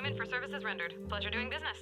Payment for services rendered. Pleasure doing business.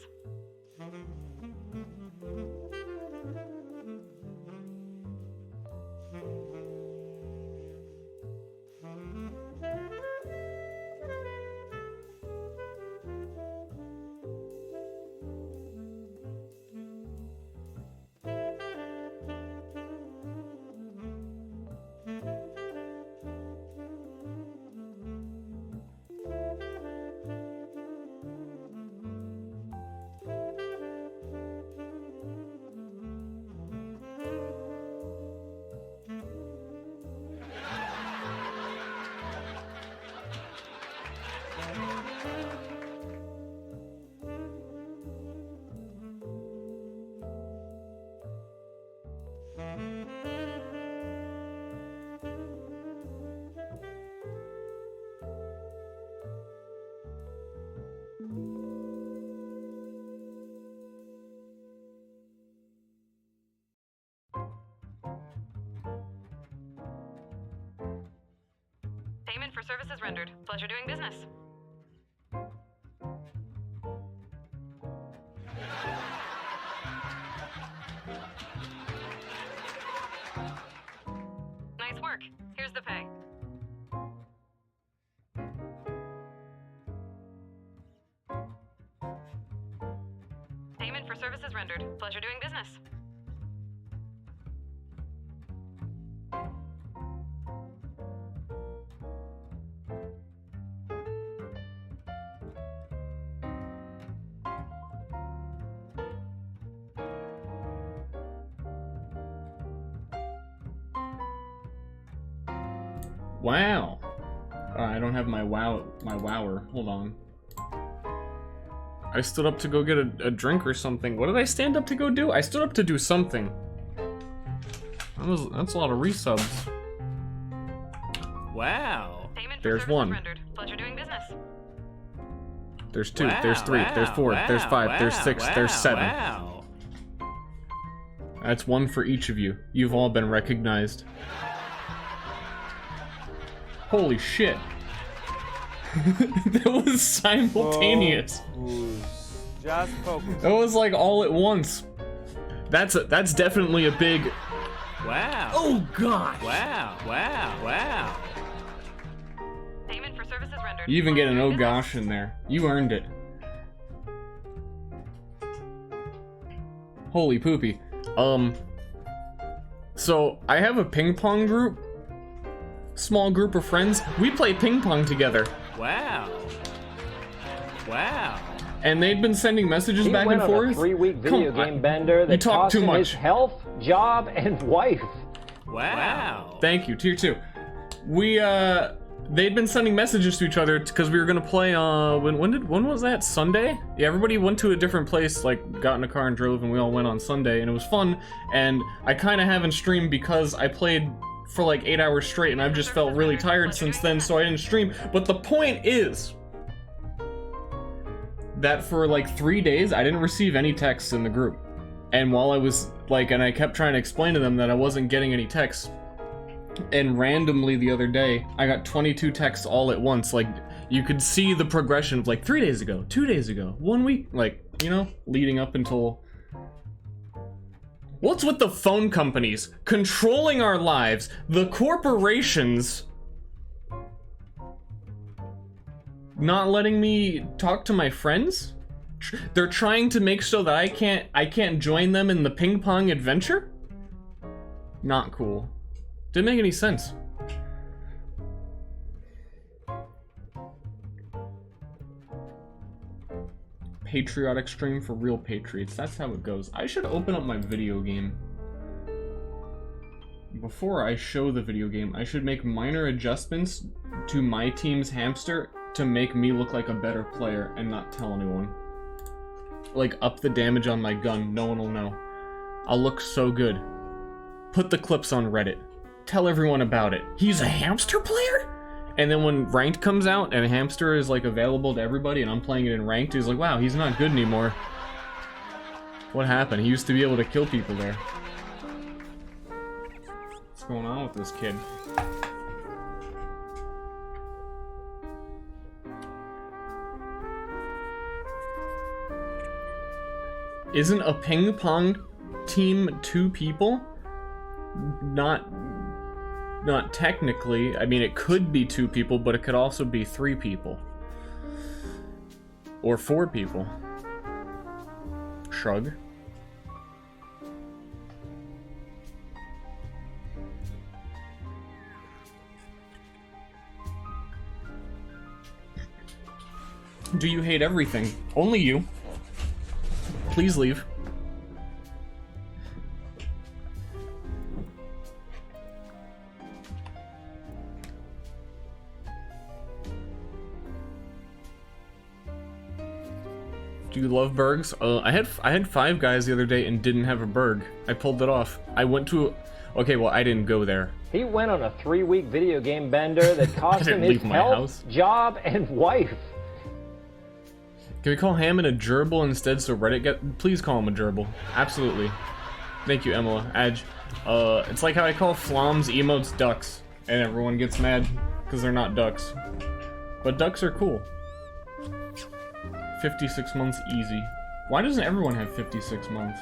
Payment for services rendered. Pleasure doing business. Nice work. Here's the pay. Payment for services rendered. Pleasure doing business. Wow. I don't have my wower. Hold on. I stood up to go get a drink or something. What did I stand up to go do? I stood up to do something. That's a lot of resubs. Wow. There's one. Rendered. Pleasure doing business. There's two. Wow, There's three. wow, There's four. wow, there's five. wow, there's six. wow, there's seven. Wow. That's one for each of you. You've all been recognized. Holy shit. That was simultaneous. Just focus. That was like all at once. That's definitely a big. Wow. Oh god. Wow. Wow. Wow. Payment for services rendered. You even get an oh gosh in there. You earned it. Holy poopy. So I have a ping pong group. Small group of friends. We play ping pong together. Wow. Wow. And they'd been sending messages back and forth. He went on a 3-week video game bender that talk cost too him his much. health, job, and wife. Wow. Thank you. Tier 2. They'd been sending messages to each other because we were gonna play when was that? Sunday? Yeah, everybody went to a different place, like got in a car and drove, and we all went on Sunday, and it was fun. And I kinda haven't streamed because I played for like 8 hours straight, and I've just felt really tired since then, so I didn't stream. But the point is that for like 3 days, I didn't receive any texts in the group. And while I was like, and I kept trying to explain to them that I wasn't getting any texts, and randomly the other day, I got 22 texts all at once. Like, you could see the progression of like 3 days ago, 2 days ago, 1 week, like, you know, leading up until... What's with the phone companies controlling our lives? The corporations not letting me talk to my friends? They're trying to make so that I can't join them in the ping pong adventure? Not cool. Didn't make any sense. Patriotic stream for real patriots. That's how it goes. I should open up my video game. Before I show the video game, I should make minor adjustments to my team's hamster to make me look like a better player and not tell anyone. Like, up the damage on my gun, no one will know. I'll look so good. Put the clips on Reddit. Tell everyone about it. He's a hamster player? And then when ranked comes out and hamster is like available to everybody and I'm playing it in ranked, he's like, wow, he's not good anymore. What happened? He used to be able to kill people there. What's going on with this kid? Isn't a ping pong team 2 people? Not technically. I mean, it could be 2 people, but it could also be 3 people. Or 4 people. Shrug. Do you hate everything? Only you. Please leave. Do you love bergs? I had 5 guys the other day and didn't have a berg. I pulled it off. I went to okay, well, I didn't go there. He went on a 3-week video game bender that cost him his health, job, and wife. Can we call Hammond a gerbil instead so Reddit get... Please call him a gerbil. Absolutely. Thank you, Emma. Adge. It's like how I call Flom's emotes ducks, and everyone gets mad because they're not ducks. But ducks are cool. 56 months easy. Why doesn't everyone have 56 months?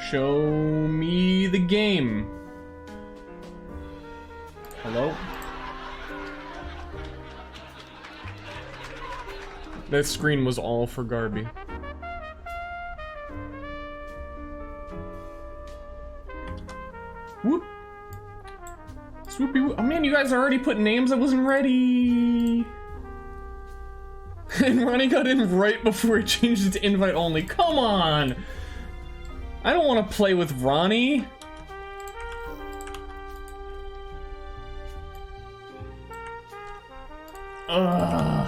Show me the game. Hello? That screen was all for Garby. Whoop. Swoopy whoop. Oh man, you guys already put names. I wasn't ready. And Ronnie got in right before he changed it to invite only. Come on. I don't want to play with Ronnie. Ugh.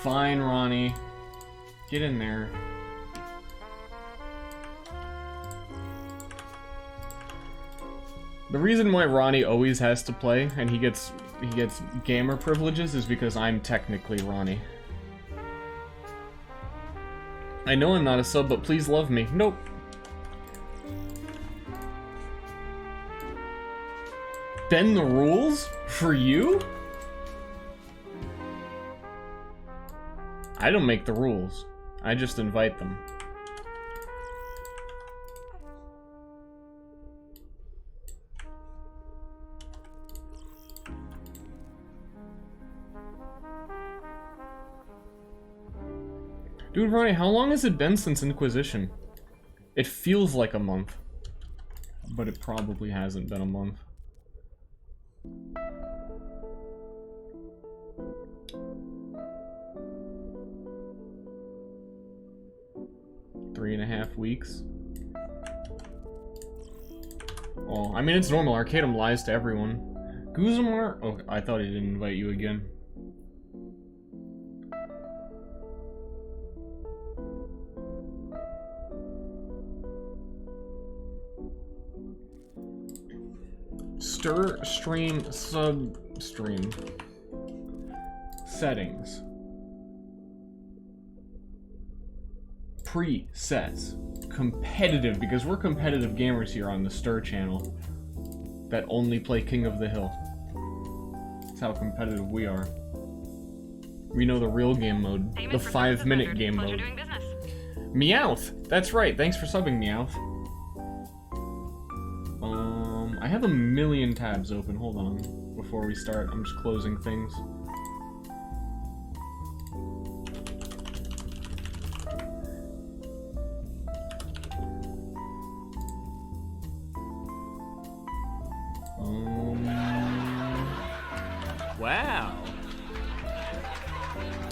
Fine, Ronnie. Get in there. The reason why Ronnie always has to play and he gets gamer privileges is because I'm technically Ronnie. I know I'm not a sub, but please love me. Nope. Bend the rules? For you? I don't make the rules. I just invite them. Dude, Ronnie, how long has it been since Inquisition? It feels like a month. But it probably hasn't been a month. Three and a half weeks. Oh, I mean, it's normal. Arcadum lies to everyone. Guzamar? Oh, I thought he didn't invite you again. Ster, stream, sub, stream. Settings. Presets. Competitive, because we're competitive gamers here on the Ster channel that only play King of the Hill. That's how competitive we are. We know the real game mode, the 5-minute game mode. Meowth! That's right, thanks for subbing, Meowth. I have a million tabs open, hold on. Before we start, I'm just closing things. Wow.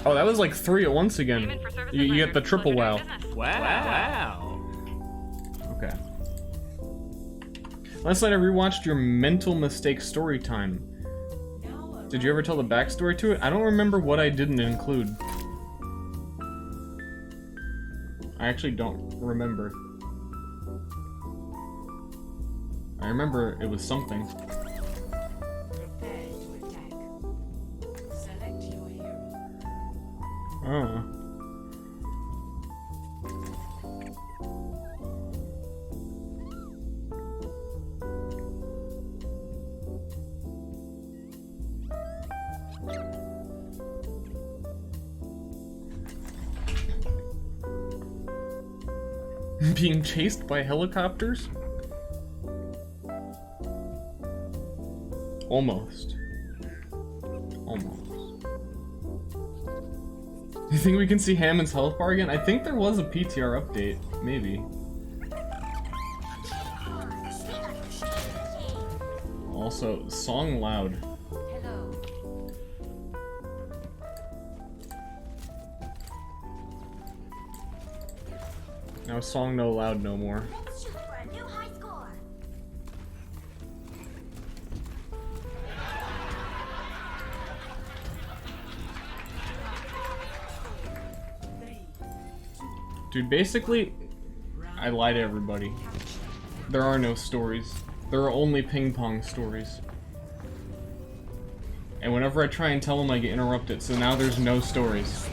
Oh, that was like 3 at once again. You get the triple wow. Wow. Okay. Last night I rewatched your Mental Mistake story time. Did you ever tell the backstory to it? I don't remember what I didn't include. I actually don't remember. I remember it was something. Prepare to attack. Select your hero. Oh. Being chased by helicopters? Almost. Almost. You think we can see Hammond's health bar again? I think there was a PTR update. Maybe. Also, song loud. Hello. Now song no loud no more. Let's shoot for a new high score. Dude, basically, I lie to everybody. There are no stories. There are only ping-pong stories. And whenever I try and tell them, I get interrupted, so now there's no stories.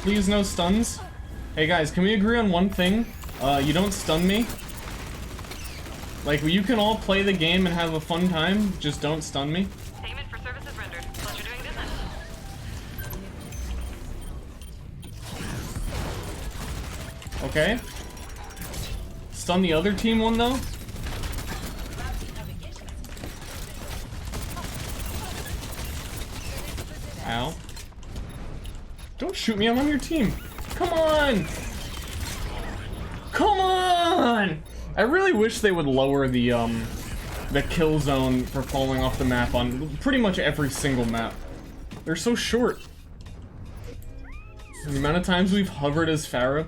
Please, no stuns. Hey guys, can we agree on one thing? You don't stun me. Like, you can all play the game and have a fun time, just don't stun me. Payment for services rendered. Pleasure doing business. Okay. Stun the other team one, though? Ow. Don't shoot me, I'm on your team. Come on! Come on! I really wish they would lower the kill zone for falling off the map on pretty much every single map. They're so short. The amount of times we've hovered as Farah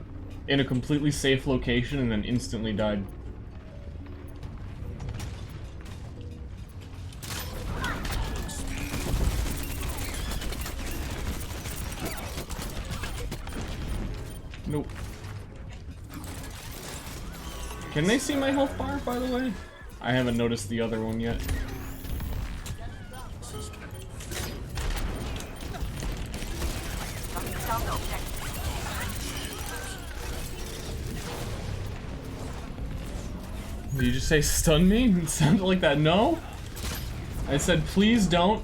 in a completely safe location and then instantly died. Nope. Can they see my health bar, by the way? I haven't noticed the other one yet. Did you just say stun me? It sounded like that. No? I said please don't.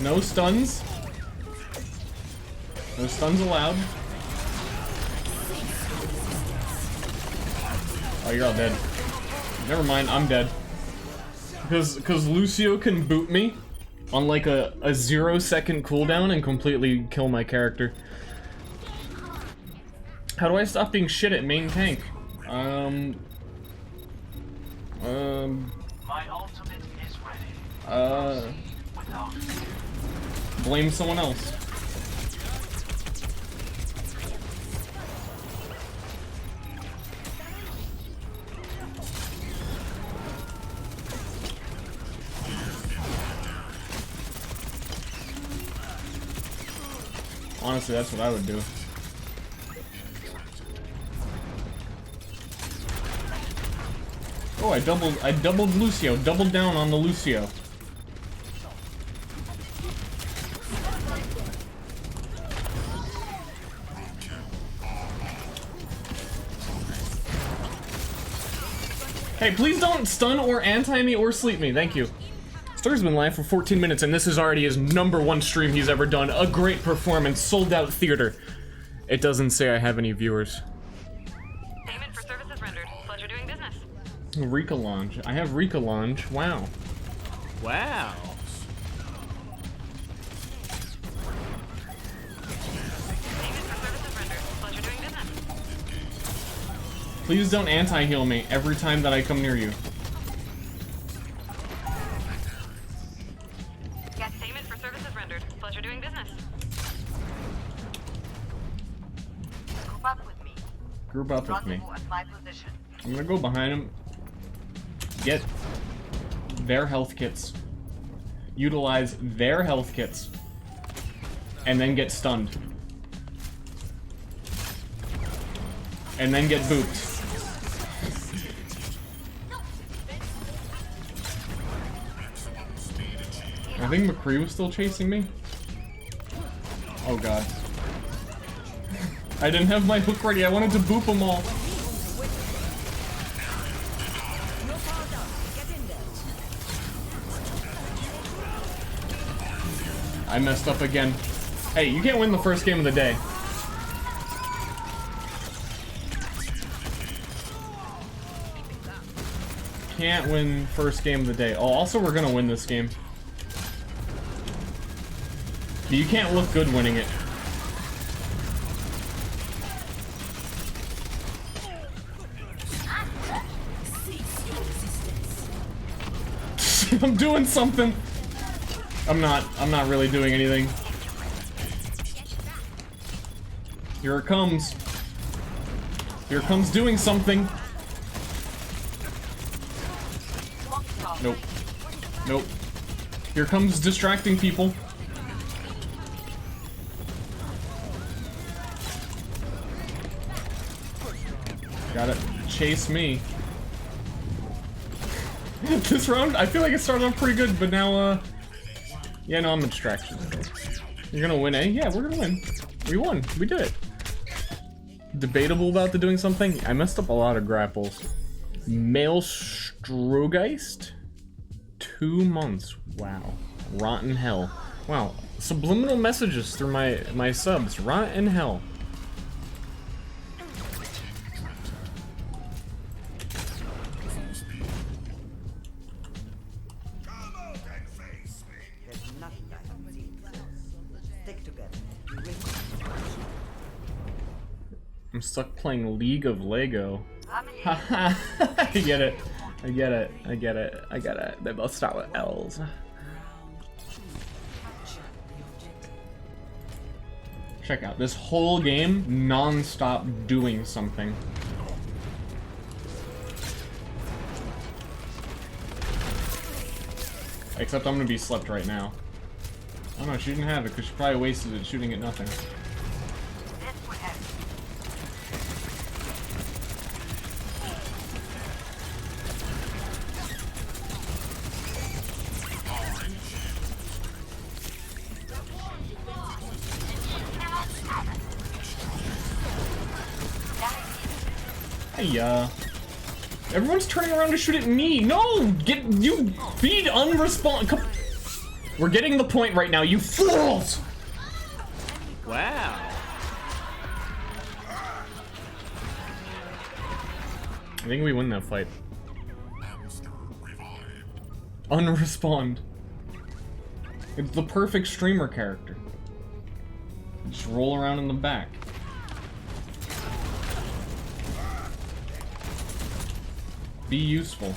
No stuns. No stuns allowed. Oh, you're all dead. Never mind, I'm dead. Because Lucio can boot me on like a 0-second cooldown and completely kill my character. How do I stop being shit at main tank? My ultimate is ready. Blame someone else. Honestly, that's what I would do. Oh, I doubled Lucio, doubled down on the Lucio. Hey, please don't stun or anti me or sleep me, thank you. Ster's been live for 14 minutes and this is already his #1 stream he's ever done. A great performance, sold out theater. It doesn't say I have any viewers. Payment for services rendered. Pleasure doing business. Rika Launch. I have Rika Launch. Wow. Wow. Payment for services rendered. Pleasure doing business. Please don't anti-heal me every time that I come near you. Get payment for services rendered. Pleasure doing business. Group up with me. Group up with me. Rendezvous at my position. I'm gonna go behind him. Get their health kits. Utilize their health kits. And then get stunned. And then get booped. I think McCree was still chasing me. Oh god. I didn't have my hook ready, I wanted to boop them all. I messed up again. Hey, you can't win the first game of the day. Can't win first game of the day. Oh, also we're gonna win this game. But you can't look good winning it. I'm doing something. I'm not really doing anything. Here it comes. Here it comes doing something. Nope. Nope. Here comes distracting people. Gotta chase me. This round, I feel like it started off pretty good, but now, yeah, no, I'm a distraction. You're gonna win, eh? Yeah, we're gonna win. We won. We did it. Debatable about the doing something? I messed up a lot of grapples. Male Strogeist? 2 months. Wow. Rotten hell. Wow. Subliminal messages through my subs. Rotten hell. I'm stuck playing League of Lego. Haha. I get it. I get it. I get it. I get it. They both start with L's. Check out this whole game non-stop doing something. Except I'm gonna be slept right now. Oh no, she didn't have it because she probably wasted it shooting at nothing. Hey, everyone's turning around to shoot at me. No, you feed unresponsive. We're getting the point right now, you fools! Wow. I think we win that fight. Unrespond. It's the perfect streamer character. Just roll around in the back. Be useful.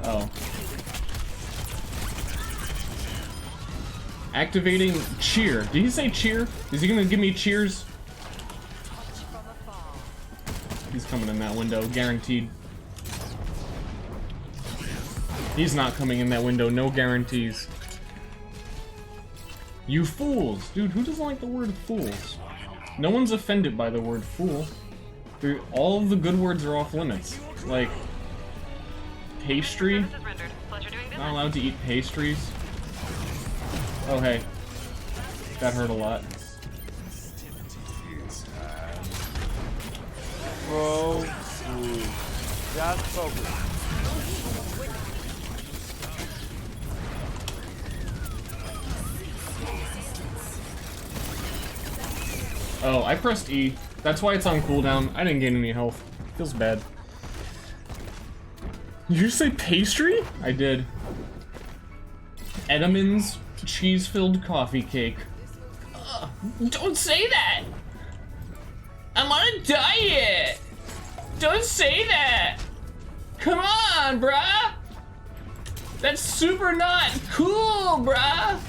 Oh. Activating cheer. Did he say cheer? Is he gonna give me cheers? He's coming in that window, guaranteed. He's not coming in that window, no guarantees. You fools! Dude, who doesn't like the word fools? No one's offended by the word fool. All of the good words are off limits. Like, pastry? Not allowed to eat pastries. Oh hey. That hurt a lot. Bro, just focus. Oh, I pressed E. That's why it's on cooldown. I didn't gain any health. Feels bad. Did you say pastry? I did. Edamons cheese-filled coffee cake. Don't say that! I'm on a diet! Don't say that! Come on, bruh! That's super not cool, bruh!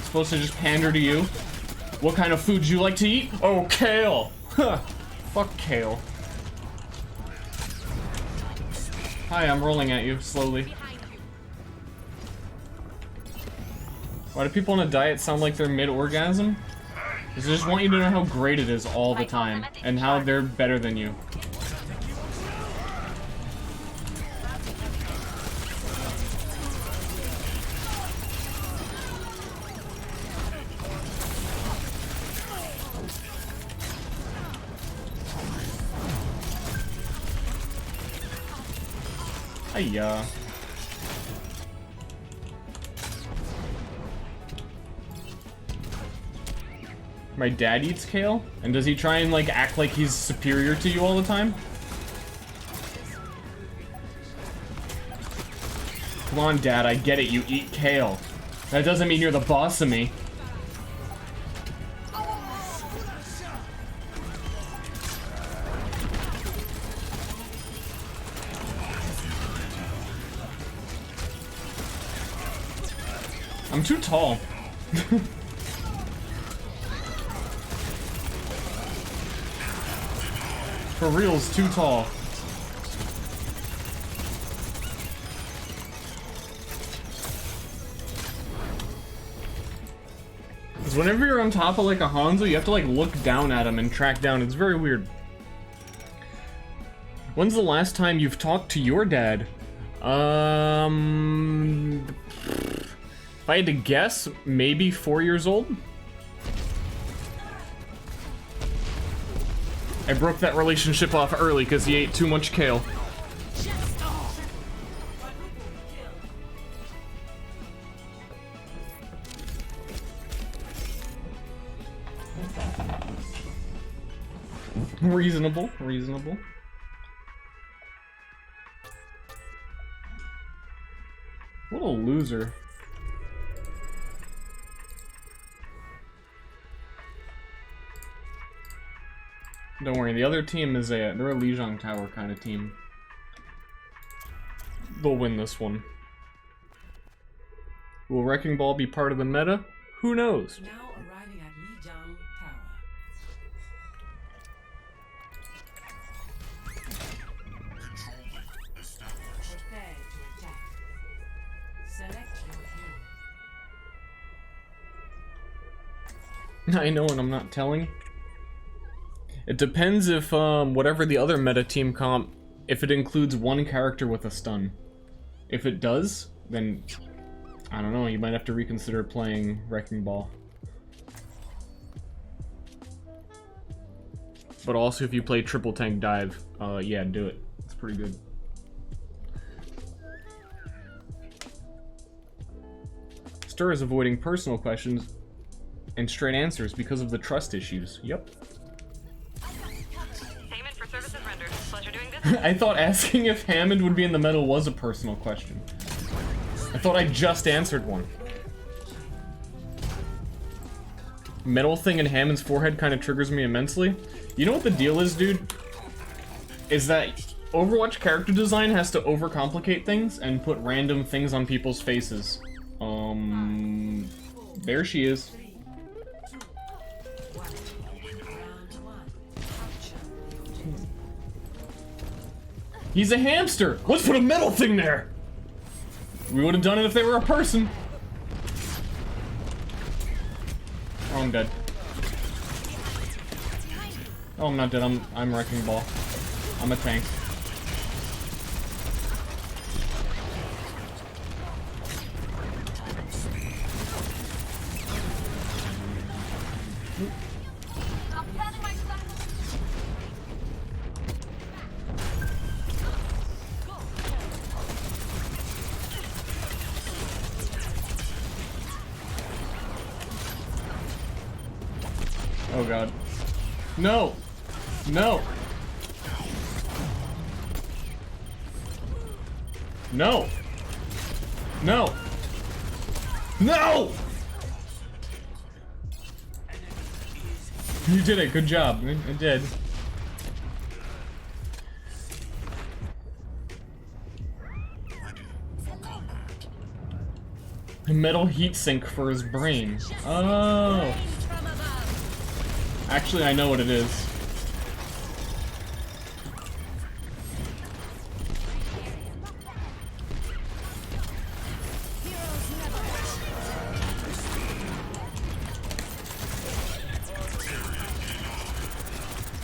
Supposed to just pander to you? What kind of food do you like to eat? Oh, kale! Huh. Fuck kale. Hi, I'm rolling at you, slowly. Why do people on a diet sound like they're mid-orgasm? Because I just want you to know how great it is all the time, and how they're better than you. Hiya. My dad eats kale? And does he try and, like, act like he's superior to you all the time? Come on, Dad, I get it, you eat kale. That doesn't mean you're the boss of me. I'm too tall. For reals, too tall. Because whenever you're on top of like a Hanzo, you have to like look down at him and track down. It's very weird. When's the last time you've talked to your dad? If I had to guess, maybe 4 years old? I broke that relationship off early because he ate too much kale. Reasonable, reasonable. What a loser. Don't worry, the other team is they're a Lijiang Tower kind of team. They'll win this one. Will Wrecking Ball be part of the meta? Who knows? Now arriving at Lijiang Tower. Prepare to attack. Select your hero. I know, and I'm not telling. It depends if, whatever the other meta team comp, if it includes one character with a stun. If it does, then, I don't know, you might have to reconsider playing Wrecking Ball. But also if you play Triple Tank Dive, yeah, do it. It's pretty good. Ster is avoiding personal questions and straight answers because of the trust issues. Yep. Payment for services rendered. Pleasure doing business. I thought asking if Hammond would be in the medal was a personal question. I thought I just answered one. Metal thing in Hammond's forehead kind of triggers me immensely. You know what the deal is, dude? Is that Overwatch character design has to overcomplicate things and put random things on people's faces. There she is. He's a hamster! Let's put a metal thing there! We would have done it if they were a person. Oh, I'm dead. Oh, I'm not dead. I'm Wrecking Ball. I'm a tank. Oh god. No! No! No! No! No! You did it, good job. I did. A metal heatsink for his brain. Oh! Actually, I know what it is.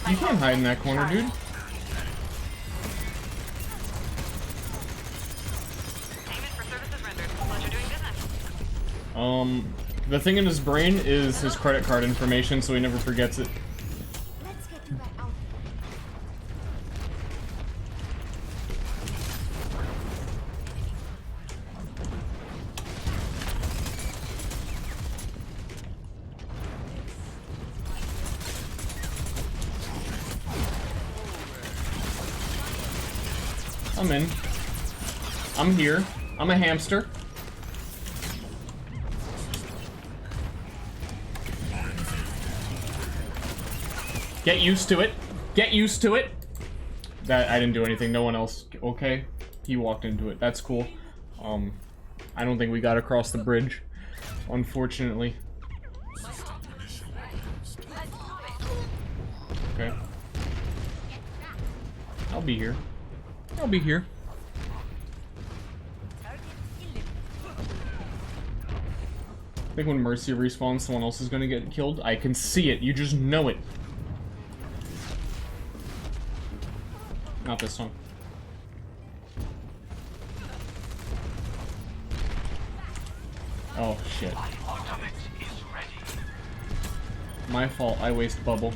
You can't hide in that corner, dude. Payment for services rendered. Pleasure doing business. The thing in his brain is his credit card information, so he never forgets it. Let's get to that outfit. I'm in. I'm here. I'm a hamster. Get used to it. Get used to it. That I didn't do anything. No one else. Okay. He walked into it. That's cool. I don't think we got across the bridge, unfortunately. Okay. I'll be here. I'll be here. I think when Mercy respawns, someone else is gonna get killed. I can see it. You just know it. Not this one. Oh, shit. My fault. I waste bubble.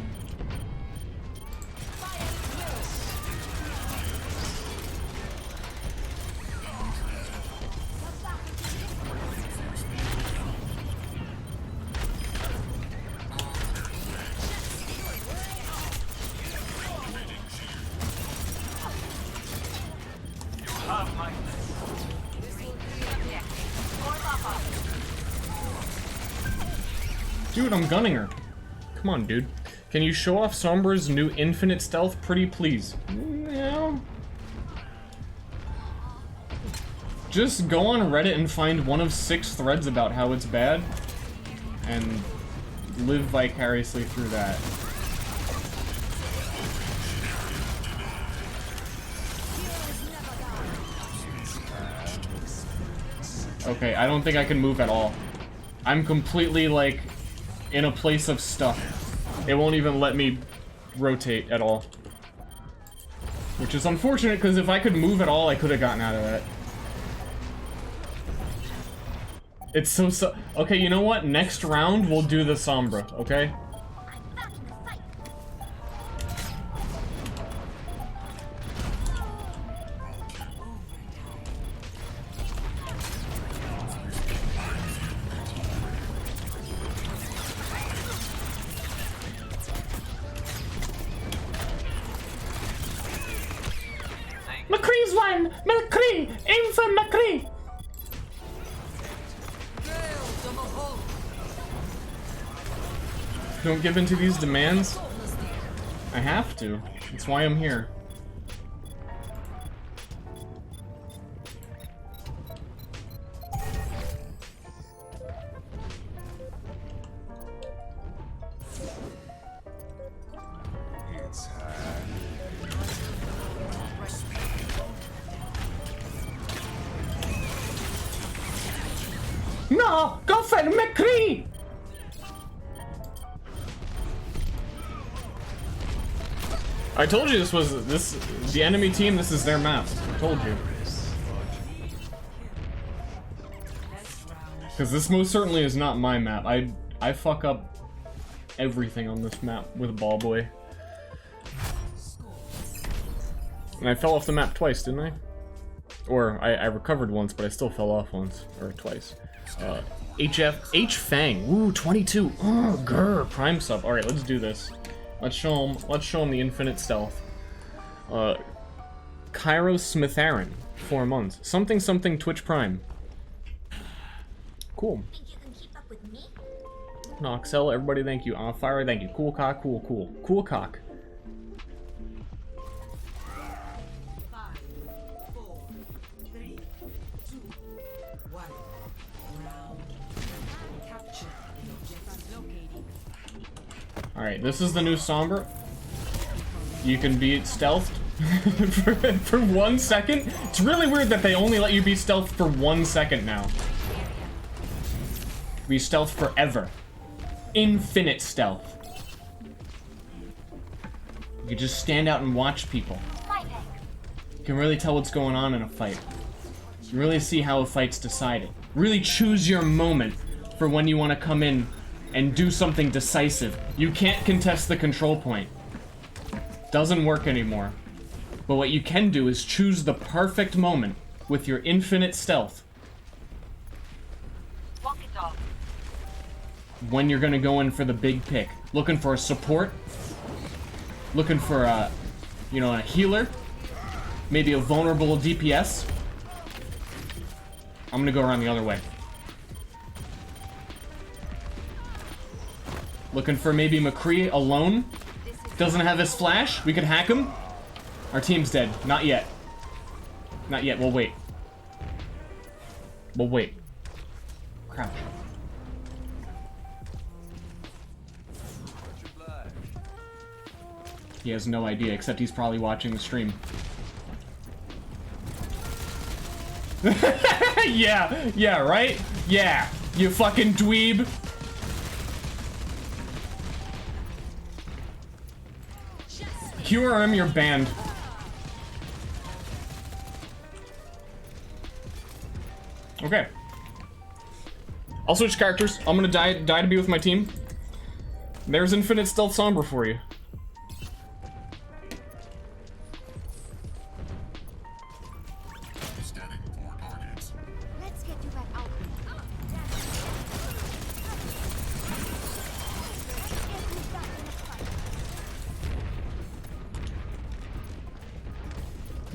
Dude, I'm gunning her. Come on, dude. Can you show off Sombra's new infinite stealth, pretty please? No. Just go on Reddit and find one of 6 threads about how it's bad, and live vicariously through that. Okay, I don't think I can move at all. I'm completely, like, in a place of stuck. It won't even let me rotate at all. Which is unfortunate, because if I could move at all, I could have gotten out of that. It's so... Okay, you know what? Next round, we'll do the Sombra, okay? McCree's one! McCree! Aim for McCree! Don't give in to these demands. I have to. That's why I'm here. No! Go for McCree! I told you the enemy team, this is their map. I told you. Because this most certainly is not my map. I fuck up everything on this map with Ball Boy. And I fell off the map twice, didn't I? Or I recovered once, but I still fell off once. Or twice. H-Fang. Ooh, 22. Oh, grr. Prime sub. Alright, let's do this. Let's show him the infinite stealth. Cairo Smitharin, 4 months. Something Twitch Prime. Cool. Think you can keep up with me? Noxel, everybody thank you. Fire, thank you. Cool cock, cool. Cool cock. 5, 4, 3, 2, 1. Round. Capture. Objective located. Alright, this is the new Sombra. You can be stealthed for 1 second. It's really weird that they only let you be stealthed for 1 second now. Be stealth forever. Infinite stealth. You can just stand out and watch people. You can really tell what's going on in a fight. You can really see how a fight's decided. Really choose your moment for when you want to come in and do something decisive. You can't contest the control point. Doesn't work anymore. But what you can do is choose the perfect moment with your infinite stealth. Walk it off. When you're gonna go in for the big pick. Looking for a support. Looking for a, you know, a healer. maybe a vulnerable DPS. I'm gonna go around the other way. Looking for maybe McCree alone. Doesn't have his flash. We could hack him. Our team's dead. Not yet. Not yet. We'll wait. We'll wait. Crouch. He has no idea, except he's probably watching the stream. Yeah, right? Yeah, you fucking dweeb. QRM, you're banned. Okay. I'll switch characters. I'm gonna die to be with my team. There's infinite stealth Sombra for you. Let's get you back out.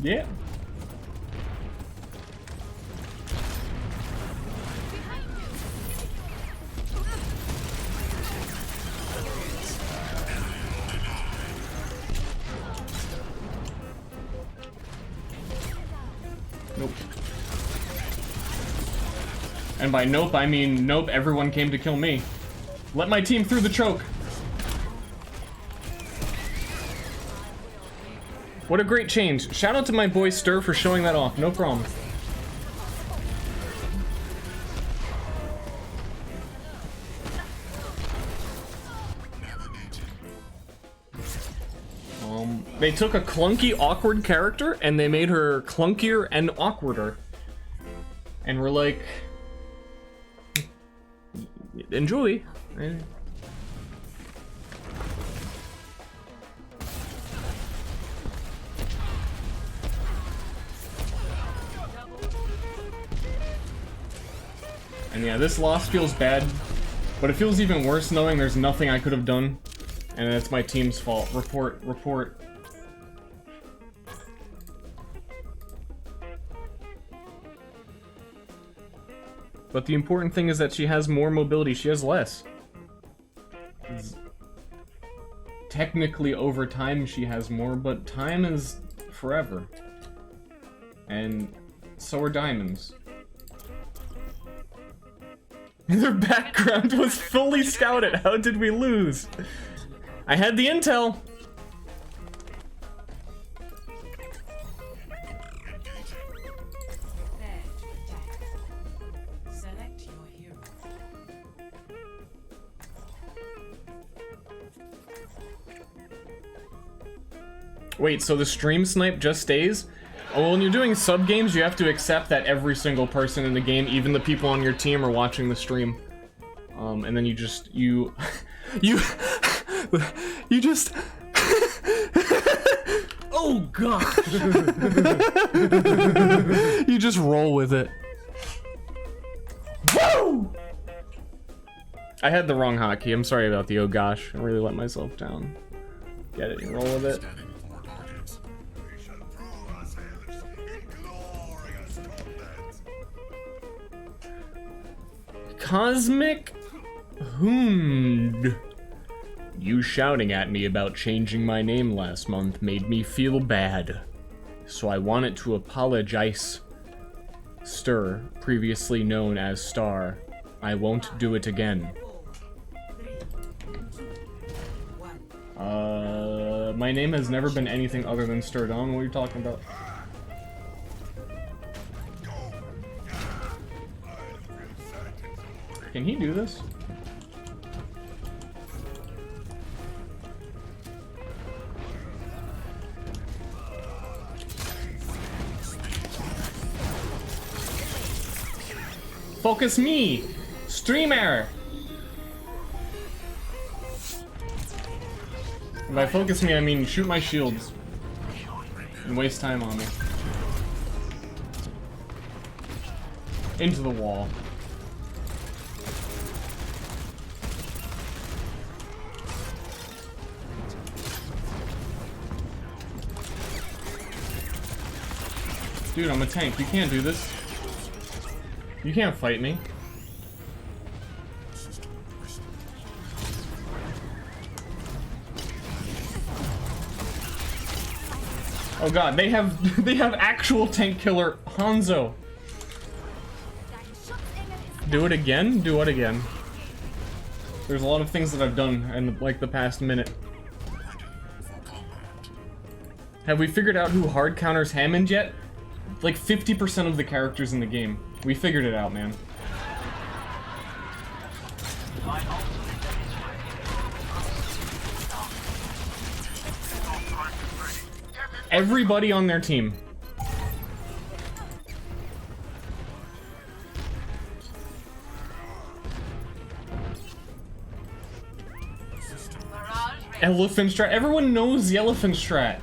Yeah. Nope. And by nope, I mean nope, everyone came to kill me. Let my team through the choke. What a great change. Shout out to my boy Ster for showing that off. No problem. They took a clunky, awkward character and they made her clunkier and awkwarder. And we're like, enjoy. And yeah, this loss feels bad, but it feels even worse knowing there's nothing I could have done, and it's my team's fault. Report. But the important thing is that she has more mobility, she has less. Technically, over time, she has more, but time is forever. And so are diamonds. Their background was fully scouted. How did we lose? I had the intel. Select your hero. Wait, so the stream snipe just stays? Oh, when you're doing sub games, you have to accept that every single person in the game, even the people on your team, are watching the stream. And then you just oh god. You just roll with it. Woo! I had the wrong hotkey. I'm sorry about the oh gosh. I really let myself down. Get it, roll with it. Cosmic Hoond. You shouting at me about changing my name last month made me feel bad. So I wanted to apologize. Ster, previously known as Star. I won't do it again. My name has never been anything other than Ster. Don, what are you talking about? Can he do this? Focus me! Streamer! And by focus me, I mean shoot my shields. And waste time on me. Into the wall. Dude, I'm a tank. You can't do this. You can't fight me. Oh god, they have actual tank killer Hanzo. Do it again? Do it again. There's a lot of things that I've done in like the past minute. Have we figured out who hard counters Hammond yet? Like 50% of the characters in the game. We figured it out, man. Everybody on their team. Elephant strat. Everyone knows the elephant strat.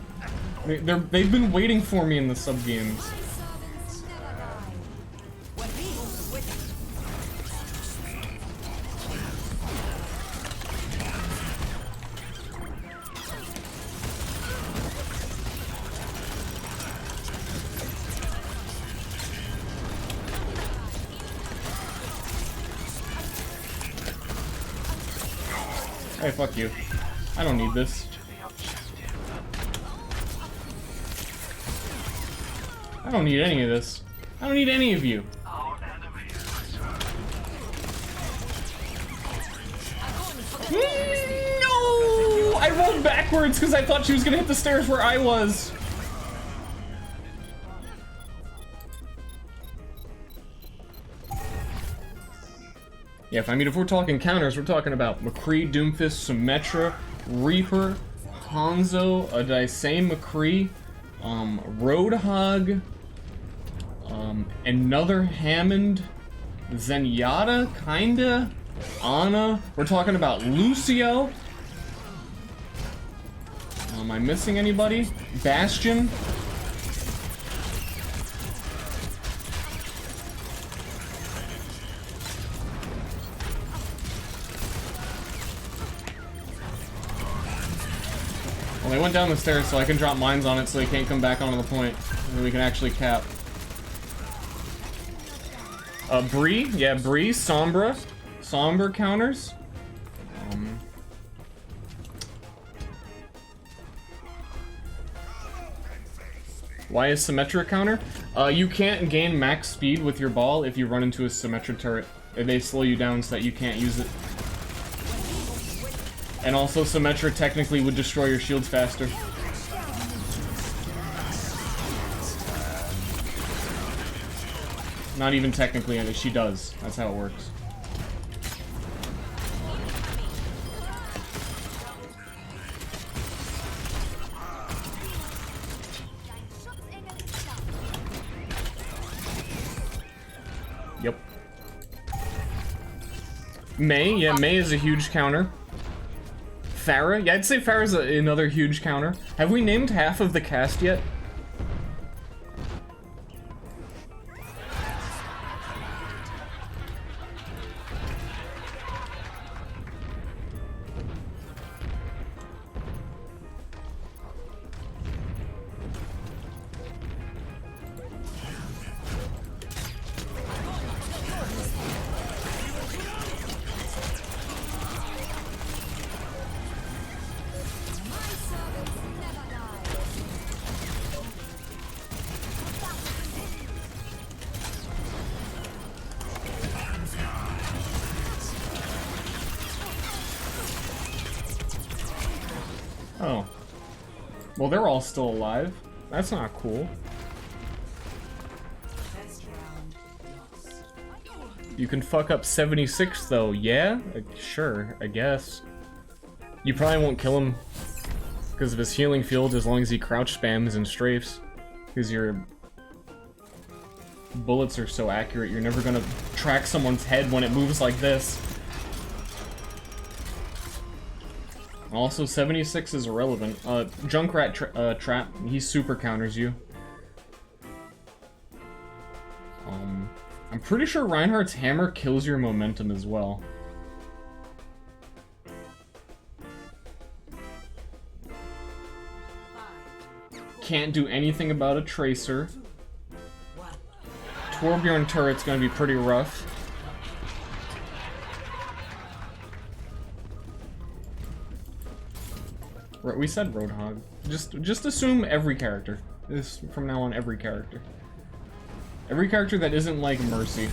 They've been waiting for me in the sub games. Hey, fuck you. I don't need this. I don't need any of this. I don't need any of you. No! I rolled backwards because I thought she was gonna hit the stairs where I was. Yeah, if we're talking counters, we're talking about McCree, Doomfist, Symmetra, Reaper, Hanzo, did I say McCree? Roadhog, another Hammond, Zenyatta, kinda, Ana. We're talking about Lucio. Am I missing anybody? Bastion. Well, they went down the stairs, so I can drop mines on it so they can't come back onto the point. And then we can actually cap. Bree? Yeah, Bree, Sombra. Sombra counters. Why is Symmetra counter? You can't gain max speed with your ball if you run into a Symmetra turret. They slow you down so that you can't use it. And also, Symmetra technically would destroy your shields faster. Not even technically, she does. That's how it works. Yep. Mei, yeah, Mei is a huge counter. Pharah? Yeah, I'd say Pharah's another huge counter. Have we named half of the cast yet? Oh. Well, they're all still alive. That's not cool. You can fuck up 76 though, yeah? Sure, I guess. You probably won't kill him because of his healing field as long as he crouch spams and strafes. Because your bullets are so accurate, you're never gonna track someone's head when it moves like this. Also, 76 is irrelevant. Junkrat Trap, he super counters you. I'm pretty sure Reinhardt's hammer kills your momentum as well. Can't do anything about a tracer. Torbjorn turret's gonna be pretty rough. We said Roadhog. Just assume every character. This from now on, every character. Every character that isn't like Mercy.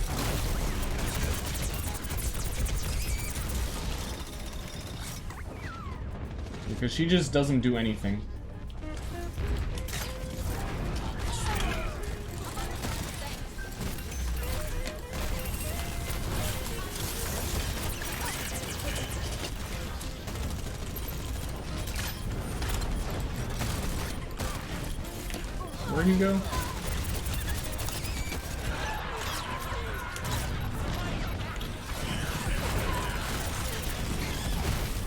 Because she just doesn't do anything. Where'd he go?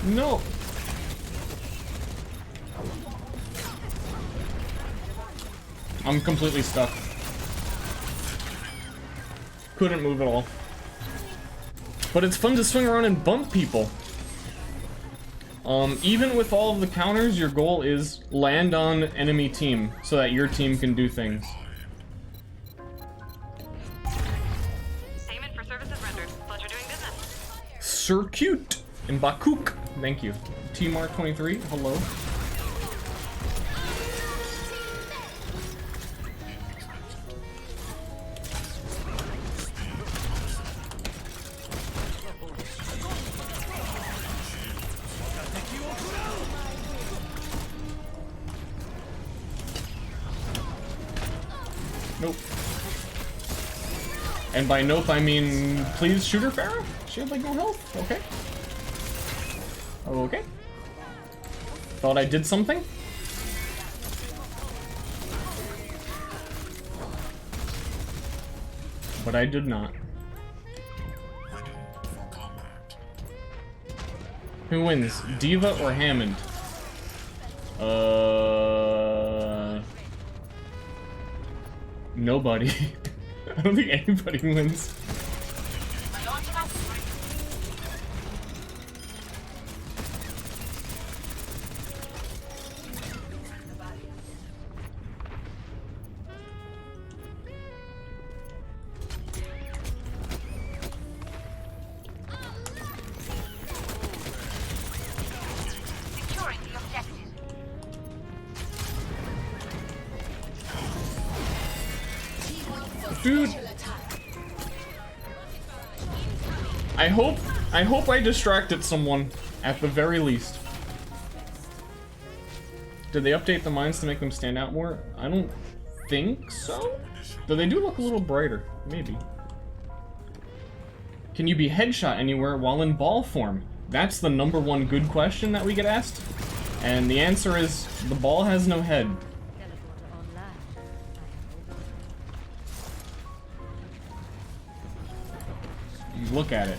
No! I'm completely stuck. Couldn't move at all. But it's fun to swing around and bump people. Even with all of the counters, your goal is land on enemy team so that your team can do things. Payment for services rendered. Pleasure doing business. Circuit in Bakuk. Thank you. T-Mark23, hello. Nope. And by nope, I mean, please shoot her, Farrah? She had like no health. Okay. Okay. Thought I did something? But I did not. Who wins, Diva or Hammond? Nobody. I don't think anybody wins. Securing the objective. Dude, I hope I distracted someone at the very least. Did they update the mines to make them stand out more? I don't think so. Though they do look a little brighter, maybe. Can you be headshot anywhere while in ball form? That's the #1 good question that we get asked. And the answer is, the ball has no head. Look at it.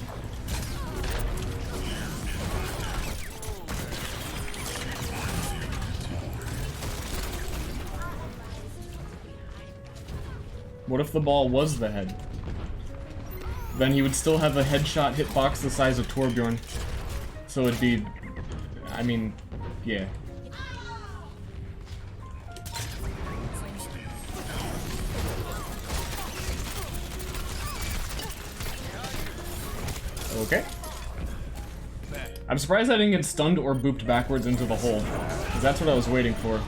What if the ball was the head? Then he would still have a headshot hitbox the size of Torbjorn. So it'd be... I mean, yeah. Okay. I'm surprised I didn't get stunned or booped backwards into the hole, because that's what I was waiting for.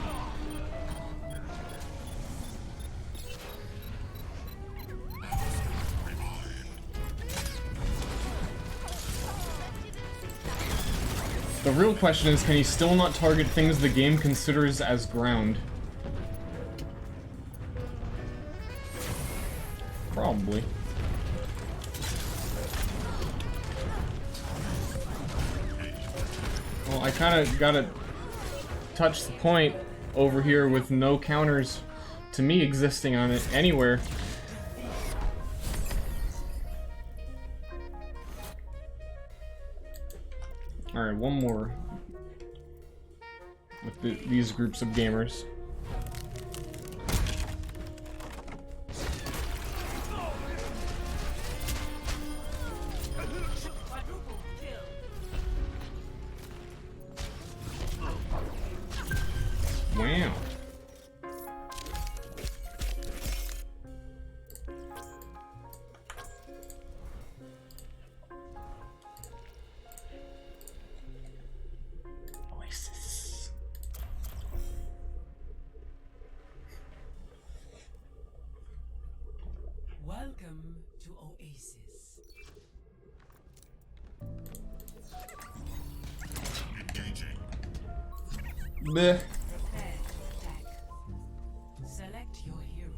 The real question is, can he still not target things the game considers as ground? Probably. Well, I kinda gotta touch the point over here with no counters to me existing on it anywhere. Alright, one more with these groups of gamers. Wow. Welcome to Oasis. Bleh. Prepare to attack. Select your hero.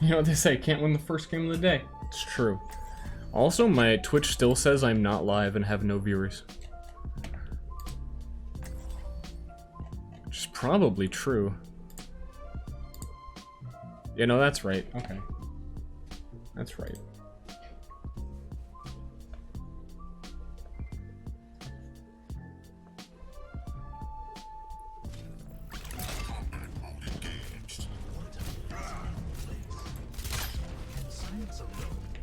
You know what they say, can't win the first game of the day. It's true. Also, my Twitch still says I'm not live and have no viewers. Which is probably true. Yeah, no, that's right. Okay. That's right.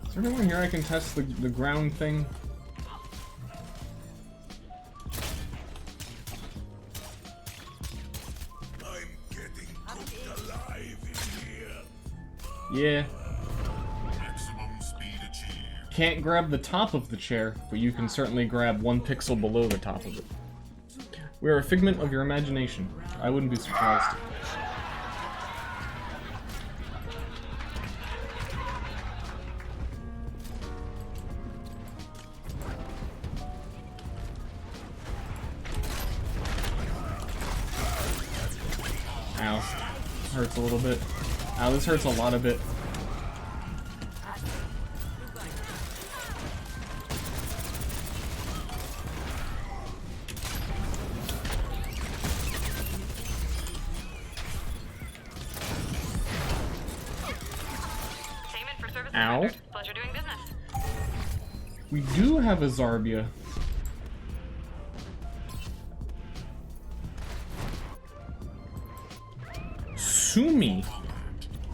Is there anyone here I can test the ground thing? I'm getting cooked alive in here. Yeah. Maximum speed achieved. Can't grab the top of the chair, but you can certainly grab 1 pixel below the top of it. We are a figment of your imagination. I wouldn't be surprised. Ow. Hurts a little bit. Ow, this hurts a lot of bit. Payment for services Ow. rendered. Pleasure doing business. We do have a Zarbia. Sumi.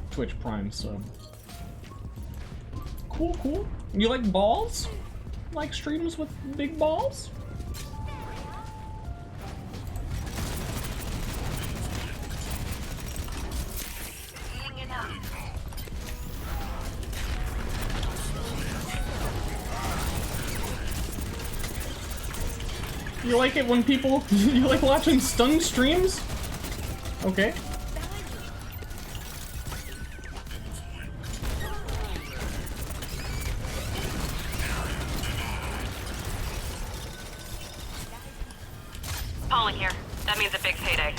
Twitch Prime sub. Cool, cool. You like balls? Like streams with big balls? Healing enough. You like it when people... you like watching stun streams? Okay. Calling here. That means a big payday.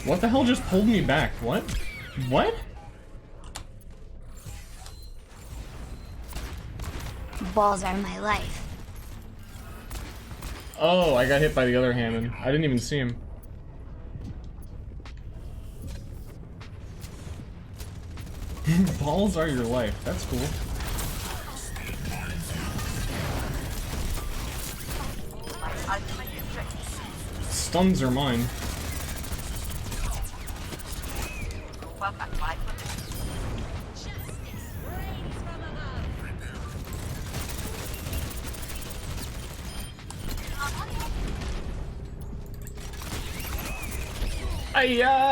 What the hell just pulled me back? What? What? Balls are my life. Oh, I got hit by the other Hammond. I didn't even see him. Balls are your life. That's cool. Stuns are mine.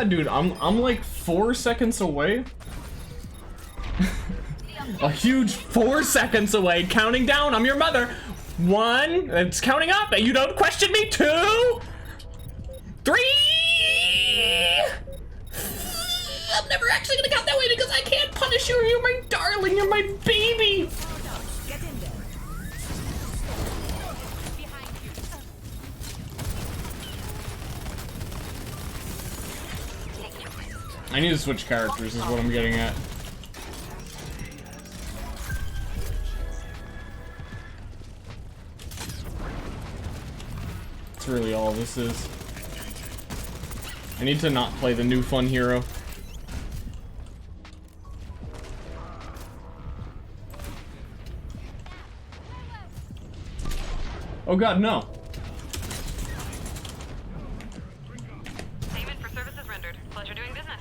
Dude, I'm like 4 seconds away. A huge 4 seconds away, counting down. I'm your mother. 1, it's counting up. You don't question me. 2, 3. I'm never actually gonna count that way because I can't punish you. You're my darling. You're my baby. I need to switch characters is what I'm getting at. That's really all this is. I need to not play the new fun hero. Oh god, no. Payment for services rendered. Pleasure doing business.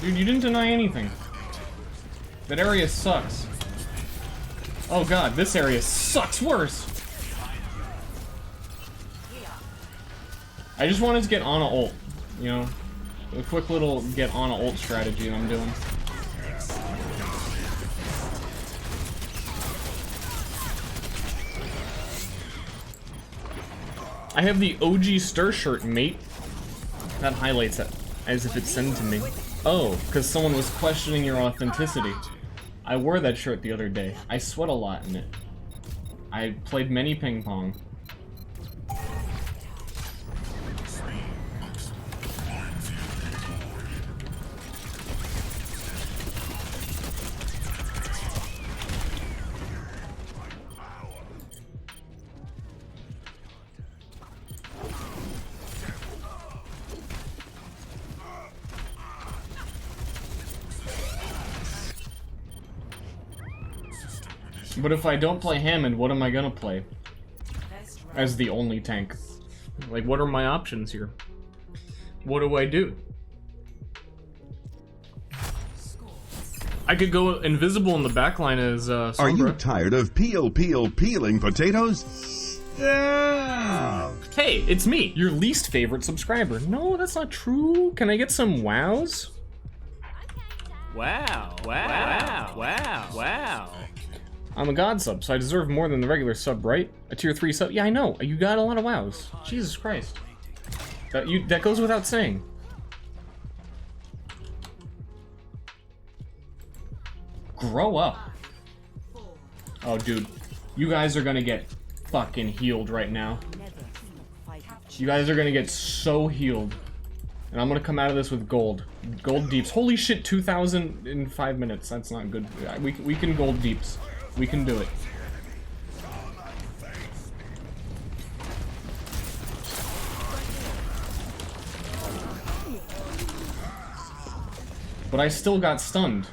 Dude, you didn't deny anything. That area sucks. Oh god, this area sucks worse. I just wanted to get Ana ult, you know? A quick little get Ana ult strategy I'm doing. I have the OG Ster shirt, mate. That highlights it, as if it's sent to me. Oh, because someone was questioning your authenticity. I wore that shirt the other day. I sweat a lot in it. I played many ping-pong. But if I don't play Hammond, what am I gonna play? As the only tank. Like, what are my options here? What do I do? I could go invisible in the backline as Sombra. Are you tired of peeling potatoes? Yeah. Hey, it's me, your least favorite subscriber. No, that's not true. Can I get some wows? Wow, wow, wow, wow. I'm a god sub, so I deserve more than the regular sub, right? A tier 3 sub? Yeah, I know. You got a lot of wows. Jesus Christ. That goes without saying. Grow up. Oh, dude. You guys are gonna get fucking healed right now. You guys are gonna get so healed. And I'm gonna come out of this with gold. Gold deeps. Holy shit, 2,000 in 5 minutes. That's not good. We can gold deeps. We can do it. But I still got stunned.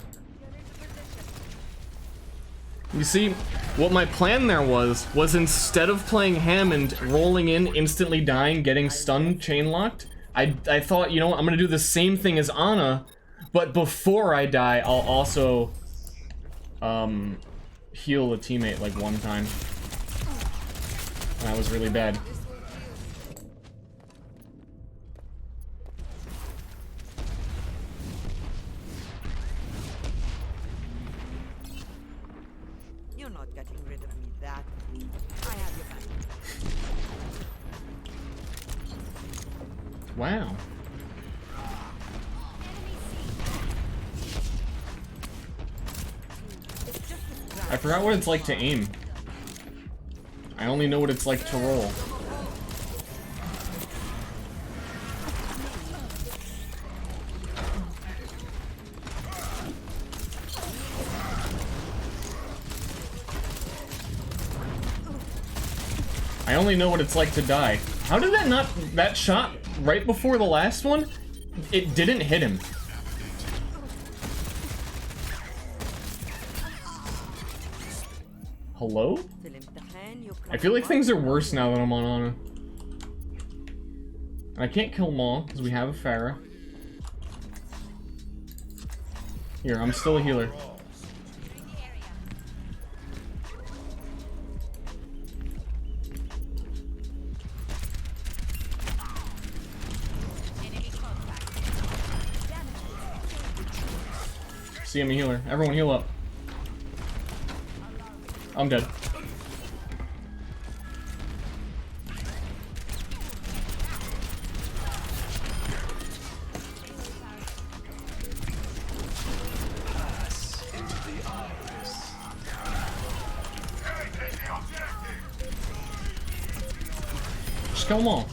You see, what my plan there was instead of playing Hammond, rolling in, instantly dying, getting stunned, chain locked, I thought, you know what, I'm gonna do the same thing as Ana, but before I die, I'll also heal a teammate like one time. That was really bad. You're not getting rid of me that easy. I have your back. Wow. I forgot what it's like to aim. I only know what it's like to roll. I only know what it's like to die. How did that not... that shot right before the last one? It didn't hit him. Hello? I feel like things are worse now that I'm on Ana. And I can't kill them all, because we have a Pharah. Here, I'm still a healer. See, I'm a healer. Everyone heal up. I'm dead. Just kill them all.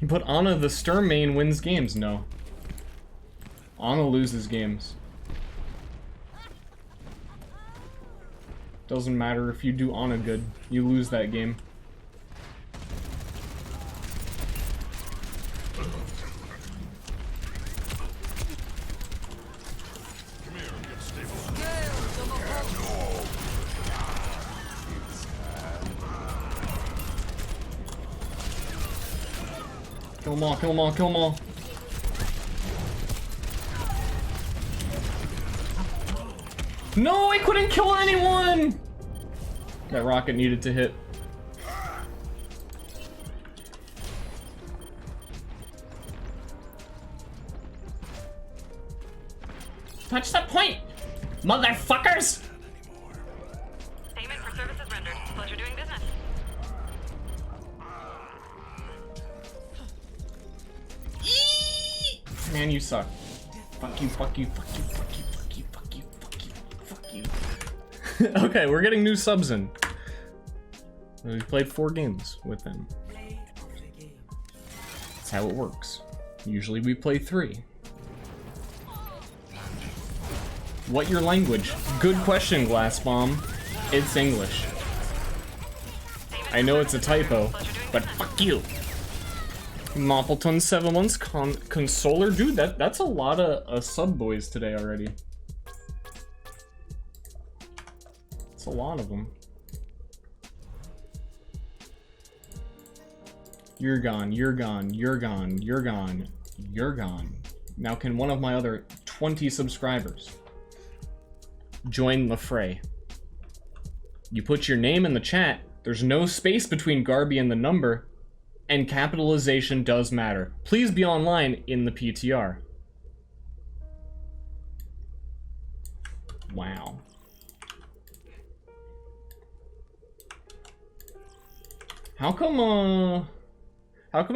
But Ana, the Ster main, wins games. No. Ana loses games. Doesn't matter if you do Ana good. You lose that game. Kill them all, kill them all, kill them all. No, I couldn't kill anyone! That rocket needed to hit. Touch that point! Motherfuckers! Payment for services rendered. Pleasure doing business. Man, you suck. Fuck you, fuck you, fuck you, fuck you, fuck you, fuck you, fuck you, fuck you. Okay, we're getting new subs in. We played 4 games with them. That's how it works. Usually we play 3. What your language? Good question, Glass Bomb. It's English. I know it's a typo, but fuck you. Moppleton 7 months, Consoler, dude. That's a lot of sub boys today already. It's a lot of them. You're gone. You're gone. You're gone. You're gone. You're gone. Now, can one of my other 20 subscribers join the fray? You put your name in the chat. There's no space between Garby and the number, and capitalization does matter. Please be online in the PTR. Wow. How come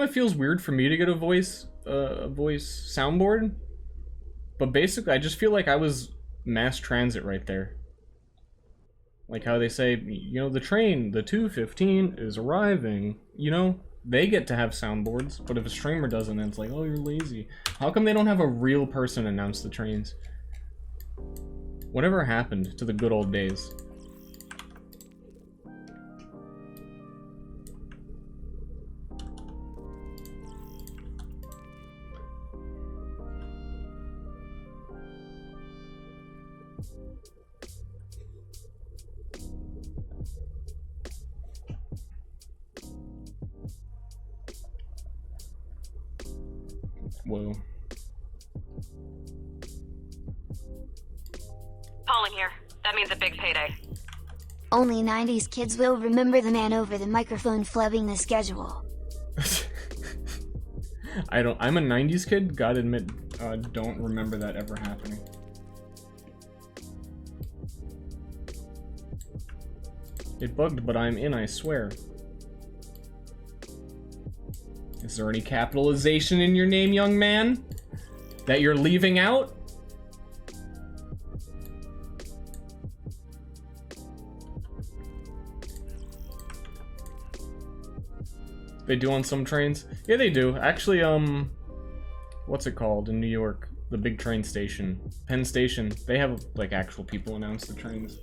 it feels weird for me to get a voice soundboard? But basically, I just feel like I was mass transit right there. Like how they say, you know, the train, the 215 is arriving, you know? They get to have soundboards, but if a streamer doesn't, then it's like, oh, you're lazy. How come they don't have a real person announce the trains? Whatever happened to the good old days? Whoa. Calling here. That means a big payday. Only 90s kids will remember the man over the microphone flubbing the schedule. I'm a 90s kid, gotta admit, don't remember that ever happening. It bugged, but I'm in, I swear. Is there any capitalization in your name, young man? That you're leaving out? They do on some trains? Yeah, they do. Actually, what's it called in New York? The big train station. Penn Station. They have, like, actual people announce the trains.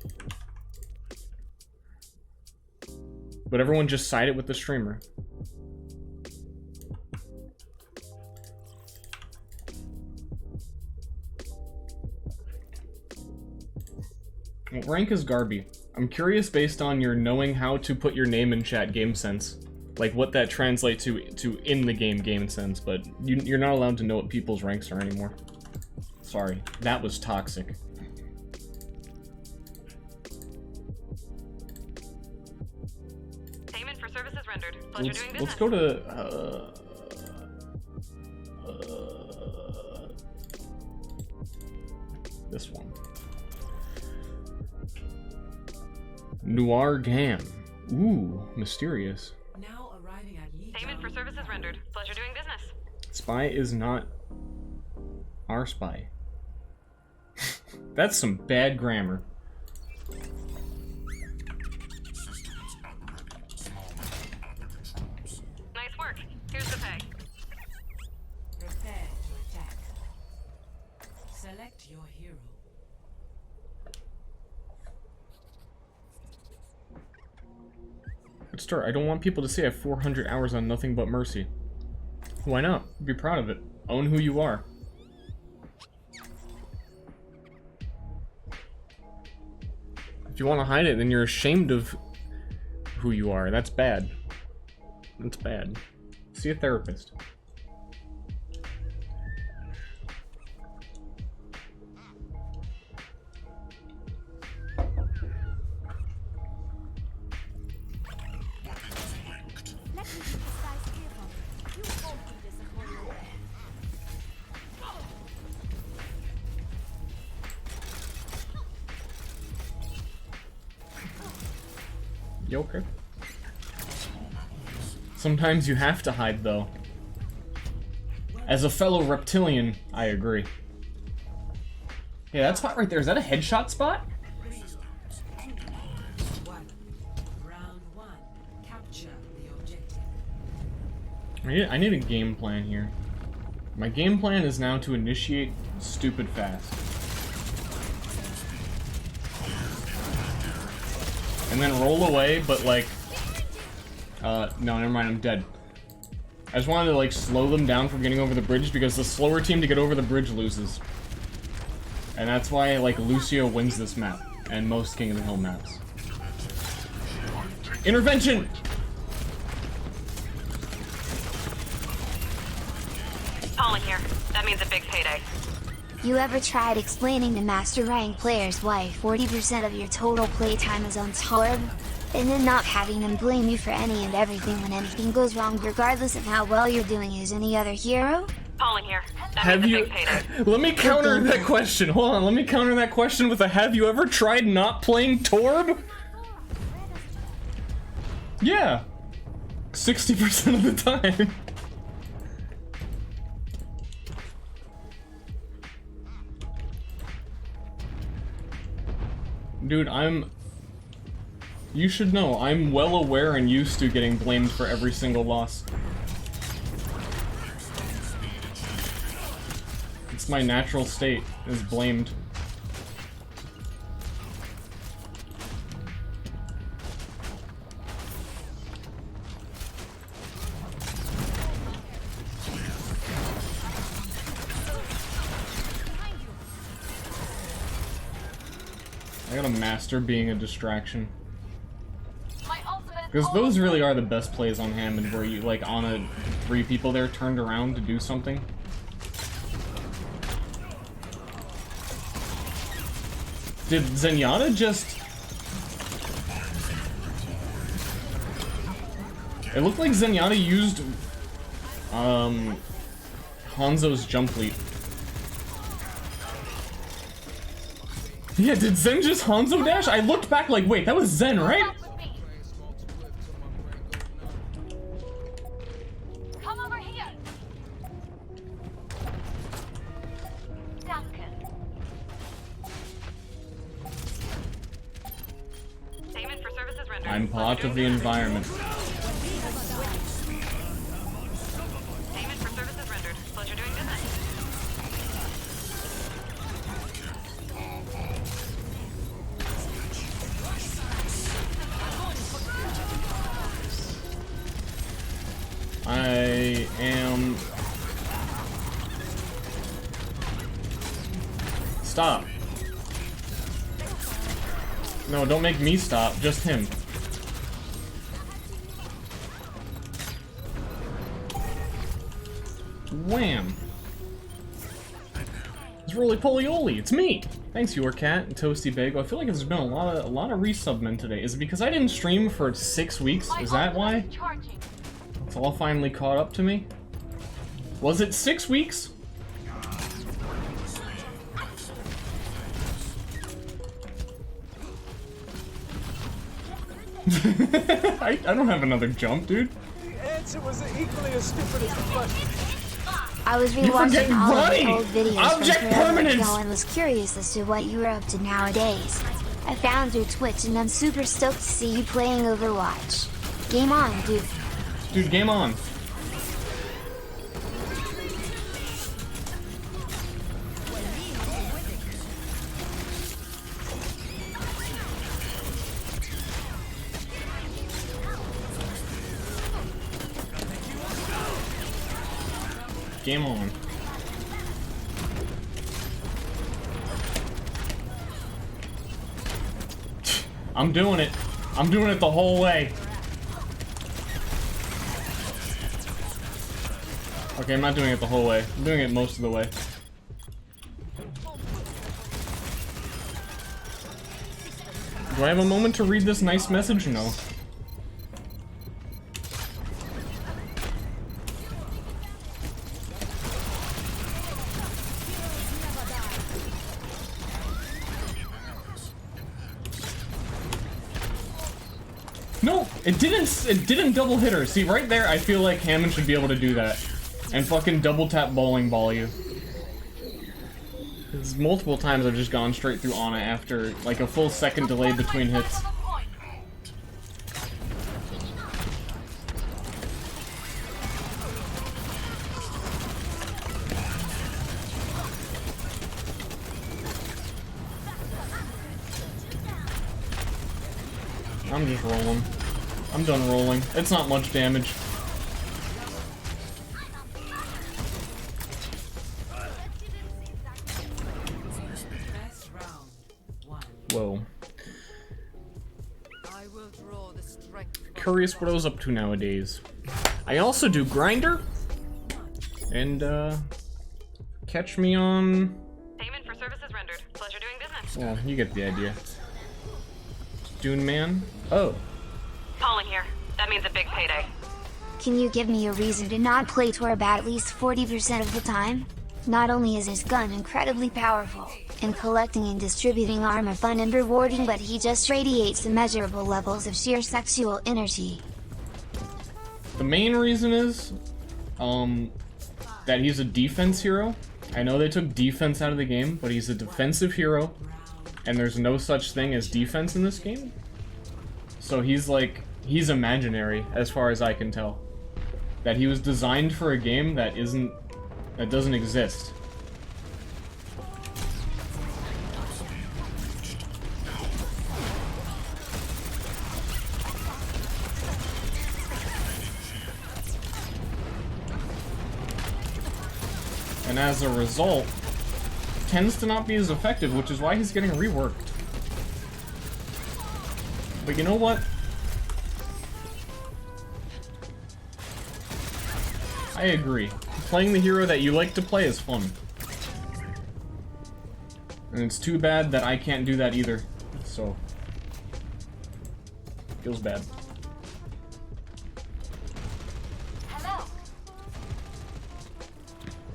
But everyone just side it with the streamer. What rank is Garby? I'm curious based on your knowing how to put your name in chat game sense. Like what that translates to in the game sense, but you're not allowed to know what people's ranks are anymore. Sorry, that was toxic. Payment for services rendered. Pleasure doing business. Let's go to this one. Noir Gam. Ooh, mysterious. Now arriving at Yi. Payment for services rendered. Pleasure doing business. Spy is not our spy. That's some bad grammar. Nice work. Here's the pay. Prepare to attack. Select your hero. Ster, I don't want people to say I have 400 hours on nothing but Mercy. Why not? Be proud of it. Own who you are. If you want to hide it, then you're ashamed of who you are. That's bad. That's bad. See a therapist. You okay? Sometimes you have to hide, though. As a fellow reptilian, I agree. Yeah, that spot right there, is that a headshot spot? Round 1. Capture the objective. I need a game plan here. My game plan is now to initiate stupid fast. And then roll away, but like... no, never mind, I'm dead. I just wanted to like slow them down from getting over the bridge because the slower team to get over the bridge loses. And that's why like Lucio wins this map, and most King of the Hill maps. Intervention! Calling here. That means a big payday. You ever tried explaining to master rank players why 40% of your total playtime is on Torb? And then not having them blame you for any and everything when anything goes wrong regardless of how well you're doing as any other hero? Calling here. That Have means a you... big payday. Let me counter that question. Hold on, let me counter that question with a have you ever tried not playing Torb? Yeah. 60% of the time. Dude, you should know, I'm well aware and used to getting blamed for every single loss. It's my natural state, is blamed. I gotta master being a distraction. Because those really are the best plays on Hammond, where you, like, on a 3 people there turned around to do something. Did Zenyatta just... It looked like Zenyatta used, Hanzo's jump leap. Yeah, did Zen just Hanzo dash? I looked back like, wait, that was Zen, right? Come over here. Duncan. Payment for services rendered. I'm part of the environment. Payment for services rendered. Pleasure doing business. I am... Stop. No, don't make me stop, just him. Wham! It's roly-poly-oly, it's me! Thanks, Your Cat and Toasty Bagel. I feel like there's been a lot of resubmen today. Is it because I didn't stream for 6 weeks? Is that why? It's all finally caught up to me? Was it 6 weeks? I don't have another jump, dude. The answer was equally as stupid as the question. I was rewatching all of the old videos Object from forever permanence! ago and was curious as to what you were up to nowadays. I found your Twitch and I'm super stoked to see you playing Overwatch. Game on, dude. Dude, game on. Game on. I'm doing it. I'm doing it the whole way. Okay, I'm not doing it the whole way. I'm doing it most of the way. Do I have a moment to read this nice message? No. No! It didn't double hit her. See, right there, I feel like Hammond should be able to do that. And fucking double tap bowling ball you. Because multiple times I've just gone straight through Ana after like a full second delay between hits. I'm just rolling. I'm done rolling. It's not much damage. Whoa. Curious what I was up to nowadays. I also do Grinder. And, catch me on... Payment for services rendered. Pleasure doing business. Yeah, you get the idea. Dune Man? Oh. Calling here. That means a big payday. Can you give me a reason to not play Torb at least 40% of the time? Not only is his gun incredibly powerful, and collecting and distributing armor fun and rewarding, but he just radiates immeasurable levels of sheer sexual energy. The main reason is, that he's a defense hero. I know they took defense out of the game, but he's a defensive hero, and there's no such thing as defense in this game. So he's like, he's imaginary, as far as I can tell. That he was designed for a game that doesn't exist. And as a result, tends to not be as effective, which is why he's getting reworked. But you know what? I agree. Playing the hero that you like to play is fun. And it's too bad that I can't do that either. So, feels bad. Hello.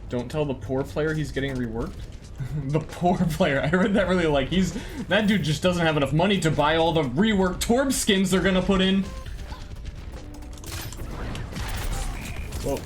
Don't tell the poor player he's getting reworked. The poor player. I read that really like that dude just doesn't have enough money to buy all the reworked Torb skins they're gonna put in. Whoa.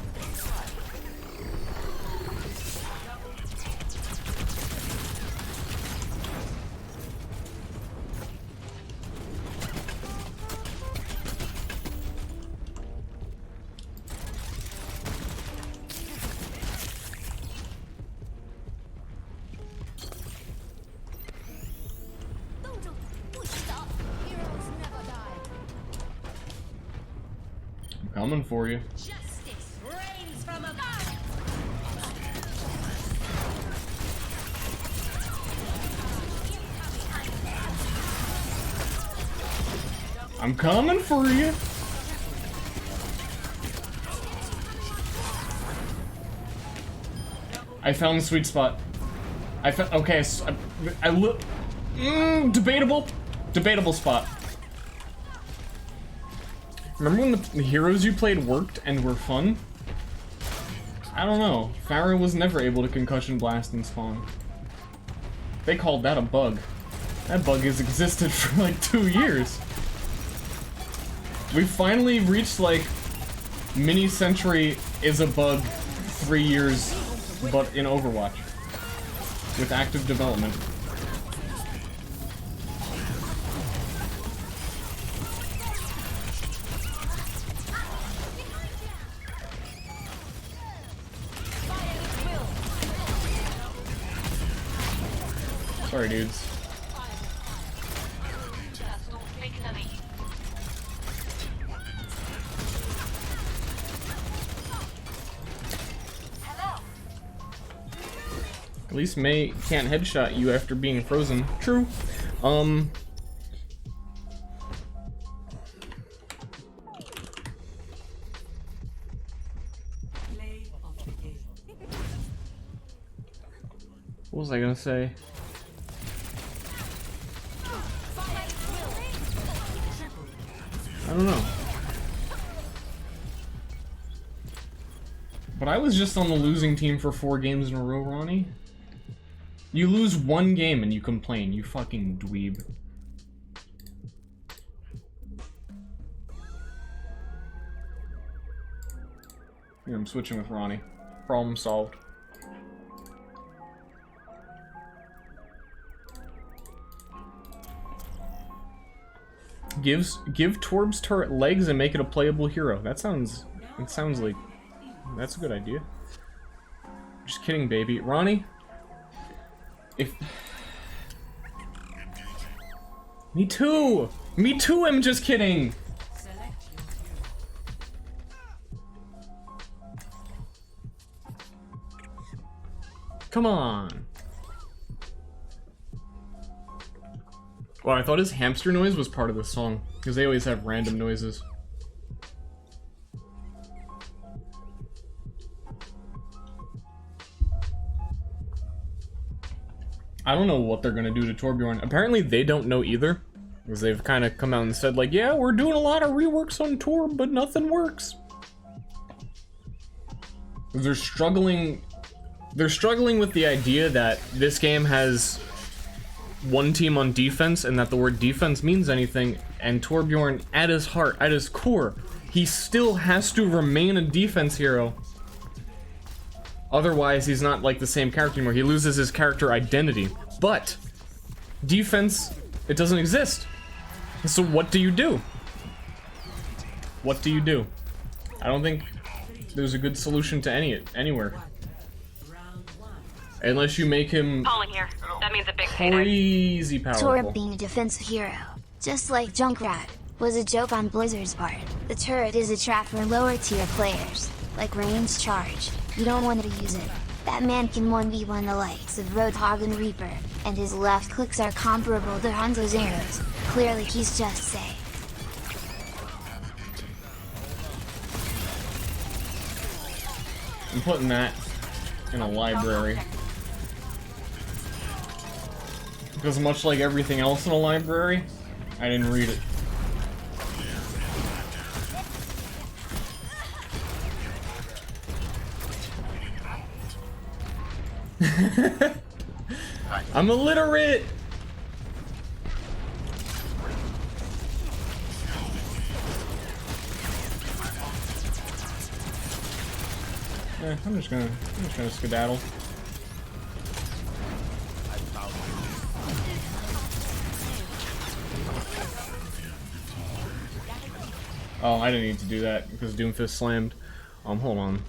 Coming for you. Justice reigns from above. I'm coming for you. I found the sweet spot. Okay, so debatable spot. Remember when the heroes you played worked and were fun? I don't know. Pharah was never able to concussion blast and spawn. They called that a bug. That bug has existed for like 2 years. We finally reached like mini century is a bug 3 years, but in Overwatch with active development. Sorry, dudes. At least May can't headshot you after being frozen. True. What was I gonna say? I don't know. But I was just on the losing team for 4 games in a row, Ronnie. You lose 1 game and you complain, you fucking dweeb. Yeah, I'm switching with Ronnie. Problem solved. Give Torb's turret legs and make it a playable hero. It sounds like that's a good idea. Just kidding, baby. Ronnie, if me too, I'm just kidding. Come on. Well, I thought his hamster noise was part of the song, because they always have random noises. I don't know what they're gonna do to Torbjorn. Apparently they don't know either, because they've kind of come out and said like, yeah, we're doing a lot of reworks on Torb, but nothing works. They're struggling with the idea that this game has one team on defense and that the word defense means anything, and Torbjorn, at his heart, at his core, he still has to remain a defense hero. Otherwise, he's not like the same character anymore. He loses his character identity. But defense, it doesn't exist. So what do you do? What do you do? I don't think there's a good solution to anywhere. Unless you make him Calling here. That means a big payday. crazy powerful. Torb being a defensive hero, just like Junkrat, was a joke on Blizzard's part. The turret is a trap for lower tier players, like Rain's Charge. You don't want to use it. That man can 1v1 the likes of Roadhog and Reaper, and his left clicks are comparable to Hanzo's arrows. Clearly he's just safe. I'm putting that in a library. Because much like everything else in a library, I didn't read it. I'm illiterate! I'm just gonna skedaddle. Oh, I didn't need to do that because Doomfist slammed. Hold on.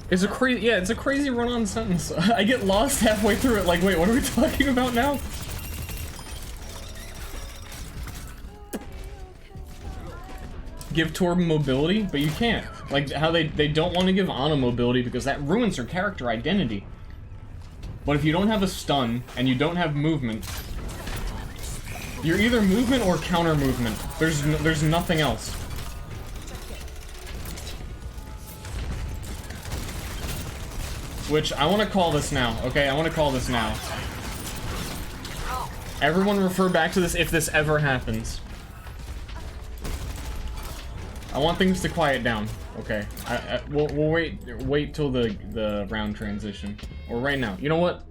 It's a crazy run-on sentence. I get lost halfway through it, like, wait, what are we talking about now? Give Torb mobility, but you can't. Like, how they don't want to give Ana mobility because that ruins her character identity. But if you don't have a stun, and you don't have movement, you're either movement or counter movement. There's nothing else. Which, I want to call this now, okay? I want to call this now. Everyone refer back to this if this ever happens. I want things to quiet down. Okay, we'll wait till the round transition. Or right now. You know what?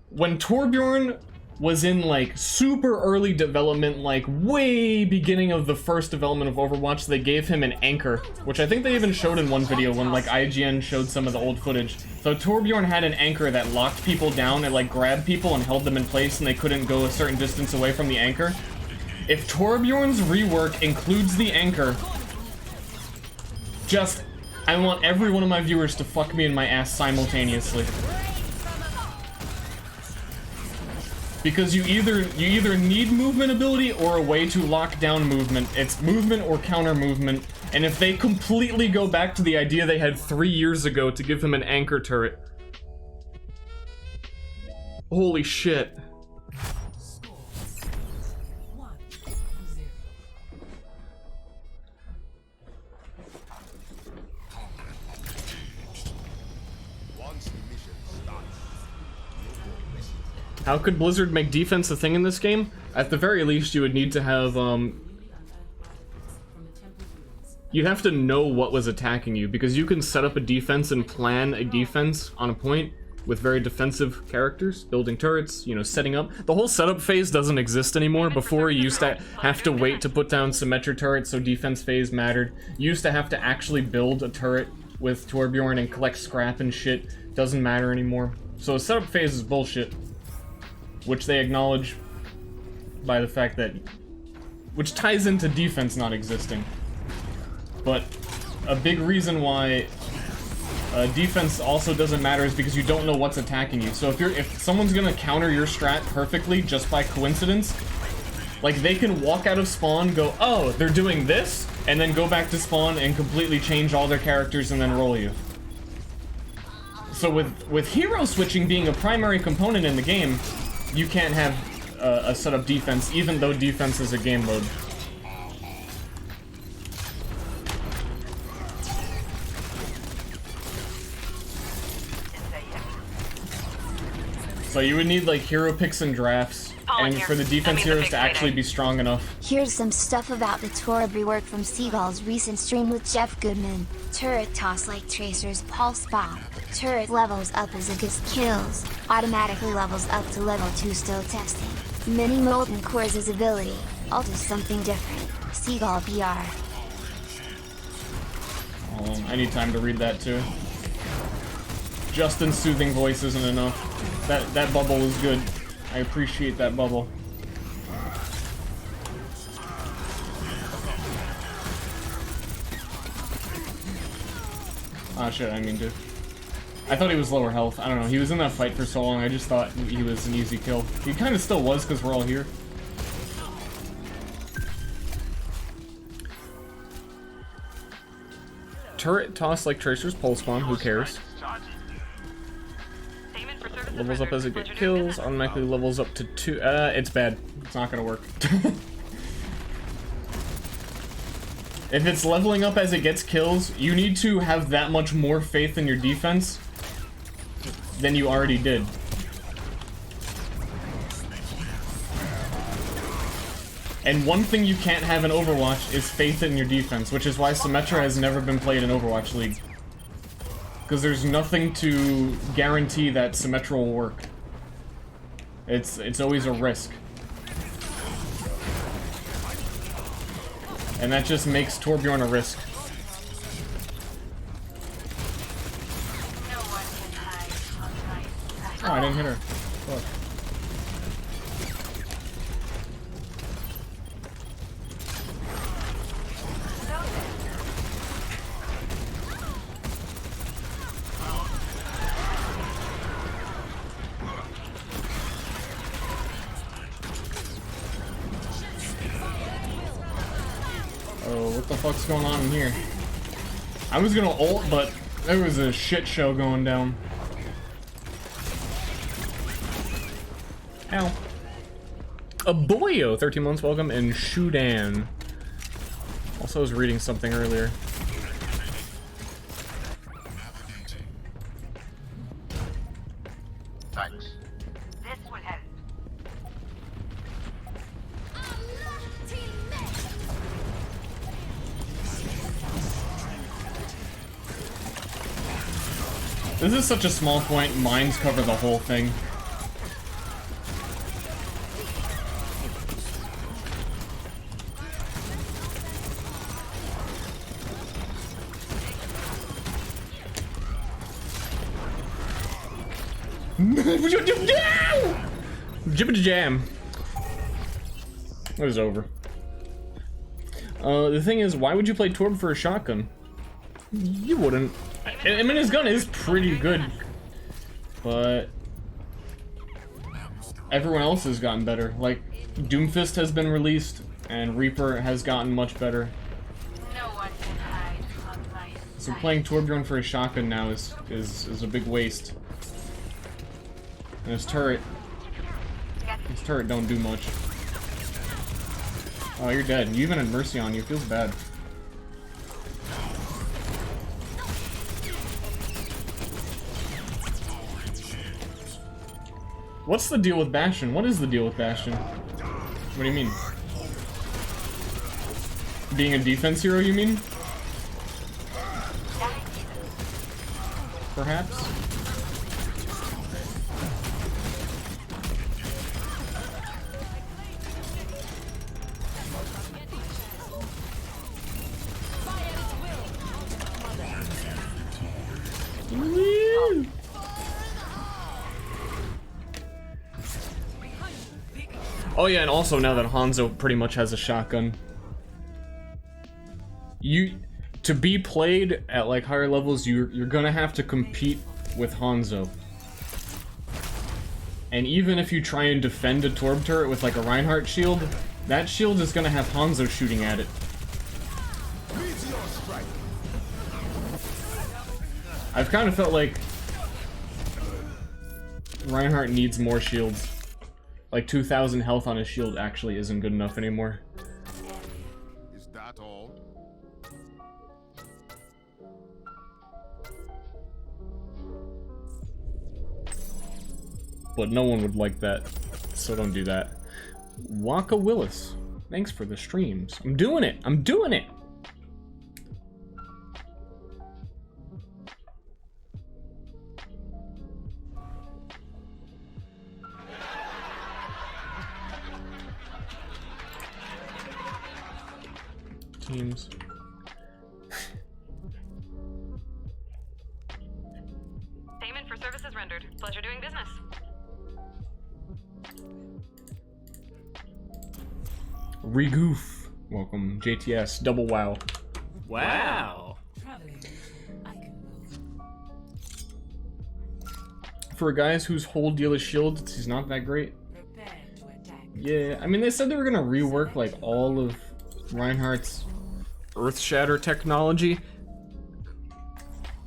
When Torbjorn was in, like, super early development, like, way beginning of the first development of Overwatch, they gave him an anchor, which I think they even showed in one video when, like, IGN showed some of the old footage. So Torbjorn had an anchor that locked people down and, like, grabbed people and held them in place and they couldn't go a certain distance away from the anchor. If Torbjorn's rework includes the anchor, I want every one of my viewers to fuck me in my ass simultaneously. Because you either need movement ability or a way to lock down movement. It's movement or counter movement. And if they completely go back to the idea they had 3 years ago to give him an anchor turret. Holy shit. How could Blizzard make defense a thing in this game? At the very least, you would need to have, you'd have to know what was attacking you, because you can set up a defense and plan a defense on a point, with very defensive characters, building turrets, you know, setting up. The whole setup phase doesn't exist anymore. Before, you used to have to wait to put down symmetric turrets, so defense phase mattered. You used to have to actually build a turret with Torbjorn and collect scrap and shit. Doesn't matter anymore. So the setup phase is bullshit, which they acknowledge by the fact that, which ties into defense not existing. But a big reason why defense also doesn't matter is because you don't know what's attacking you. So if someone's gonna counter your strat perfectly just by coincidence, like they can walk out of spawn, go, oh, they're doing this, and then go back to spawn and completely change all their characters and then roll you. So with hero switching being a primary component in the game, you can't have a setup defense, even though defense is a game mode. So you would need like hero picks and drafts, and for the defense heroes to actually be strong enough. Here's some stuff about the Torb rework from Seagull's recent stream with Jeff Goodman. Turret toss like Tracer's pulse bomb. Turret levels up as it gets kills. Automatically levels up to level 2 still testing. Mini Molten Cores' ability. I'll do something different. Seagull PR. I need time to read that too. Justin's soothing voice isn't enough. That bubble was good. I appreciate that bubble. Ah shit, I mean to. I thought he was lower health. I don't know. He was in that fight for so long. I just thought he was an easy kill. He kind of still was because we're all here. Turret toss like Tracer's pulse bomb. Who cares? Levels up as it gets kills. Automatically levels up to 2. It's bad. It's not gonna work. If it's leveling up as it gets kills, you need to have that much more faith in your defense than you already did. And one thing you can't have in Overwatch is faith in your defense, which is why Symmetra has never been played in Overwatch League. Because there's nothing to guarantee that Symmetra will work. It's always a risk. And that just makes Torbjorn a risk. Oh, I didn't hit her. Fuck. Oh, what the fuck's going on in here? I was gonna ult, but there was a shit show going down. Ow. A boyo, 13 months, welcome, and Shudan. Also, I was reading something earlier. Thanks. This would help. This is such a small point, mines cover the whole thing. Jibba jam. It was over. The thing is, why would you play Torb for a shotgun? You wouldn't. I mean, his gun is pretty good, but everyone else has gotten better. Like, Doomfist has been released, and Reaper has gotten much better. No one can hide from my So playing Torbjorn for a shotgun now is a big waste. And his turret don't do much. Oh, you're dead. You even had Mercy on you. Feels bad. What's the deal with Bastion? What is the deal with Bastion? What do you mean? Being a defense hero, you mean? Perhaps? Oh yeah, and also now that Hanzo pretty much has a shotgun, to be played at like higher levels, you're gonna have to compete with Hanzo. And even if you try and defend a Torb turret with like a Reinhardt shield, that shield is gonna have Hanzo shooting at it. I've kind of felt like Reinhardt needs more shields. Like 2,000 health on his shield actually isn't good enough anymore. Is that all? But no one would like that, so don't do that. Waka Willis, thanks for the streams. I'm doing it! I'm doing it! Teams. Payment for services rendered. Pleasure doing business. Regoof. Welcome, JTS. Double wow. Wow. For guys whose whole deal is shields, he's not that great. Yeah, I mean, they said they were gonna rework like all of Reinhardt's Earth Shatter technology,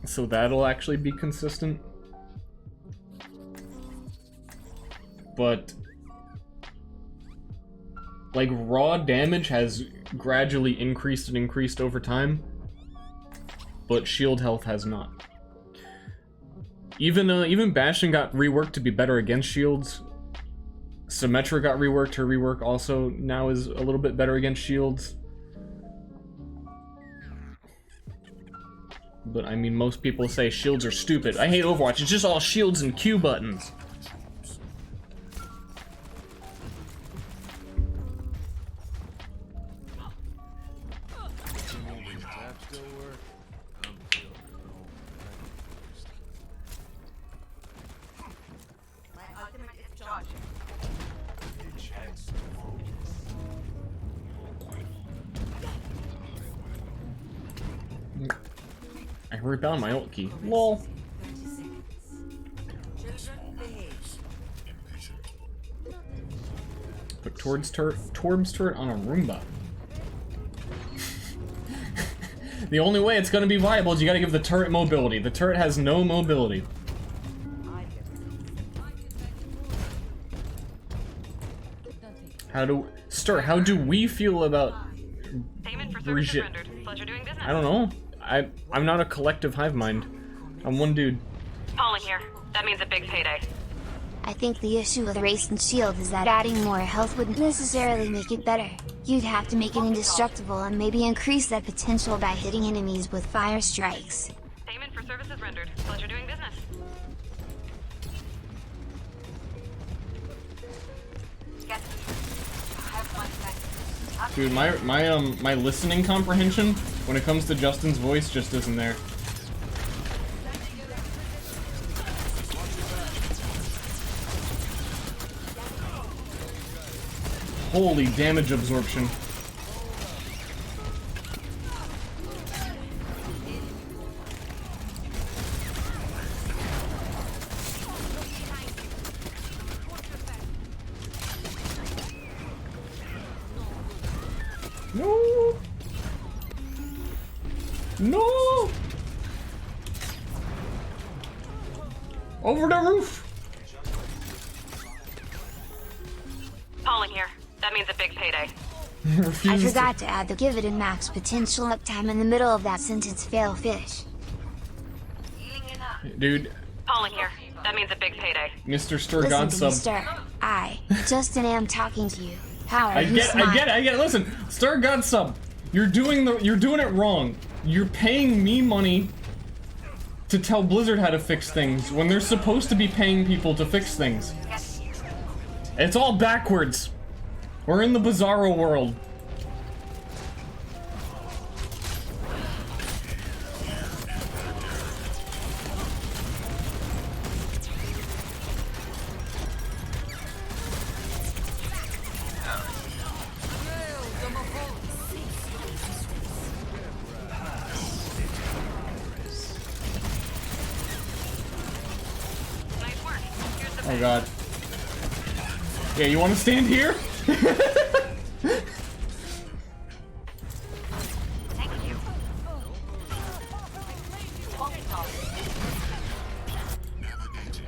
so that'll actually be consistent. But like raw damage has gradually increased and increased over time, but shield health has not. Even Bastion got reworked to be better against shields. Symmetra got reworked. Her rework also now is a little bit better against shields. But I mean, most people say shields are stupid. I hate Overwatch. It's just all shields and Q buttons. I rebound my ult key. Lol. Put Torb's turret on a Roomba. The only way it's gonna be viable is you gotta give the turret mobility. The turret has no mobility. Ster, how do we feel about Brigitte? I don't know. I'm not a collective hive mind. I'm one dude. Calling here. That means a big payday. I think the issue with Race and Shield is that adding more health wouldn't necessarily make it better. You'd have to make it indestructible and maybe increase that potential by hitting enemies with fire strikes. Payment for services rendered. Pleasure doing business. Yes. I have 1 second. Dude, my listening comprehension when it comes to Justin's voice just isn't there. Holy damage absorption. No! No! Over the roof! Calling here. That means a big payday. I forgot to add the give it a max potential uptime in the middle of that sentence, fail fish. Dude. Calling here. That means a big payday. Mr. Ster Listen God to Sub. me, Ster. I, Justin, am talking to you. How are I you get it. Listen, Ster God Sub. You're doing it wrong. You're paying me money to tell Blizzard how to fix things when they're supposed to be paying people to fix things. It's all backwards. We're in the bizarro world. Oh god. Yeah, you want to stand here?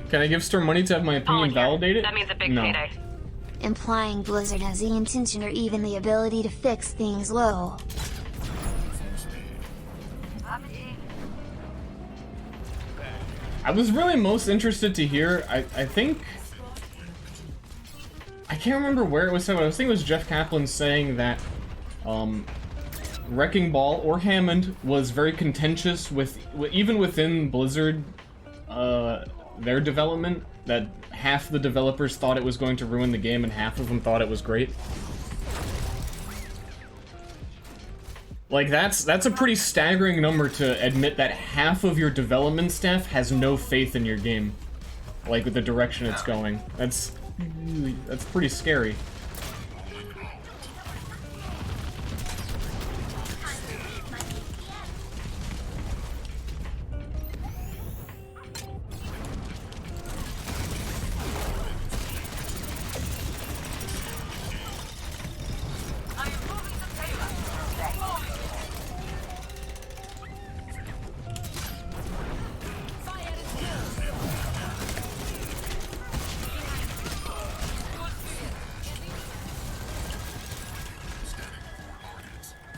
Can I give Ster money to have my opinion validated? That means a big No. payday. Implying Blizzard has the intention or even the ability to fix things low. I was really most interested to hear, I think... I can't remember where it was said, but I was thinking it was Jeff Kaplan saying that Wrecking Ball or Hammond was very contentious with even within Blizzard, their development, that half the developers thought it was going to ruin the game and half of them thought it was great. Like, that's a pretty staggering number to admit that half of your development staff has no faith in your game. Like, with the direction it's going. That's pretty scary.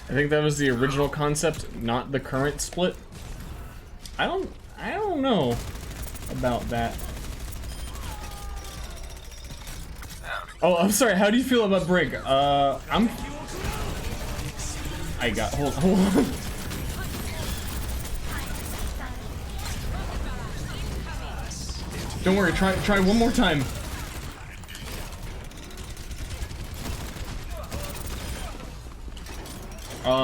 I think that was the original concept, not the current split. I don't know about that. Oh, I'm sorry, how do you feel about Brig? Hold on. Don't worry, try one more time.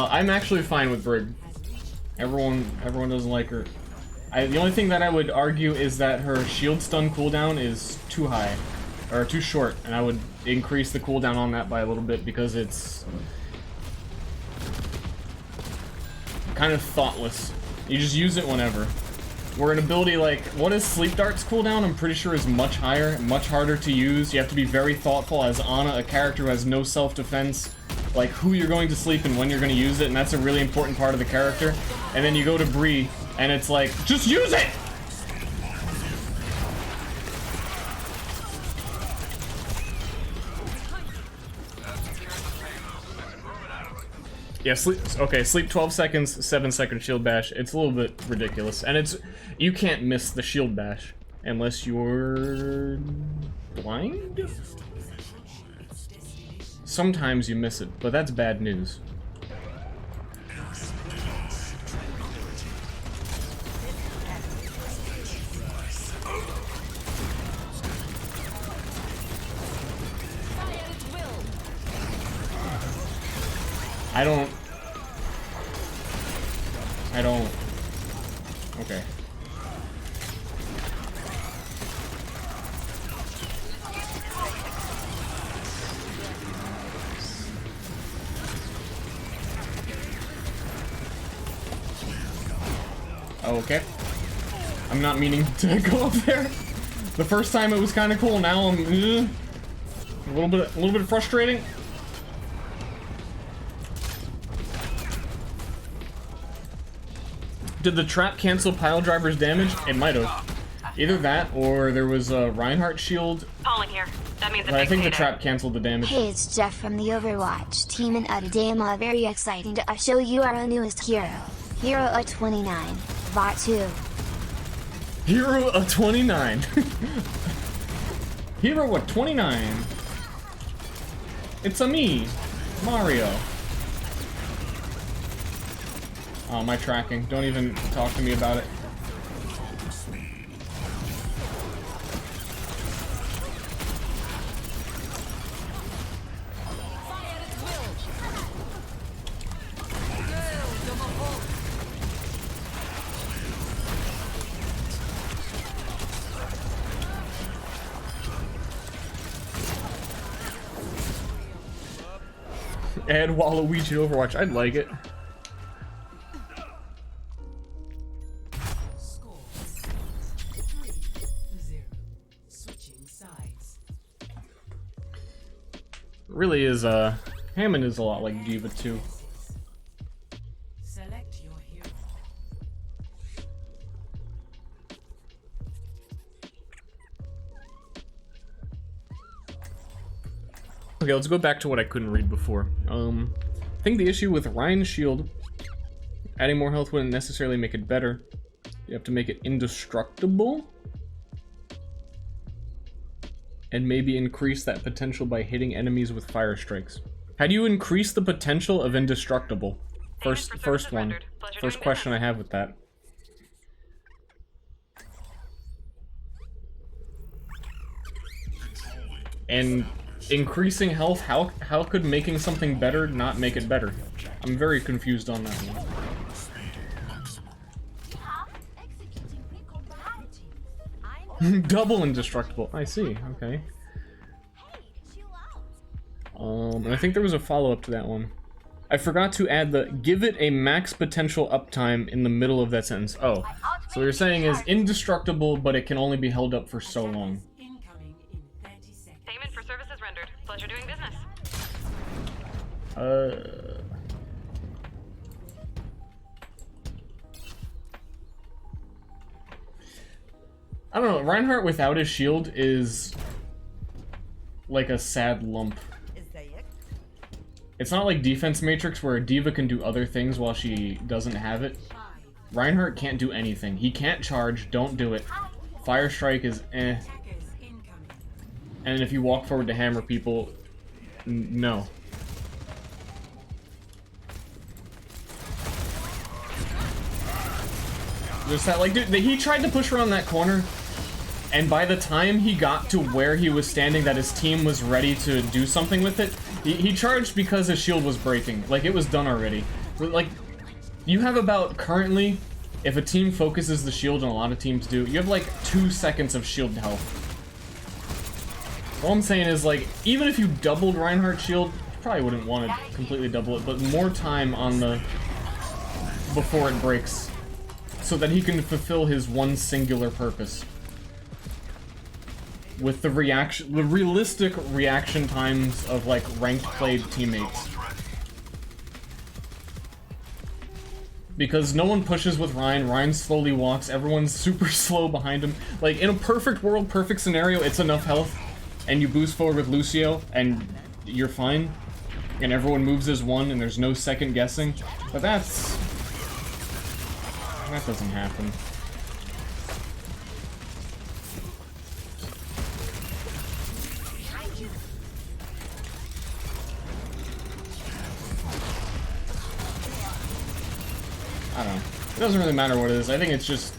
I'm actually fine with Brig. Everyone doesn't like her. The only thing that I would argue is that her shield stun cooldown is too high, or too short, and I would increase the cooldown on that by a little bit because it's kind of thoughtless. You just use it whenever. Where an ability like, what is Sleep Dart's cooldown? I'm pretty sure is much higher, much harder to use. You have to be very thoughtful as Ana, a character who has no self-defense, like who you're going to sleep and when you're going to use it, and that's a really important part of the character. And then you go to Bree, and it's like, just use it! Yeah, sleep 12 seconds, 7-second shield bash. It's a little bit ridiculous. And you can't miss the shield bash unless you're blind? Sometimes you miss it, but that's bad news. I don't. Okay. Okay. I'm not meaning to go up there. The first time it was kind of cool. Now I'm a little bit frustrating. Did the trap cancel pile driver's damage? It might have. Either that, or there was a Reinhardt shield. Calling here. That means a But I big think the payday. trap canceled the damage. Hey, it's Jeff from the Overwatch team and Adama. Very exciting to show you our newest hero. Hero at 29. Bot 2. Hero of 29. Hero of 29. It's a me, Mario. Oh, my tracking. Don't even talk to me about it. Add Waluigi to Overwatch. I'd like it. Score 3-0. Switching sides. Really is, Hammond is a lot like D.Va too. Select your hero. Okay, let's go back to what I couldn't read before. I think the issue with Ryan's shield, adding more health wouldn't necessarily make it better. You have to make it indestructible? And maybe increase that potential by hitting enemies with fire strikes. How do you increase the potential of indestructible? First one. First question I have with that. And increasing health, how could making something better not make it better? I'm very confused on that one. Double indestructible. I see. Okay. And I think there was a follow-up to that one. I forgot to add the give it a max potential uptime in the middle of that sentence. Oh, so what you're saying is indestructible, but it can only be held up for so long. Incoming in 30 seconds. Payment for services rendered. Pleasure doing business. I don't know, Reinhardt without his shield is like a sad lump. It's not like Defense Matrix where D.Va can do other things while she doesn't have it. Reinhardt can't do anything. He can't charge, don't do it. Fire Strike is eh. And if you walk forward to hammer people, no. Just that, like, dude, he tried to push around that corner, and by the time he got to where he was standing that his team was ready to do something with it, he charged because his shield was breaking. Like, it was done already. Like, you have about, currently, if a team focuses the shield, and a lot of teams do, you have like 2 seconds of shield health. All I'm saying is, like, even if you doubled Reinhardt's shield, you probably wouldn't want to completely double it, but more time on the... before it breaks. So that he can fulfill his one singular purpose. With the realistic reaction times of, like, ranked played teammates. Because no one pushes with Ryan, Ryan slowly walks, everyone's super slow behind him. Like, in a perfect world, perfect scenario, it's enough health, and you boost forward with Lucio, and you're fine. And everyone moves as one, and there's no second guessing. But that doesn't happen. I don't know. It doesn't really matter what it is. I think it's just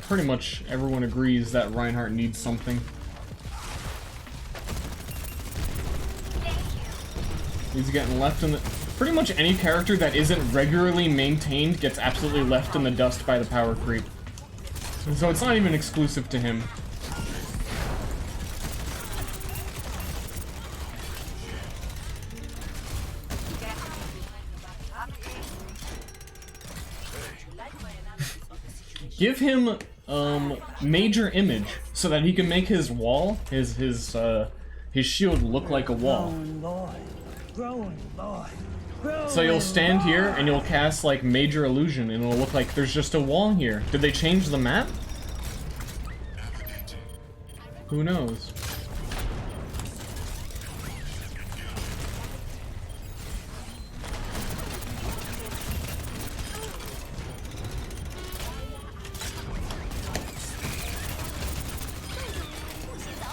pretty much everyone agrees that Reinhardt needs something. He's getting left in the... Pretty much any character that isn't regularly maintained gets absolutely left in the dust by the power creep. So it's not even exclusive to him. Give him major image so that he can make his wall, his shield look like a wall. So you'll stand here and you'll cast like major illusion and it'll look like there's just a wall here. Did they change the map? Who knows?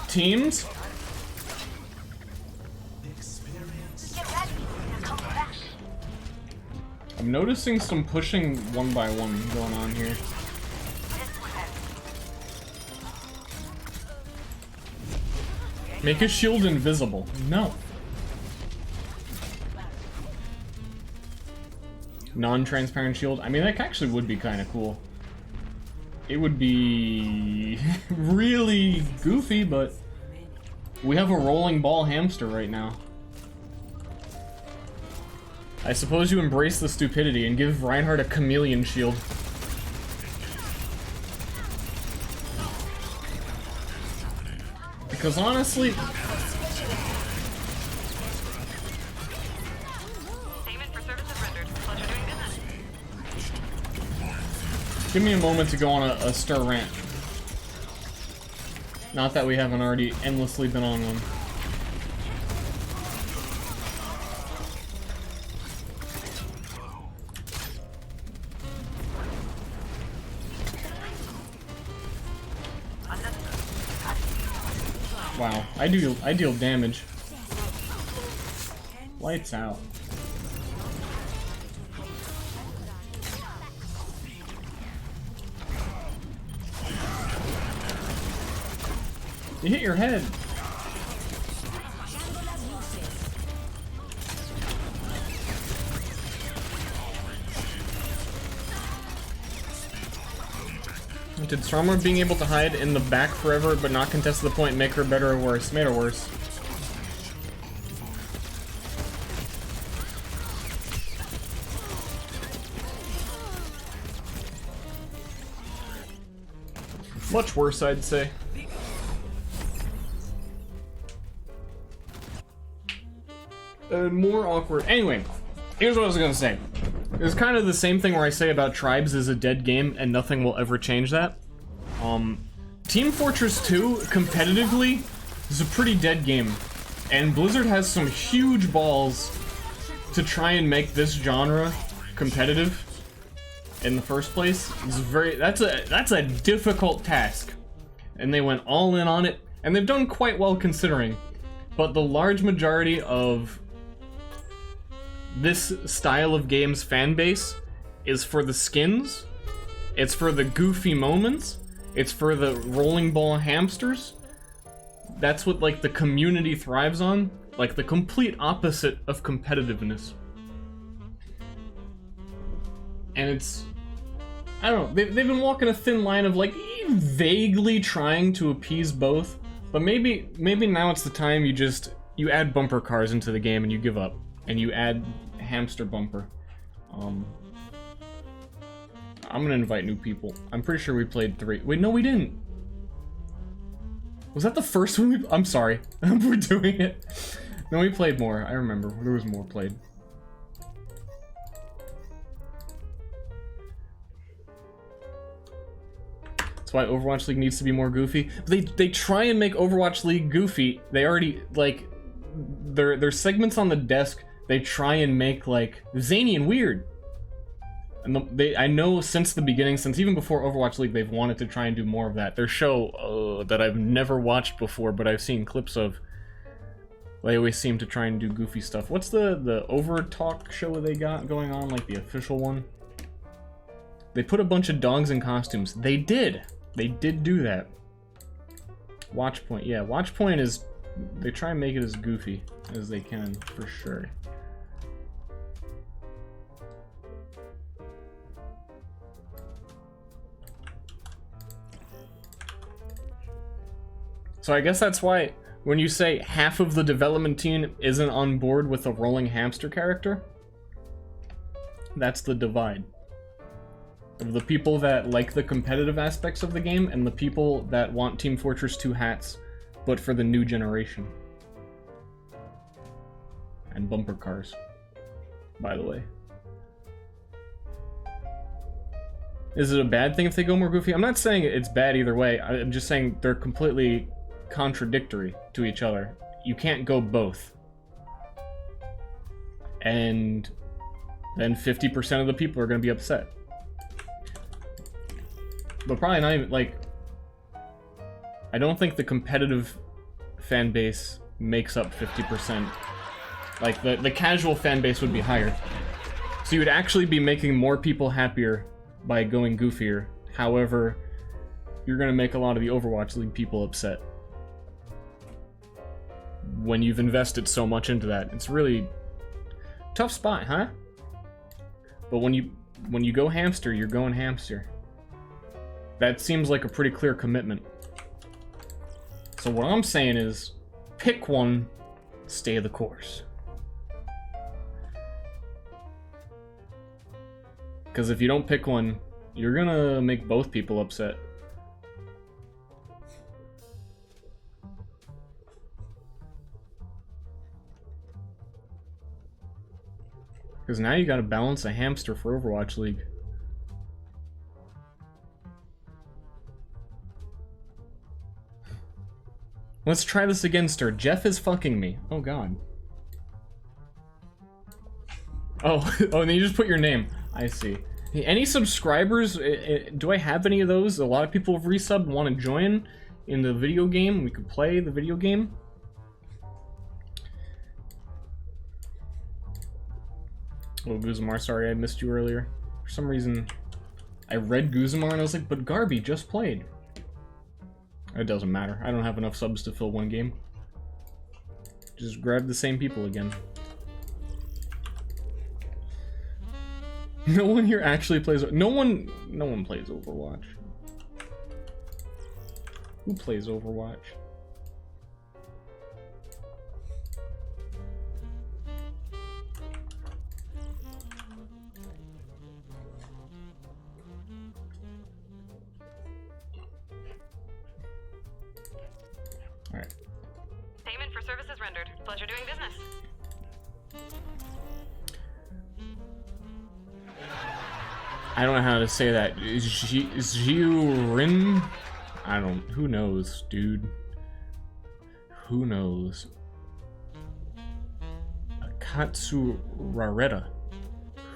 Teams? I'm noticing some pushing one by one going on here. Make his shield invisible. No. Non-transparent shield. I mean, that actually would be kind of cool. It would be really goofy, but we have a rolling ball hamster right now. I suppose you embrace the stupidity and give Reinhardt a chameleon shield. Because honestly... Give me a moment to go on a Ster rant. Not that we haven't already endlessly been on one. Wow, I deal damage. Lights out. You hit your head. Did Sombra being able to hide in the back forever but not contest the point make her better or worse? Made her worse. Much worse, I'd say. More awkward. Anyway, here's what I was gonna say. It's kind of the same thing where I say about Tribes is a dead game and nothing will ever change that. Team Fortress 2, competitively, is a pretty dead game. And Blizzard has some huge balls to try and make this genre competitive in the first place. It's that's a difficult task. And they went all in on it, and they've done quite well considering. But the large majority of this style of game's fan base is for the skins, it's for the goofy moments, it's for the rolling ball hamsters. That's what, like, the community thrives on. Like, the complete opposite of competitiveness. And it's... I don't know, they've been walking a thin line of, like, vaguely trying to appease both. But maybe now it's the time you add bumper cars into the game and you give up. And you add hamster bumper. I'm gonna invite new people. I'm pretty sure we played 3. Wait, no we didn't! Was that the first one we... I'm sorry. We're doing it. No, we played more. I remember. There was more played. That's why Overwatch League needs to be more goofy. They try and make Overwatch League goofy. They already, like... Their segments on the desk, they try and make, like, zany and weird. And I know since the beginning, since even before Overwatch League, they've wanted to try and do more of that. Their show that I've never watched before, but I've seen clips of, they always seem to try and do goofy stuff. What's the Overtalk show they got going on, like the official one? They put a bunch of dogs in costumes. They did do that. Watchpoint, yeah, Watchpoint is, they try and make it as goofy as they can, for sure. So I guess that's why when you say half of the development team isn't on board with a rolling hamster character, that's the divide. Of the people that like the competitive aspects of the game and the people that want Team Fortress 2 hats, but for the new generation. And bumper cars, by the way. Is it a bad thing if they go more goofy? I'm not saying it's bad either way. I'm just saying they're completely contradictory to each other. You can't go both. And then 50% of the people are going to be upset. But probably not even, like... I don't think the competitive fan base makes up 50%. Like, the casual fan base would be higher. So you would actually be making more people happier by going goofier. However, you're going to make a lot of the Overwatch League people upset. When you've invested so much into that. It's really tough spot, huh? But when you go hamster, you're going hamster. That seems like a pretty clear commitment. So what I'm saying is, pick one, stay the course. Because if you don't pick one, you're gonna make both people upset. Because now you gotta balance a hamster for Overwatch League. Let's try this again, Ster. Jeff is fucking me. Oh god. Oh, oh, and then you just put your name. I see. Any subscribers? Do I have any of those? A lot of people have resubbed, want to join in the video game. We could play the video game. Oh, Guzmar, sorry I missed you earlier. For some reason, I read Guzmar and I was like, but Garby just played. It doesn't matter. I don't have enough subs to fill one game. Just grab the same people again. No one here actually plays. No one plays Overwatch. Who plays Overwatch? All right. Payment for services rendered. Pleasure doing business. I don't know how to say that. Jiurin? I don't. Who knows, dude? Who knows? Katsurareta.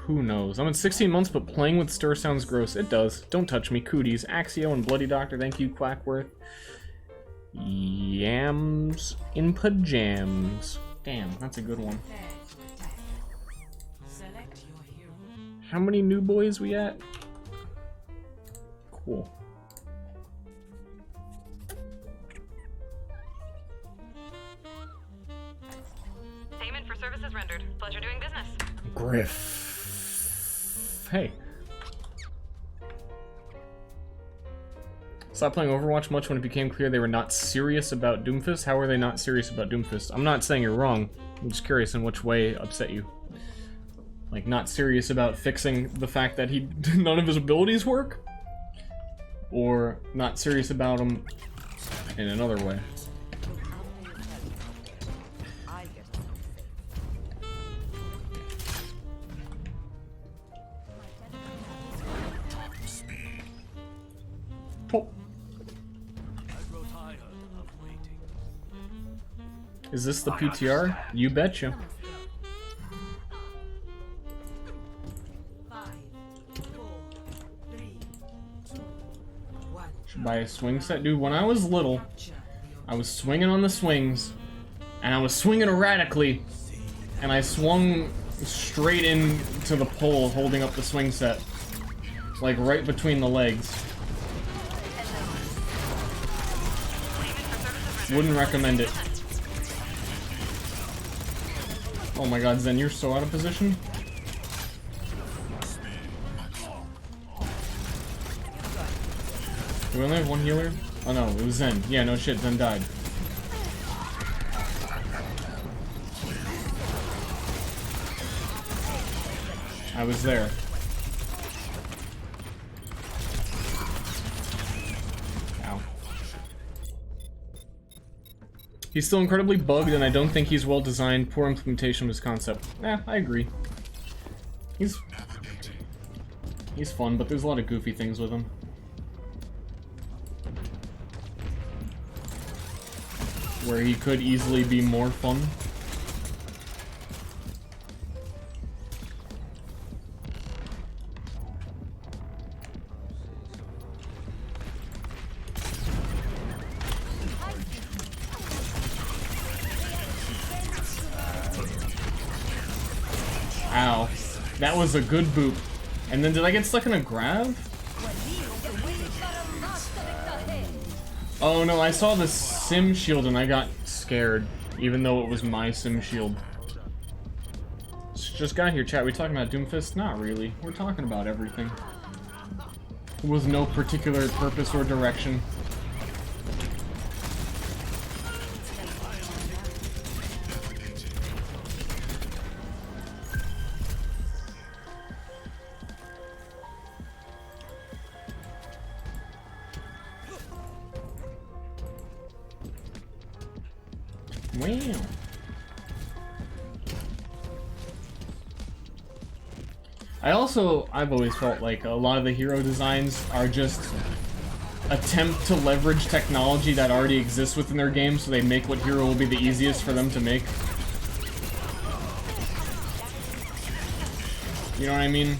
Who knows? I'm in 16 months, but playing with Ster sounds gross. It does. Don't touch me. Cooties. Axio and Bloody Doctor. Thank you, Quackworth. Yams in pajams. Damn, that's a good one. Select your hero. How many new boys we at? Cool. Payment for services rendered. Pleasure doing business. Griff. Hey. Stopped playing Overwatch much when it became clear they were not serious about Doomfist. How are they not serious about Doomfist? I'm not saying you're wrong. I'm just curious in which way upset you. Like, not serious about fixing the fact that none of his abilities work? Or not serious about him in another way? Pop. Is this the PTR? You betcha. 5, 4, 3, 2, 1. Should buy a swing set. Dude, when I was little, I was swinging on the swings, and I was swinging erratically, and I swung straight into the pole holding up the swing set. Like, right between the legs. Wouldn't recommend it. Oh my god, Zen, you're so out of position. Do we only have one healer? Oh no, it was Zen. Yeah, no shit, Zen died. I was there. Ow. He's still incredibly bugged, and I don't think he's well designed. Poor implementation of his concept. I agree. He's fun, but there's a lot of goofy things with him. Where he could easily be more fun. Ow. That was a good boop. And then did I get stuck in a grab? Oh no, I saw the sim shield and I got scared, even though it was my sim shield. Just got here, chat. We talking about Doomfist? Not really. We're talking about everything. With no particular purpose or direction. Wow. I've always felt like a lot of the hero designs are just attempt to leverage technology that already exists within their game, so they make what hero will be the easiest for them to make. You know what I mean?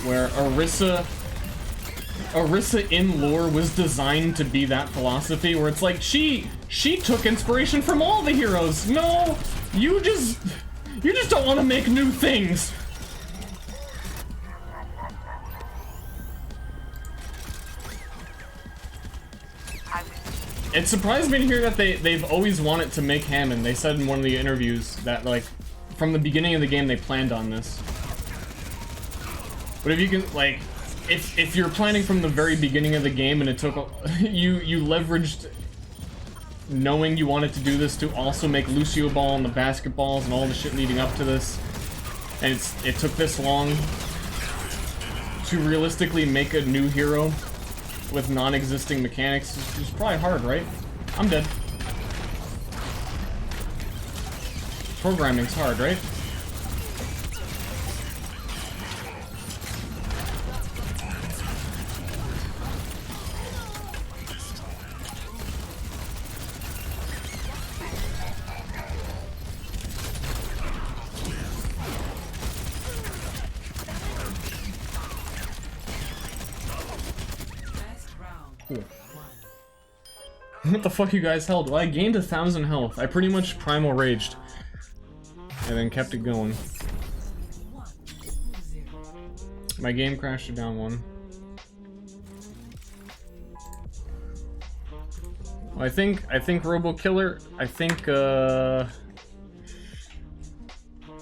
Where Orisa in lore was designed to be that philosophy, where it's like, she took inspiration from all the heroes. No, you just don't want to make new things. It surprised me to hear that they've always wanted to make Hammond. They said in one of the interviews that, like, from the beginning of the game they planned on this. But if you can, like, if you're planning from the very beginning of the game and it took you leveraged knowing you wanted to do this to also make Lucio Ball and the basketballs and all the shit leading up to this, and it took this long to realistically make a new hero with non-existing mechanics, it's probably hard, right? I'm dead. Programming's hard, right? What the fuck you guys held? Well, I gained 1,000 health. I pretty much primal raged. And then kept it going. My game crashed to down 1. Well, I think Robo Killer, I think you're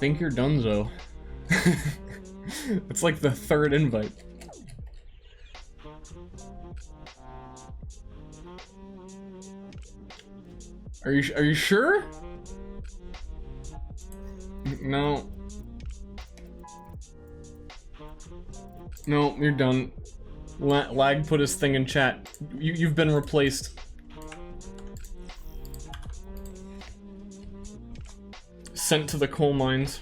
donezo. It's like the 3rd invite. Are you sure? No. No, you're done. Lag put his thing in chat. You've been replaced. Sent to the coal mines.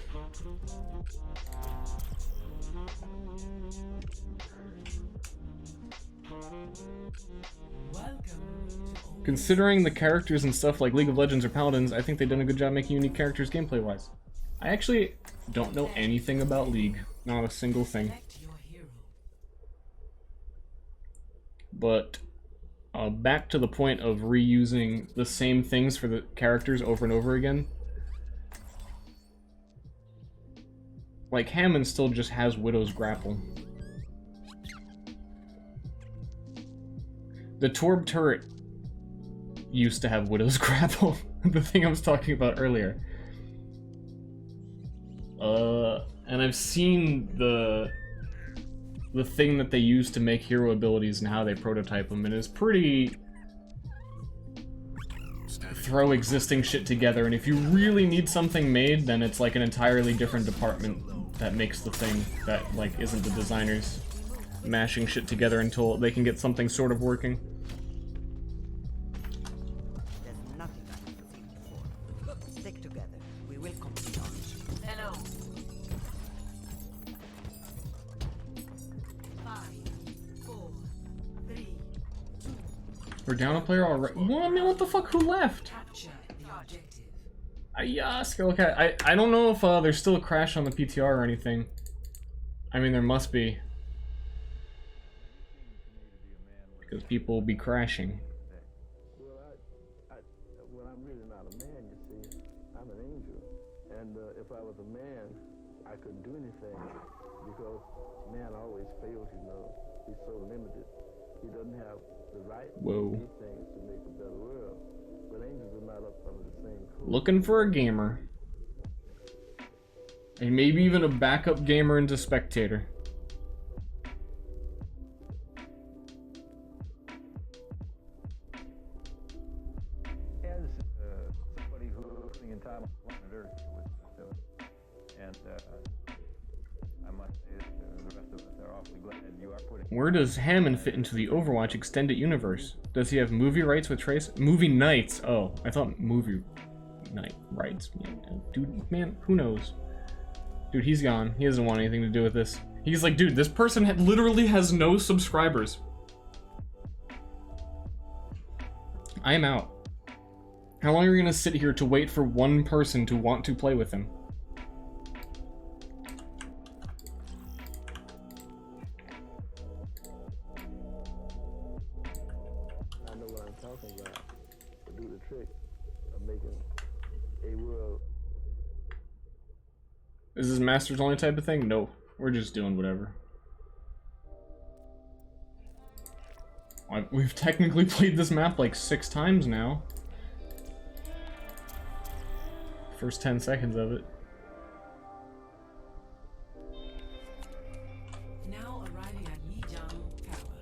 Considering the characters and stuff like League of Legends or Paladins, I think they've done a good job making unique characters gameplay-wise. I actually don't know anything about League. Not a single thing. But, back to the point of reusing the same things for the characters over and over again. Like, Hammond still just has Widow's Grapple. The Torb turret used to have Widow's Grapple, the thing I was talking about earlier. And I've seen the thing that they use to make hero abilities and how they prototype them, and it's pretty throw existing shit together, and if you really need something made, then it's like an entirely different department that makes the thing that, like, isn't the designers mashing shit together until they can get something sort of working. We're down a player already. Well, I mean, what the fuck? Who left? Yes. Okay. I don't know if there's still a crash on the PTR or anything. I mean, there must be. Because people will be crashing. Well, I'm really not a man, you see. I'm an angel. And if I was a man, I couldn't do anything. Because man always fails, you know. He's so limited. He doesn't have the right to do things to make a better world. But angels are not up under the same code. Looking for a gamer. And maybe even a backup gamer into spectator. As somebody who's living in time on planet Earth, and I must say the rest of us are awfully glad you are putting Where does Hammond fit into the Overwatch extended universe? Does he have movie rights with Trace? Movie nights. Oh, I thought movie night rights. Dude, man, who knows? Dude, he's gone. He doesn't want anything to do with this. He's like, dude, this person literally has no subscribers. I am out. How long are you gonna sit here to wait for one person to want to play with him? I know what I'm talking about. To do the trick of making a world. Is this Masters only type of thing? No. We're just doing whatever. We've technically played this map like 6 times now. First 10 seconds of it. Now arriving at Yijang Tower.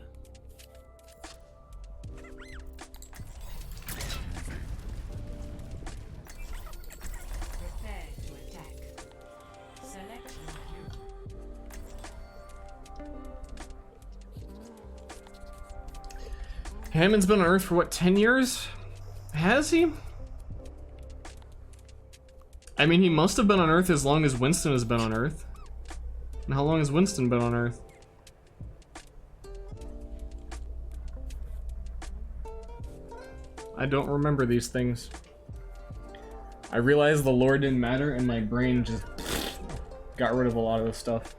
Prepare to attack. Select your hero. Hammond's been on Earth for what, 10 years? Has he? I mean, he must have been on Earth as long as Winston has been on Earth. And how long has Winston been on Earth? I don't remember these things. I realized the lore didn't matter and my brain just got rid of a lot of this stuff.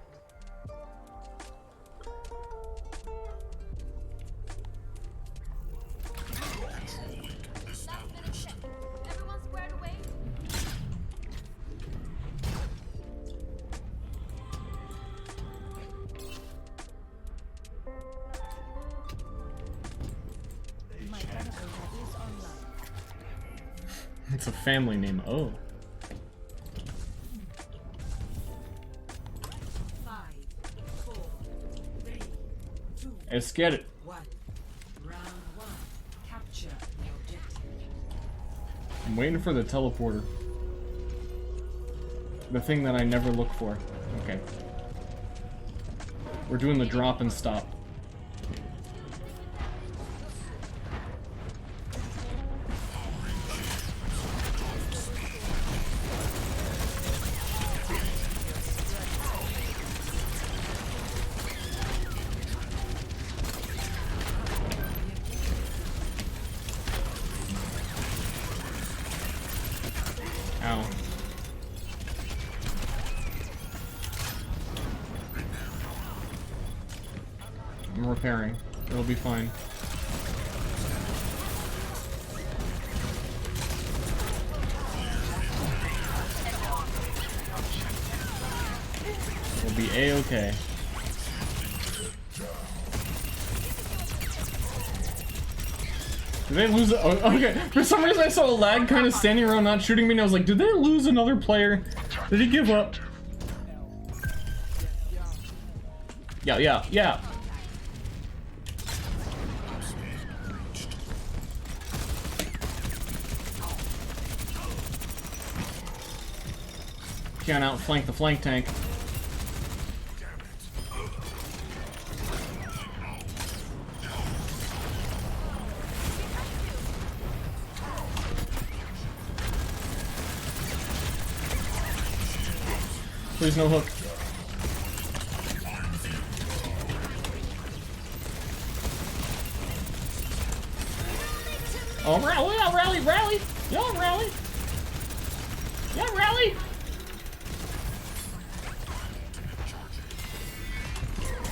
It's a family name. Oh. 5, 4, 3, 2, Let's get it. 1. Round 1. Capture the objective. I'm waiting for the teleporter. The thing that I never look for. Okay. We're doing the drop and stop. Ow. I'm repairing. It'll be fine. We'll be A-okay. Did they lose it? Oh, okay. For some reason I saw a lag kind of standing around not shooting me and I was like, did they lose another player? Did he give up? Yeah. Can't outflank the flank tank. Please no hook. Oh, rally! Yeah, rally! Rally! Yeah, rally! Yeah, rally!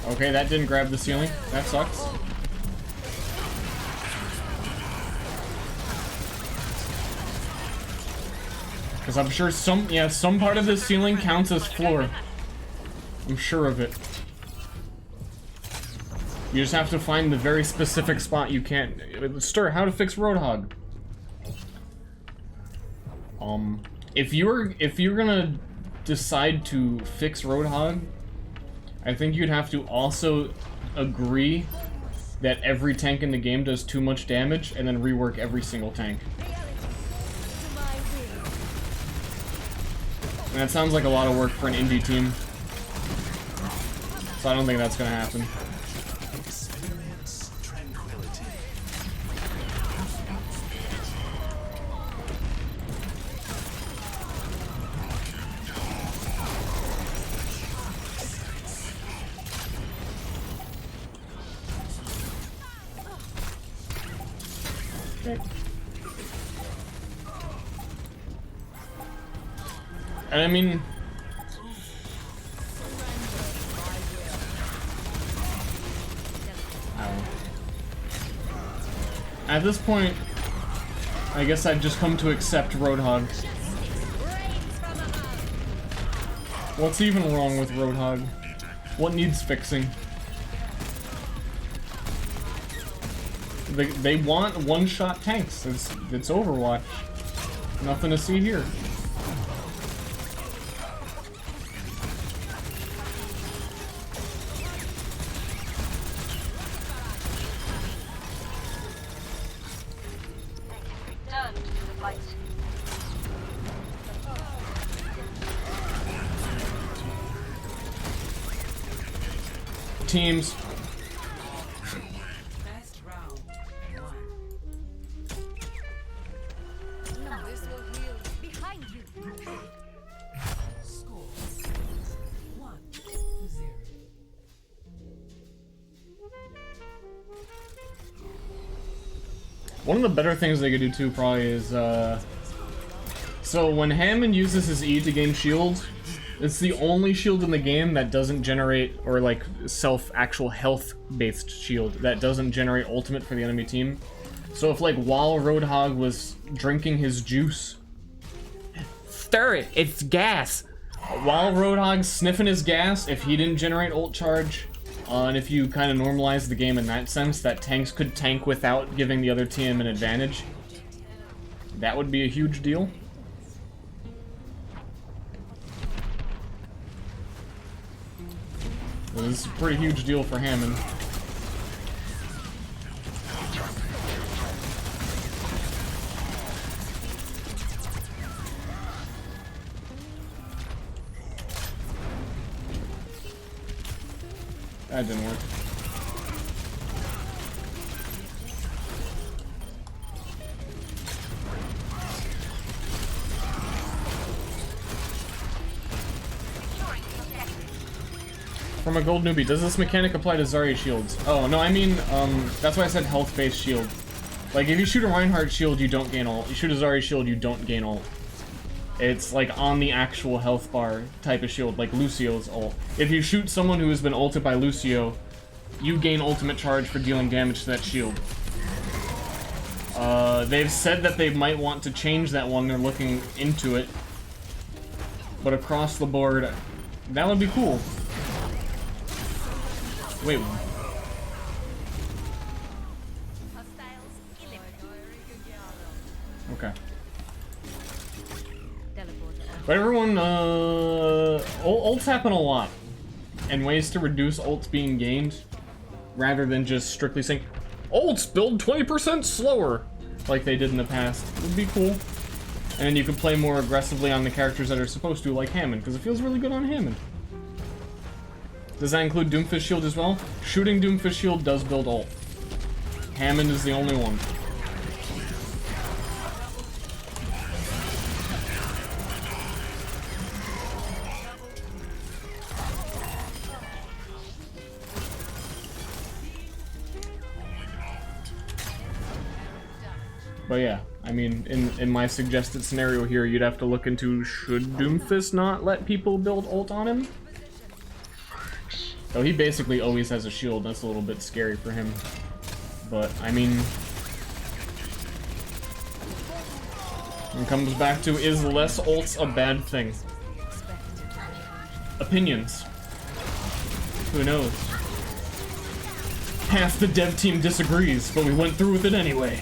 Okay, that didn't grab the ceiling. That sucks. Because I'm sure some part of this ceiling counts as floor. I'm sure of it. You just have to find the very specific spot you can't. Ster, how to fix Roadhog? If you're gonna decide to fix Roadhog, I think you'd have to also agree that every tank in the game does too much damage, and then rework every single tank. And that sounds like a lot of work for an indie team. So I don't think that's gonna happen. Okay. And I mean... At this point, I guess I've just come to accept Roadhog. What's even wrong with Roadhog? What needs fixing? They want one-shot tanks. It's Overwatch. Nothing to see here. Teams. Best round. 1. Now this will heal behind you. Score 1-0. One of the better things they could do too probably is so when Hammond uses his E to gain shield, it's the only shield in the game that doesn't generate, or like actual health-based shield, that doesn't generate ultimate for the enemy team. So if like while Roadhog was drinking his juice, stir it, it's gas. While Roadhog's sniffing his gas, if he didn't generate ult charge, and if you kind of normalize the game in that sense, that tanks could tank without giving the other team an advantage, that would be a huge deal. This is a pretty huge deal for Hammond. That didn't work. From a gold newbie, does this mechanic apply to Zarya shields? Oh, no, I mean, that's why I said health-based shield. Like, if you shoot a Reinhardt shield, you don't gain ult. You shoot a Zarya shield, you don't gain ult. It's, like, on the actual health bar type of shield, like Lucio's ult. If you shoot someone who has been ulted by Lucio, you gain ultimate charge for dealing damage to that shield. They've said that they might want to change that one, they're looking into it. But across the board, that would be cool. Wait. Okay. But everyone, ults happen a lot. And ways to reduce ults being gained, rather than just strictly saying, ults build 20% slower, like they did in the past, would be cool. And then you can play more aggressively on the characters that are supposed to, like Hammond, because it feels really good on Hammond. Does that include Doomfist Shield as well? Shooting Doomfist Shield does build ult. Hammond is the only one. But yeah, I mean, in my suggested scenario here, you'd have to look into, should Doomfist not let people build ult on him? So he basically always has a shield, that's a little bit scary for him. But, I mean... It comes back to, is less ults a bad thing? Opinions. Who knows? Half the dev team disagrees, but we went through with it anyway.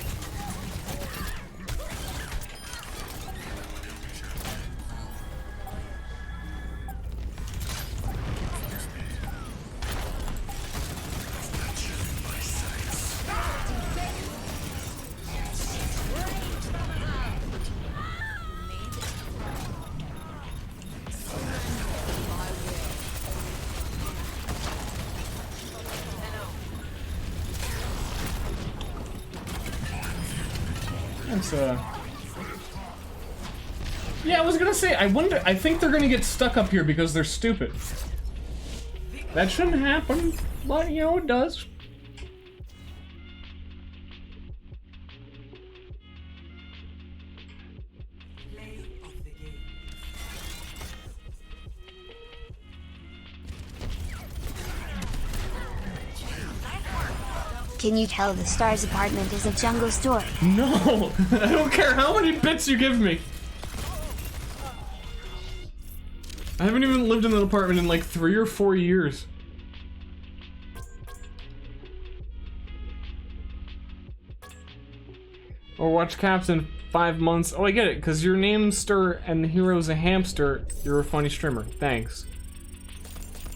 Yeah, I was gonna say, I think they're gonna get stuck up here because they're stupid. That shouldn't happen, but, you know, it does. Can you tell the Star's apartment is a jungle story? No! I don't care how many bits you give me! I haven't even lived in an apartment in like 3 or 4 years. Overwatch caps in 5 months. Oh, I get it, because your name's Ster and the hero's a hamster. You're a funny streamer. Thanks.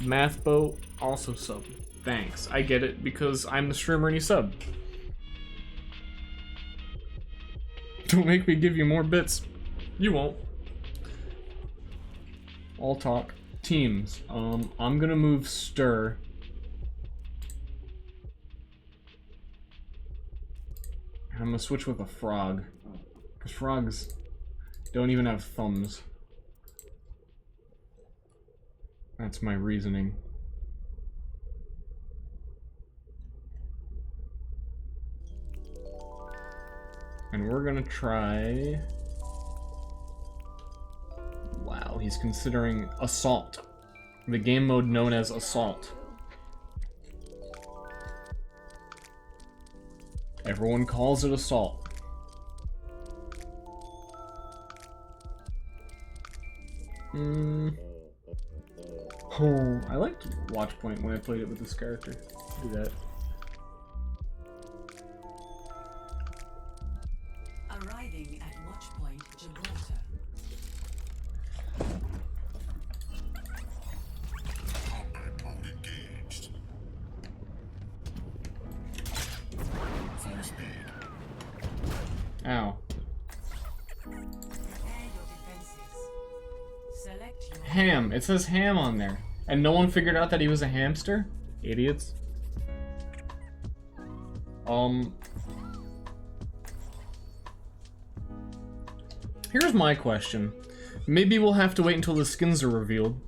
Mathbo also sub. Thanks. I get it, because I'm the streamer and you sub. Don't make me give you more bits. You won't. All talk. Teams. I'm gonna move Ster. I'm gonna switch with a frog. Because frogs don't even have thumbs. That's my reasoning. And we're gonna try... Wow, he's considering Assault. The game mode known as Assault. Everyone calls it Assault. Oh, I liked Watchpoint when I played it with this character. Do that. Arriving at Watchpoint Gibraltar. Combat mode engaged. Full speed. Ow. Ham. It says ham on there. And no one figured out that he was a hamster? Idiots. Here's my question. Maybe we'll have to wait until the skins are revealed.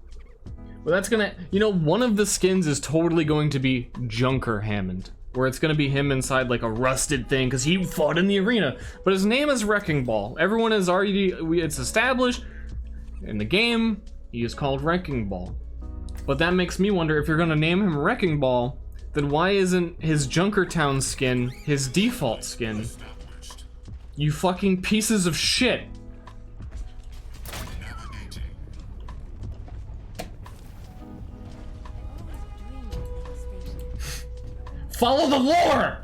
But that's gonna... You know, one of the skins is totally going to be Junker Hammond. Where it's gonna be him inside like a rusted thing because he fought in the arena. But his name is Wrecking Ball. Everyone has already... It's established in the game. He is called Wrecking Ball. But that makes me wonder, if you're gonna name him Wrecking Ball, then why isn't his Junkertown skin his default skin? You fucking pieces of shit! Follow the lore!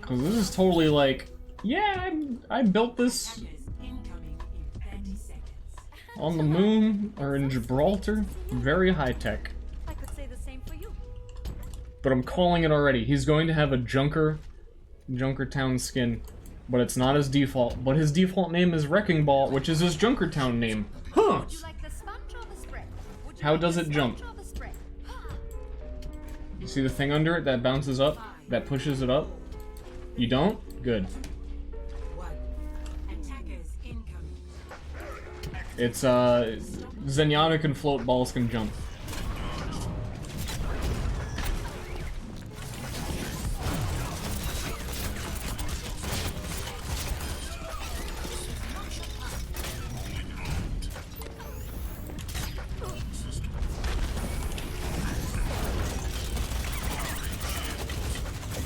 Cause this is totally like, yeah, I built this on the moon or in Gibraltar. Very high tech. I could say the same for you. But I'm calling it already. He's going to have a Junkertown skin, but it's not his default. But his default name is Wrecking Ball, which is his Junkertown name. Huh? How does it jump? You see the thing under it that bounces up? That pushes it up? You don't? Good. It's, Zenyatta can float, balls can jump.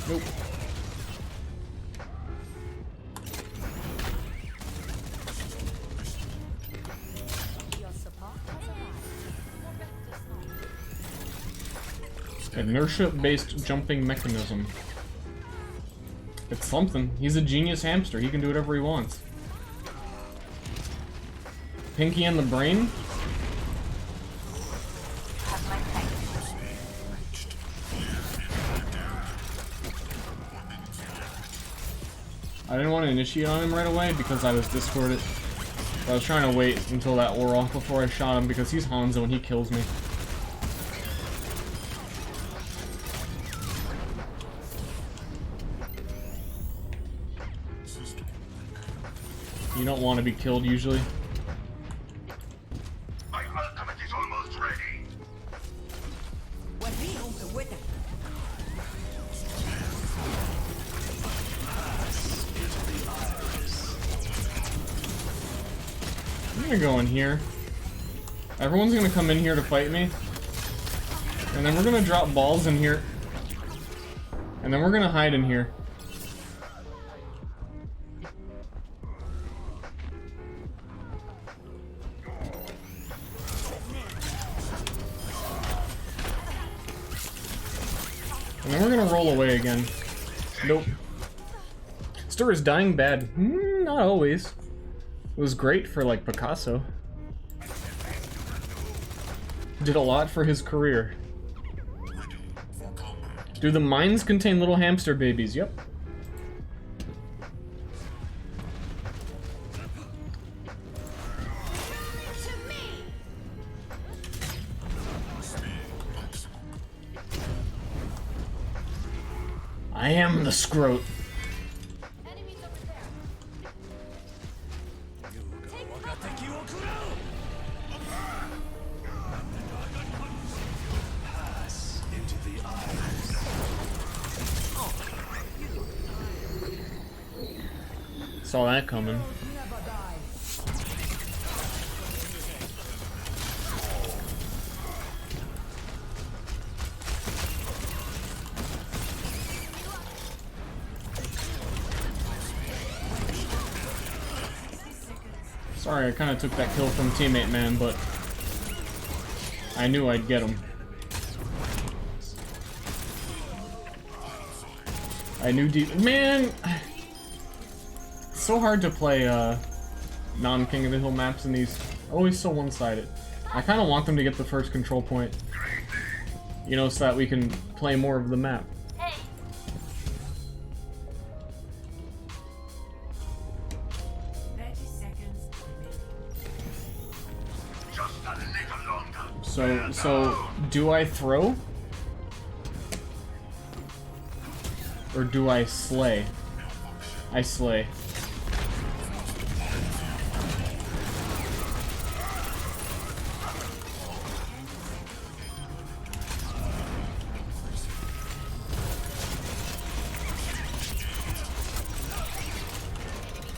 Nope. Inertia-based jumping mechanism. It's something. He's a genius hamster. He can do whatever he wants. Pinky and the brain? I didn't want to initiate on him right away because I was discorded. I was trying to wait until that wore off before I shot him because he's Hanzo and he kills me. You don't want to be killed usually. My ultimate is almost ready. I'm gonna go in here. Everyone's gonna come in here to fight me. And then we're gonna drop balls in here. And then we're gonna hide in here. And then we're gonna roll away again. Nope. Ster is dying bad. Not always. It was great for, like, Picasso. Did a lot for his career. Do the mines contain little hamster babies? Yep. I am the scrote. Saw that coming. Sorry, I kind of took that kill from teammate man, but I knew I'd get him. I knew deep. Man! It's so hard to play non-King of the Hill maps in these. Always so one-sided. I kind of want them to get the first control point. You know, so that we can play more of the map. So do I throw? Or do I slay? I slay.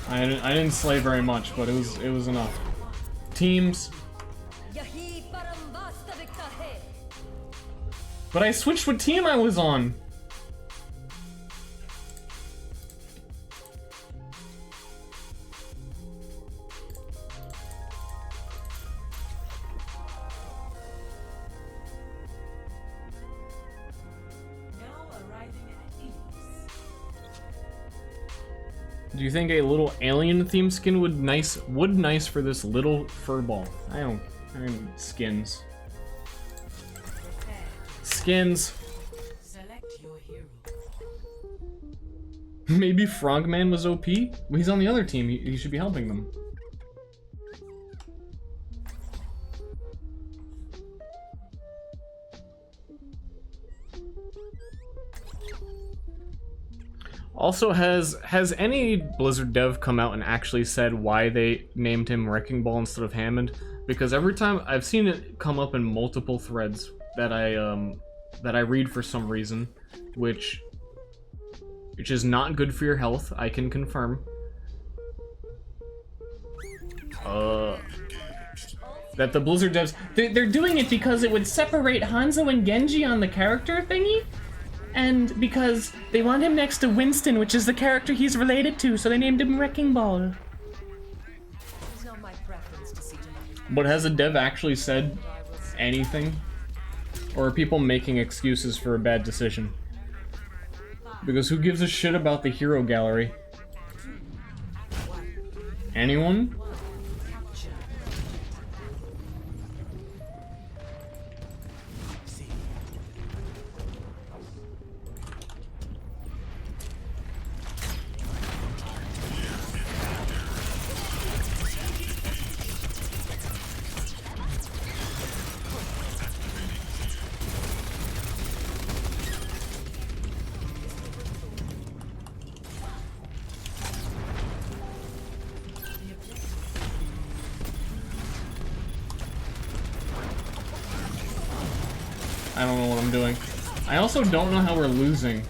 I didn't slay very much, but it was enough. Teams. But I switched what team I was on. Do you think a little alien theme skin would nice for this little furball? I mean skins. Skins. Select your hero. Maybe Frogman was OP? Well, he's on the other team. He should be helping them. Also, has any Blizzard dev come out and actually said why they named him Wrecking Ball instead of Hammond? Because every time I've seen it come up in multiple threads that I read for some reason, which is not good for your health, I can confirm. That the Blizzard devs, they're doing it because it would separate Hanzo and Genji on the character thingy, and because they want him next to Winston, which is the character he's related to, so they named him Wrecking Ball. But has a dev actually said anything? Or are people making excuses for a bad decision? Because who gives a shit about the hero gallery? Anyone? I don't know what I'm doing. I also don't know how we're losing.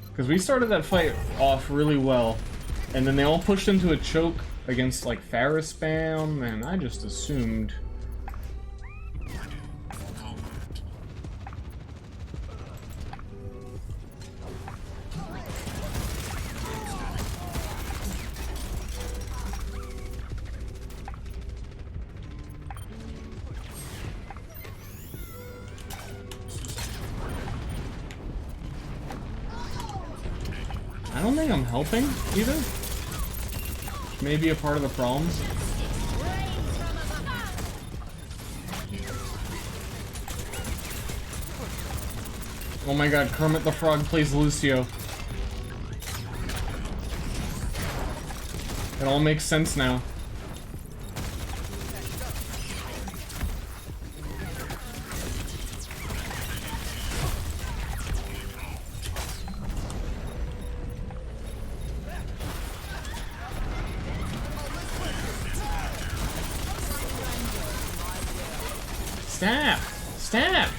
Because we started that fight off really well, and then they all pushed into a choke, against like Pharah spam, and I just assumed. I don't think I'm helping either. Maybe a part of the problem. Oh my god, Kermit the Frog plays Lucio. It all makes sense now. Snap! Snap!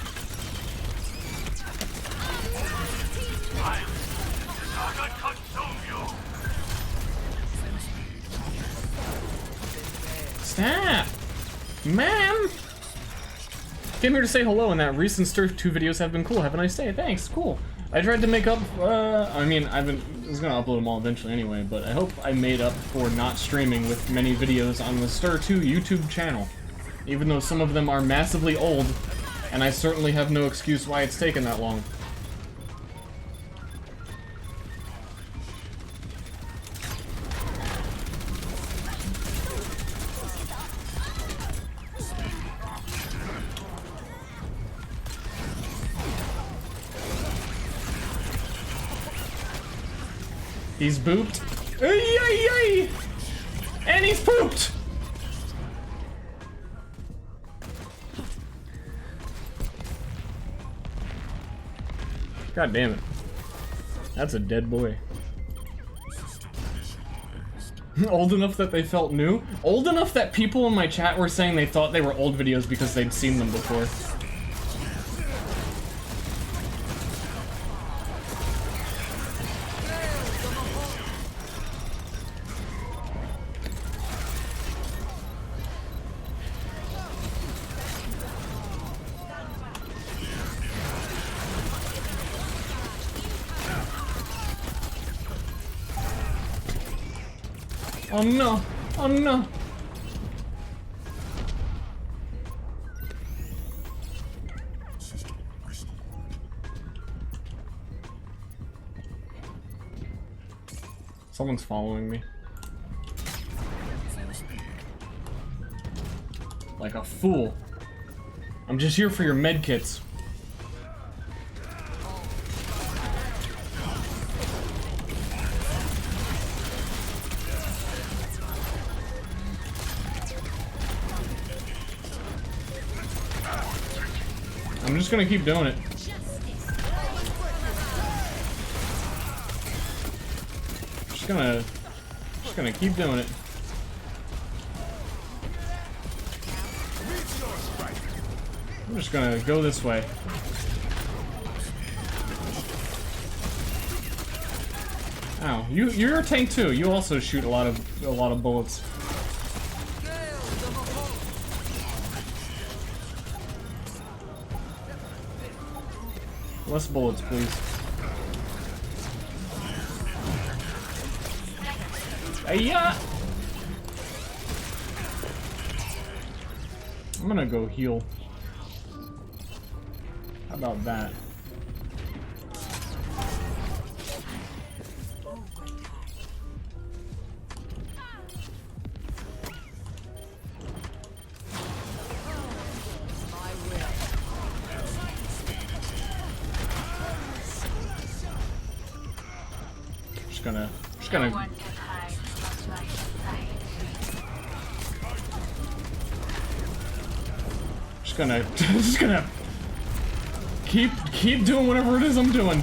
Snap! Man! Came here to say hello, and that recent Ster 2 videos have been cool. Have a nice day. Thanks, cool. I tried to make up, I mean, I was gonna upload them all eventually anyway, but I hope I made up for not streaming with many videos on the Ster 2 YouTube channel. Even though some of them are massively old, and I certainly have no excuse why it's taken that long. He's booped. Ay, ay, ay! And he's pooped! God damn it. That's a dead boy. Old enough that they felt new? Old enough that people in my chat were saying they thought they were old videos because they'd seen them before. Oh no! Oh no! Someone's following me. Like a fool. I'm just here for your medkits. I'm just gonna keep doing it. Just gonna keep doing it. I'm just gonna go this way. Ow, you're a tank too. You also shoot a lot of bullets. Less bullets, please. Ayya! I'm gonna go heal. How about that? Just gonna just gonna keep doing whatever it is I'm doing.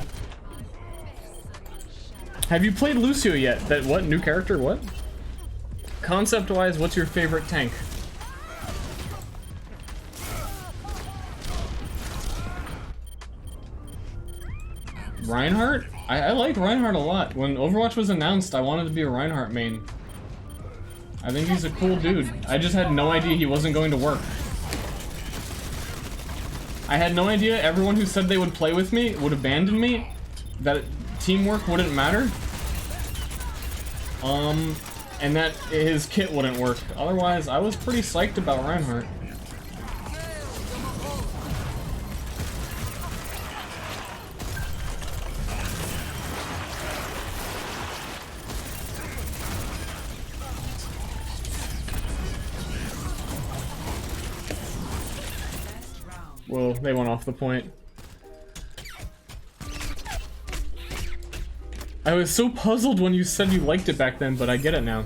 Have you played Lucio yet? That what? New character? What? Concept-wise, what's your favorite tank? Reinhardt? I liked Reinhardt a lot. When Overwatch was announced, I wanted to be a Reinhardt main. I think he's a cool dude. I just had no idea he wasn't going to work. I had no idea everyone who said they would play with me would abandon me, that teamwork wouldn't matter, and that his kit wouldn't work. Otherwise, I was pretty psyched about Reinhardt. Well, they went off the point. I was so puzzled when you said you liked it back then, but I get it now.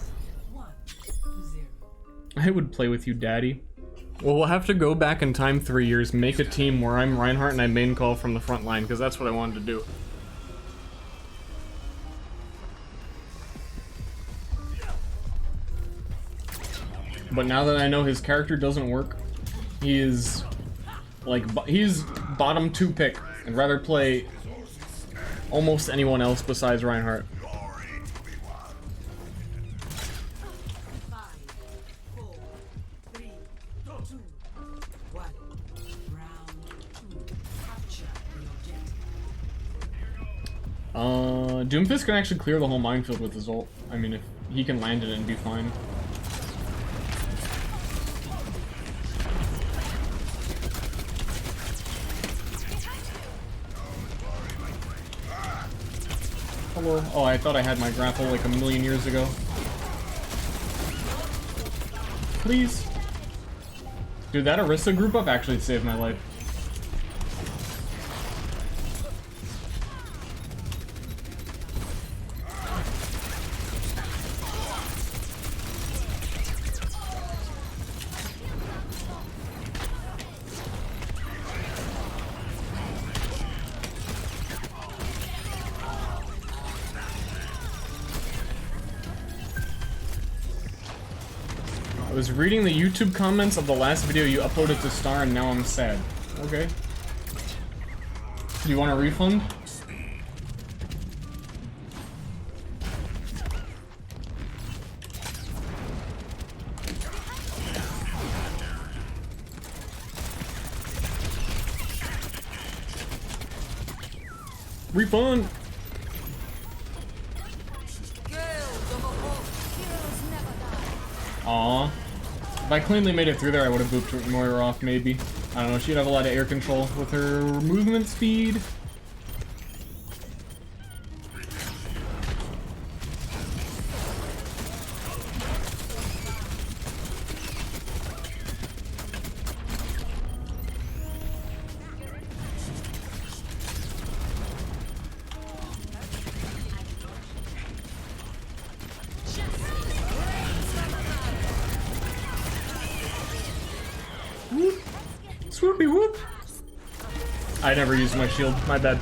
I would play with you, daddy. Well, we'll have to go back in time 3 years, make a team where I'm Reinhardt and I main call from the front line, because that's what I wanted to do. But now that I know his character doesn't work, he is... like, he's bottom 2 pick. I'd rather play almost anyone else besides Reinhardt. 5, 4, 3, 2, 1. Round 2. Capture the objective. Doomfist can actually clear the whole minefield with his ult. I mean, if he can land it and be fine. Hello. Oh, I thought I had my grapple like a million years ago. Please. Dude, that Orisa group up actually saved my life. I was reading the YouTube comments of the last video you uploaded to Star and now I'm sad. Okay. Do you want a refund? Refund! Aww. If I cleanly made it through there, I would have booped Moira off, maybe. I don't know, she'd have a lot of air control with her movement speed. Whoop. Swoopy whoop. I never used my shield, my bad.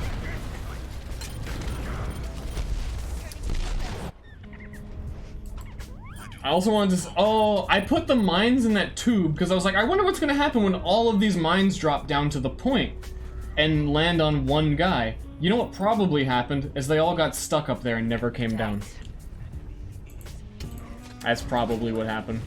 I also wanted to... Oh, I put the mines in that tube because I was like, I wonder what's going to happen when all of these mines drop down to the point and land on one guy. You know what probably happened is they all got stuck up there and never came down. That's probably what happened.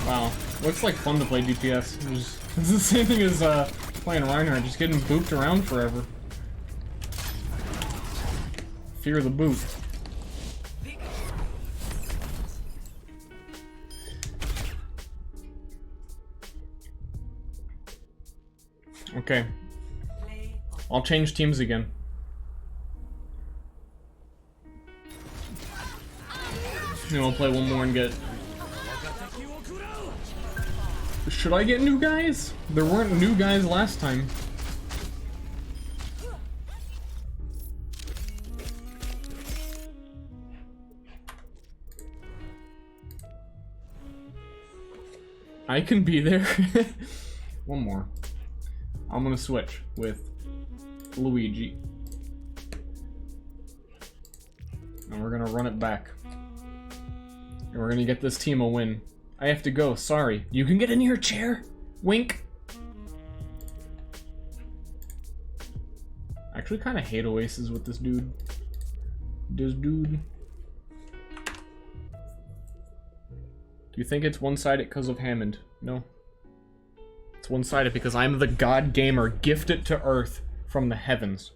Wow, looks like fun to play DPS. It's the same thing as playing Reinhardt, just getting booped around forever. Fear the boot. Okay. I'll change teams again. Then we'll play one more and get... Should I get new guys? There weren't new guys last time. I can be there. One more. I'm gonna switch with Luigi. And we're gonna run it back. And we're gonna get this team a win. I have to go, sorry. You can get in your chair? Wink. I actually kinda hate Oasis with this dude. Do you think it's one-sided because of Hammond? No. It's one-sided because I'm the god gamer gifted to Earth from the heavens.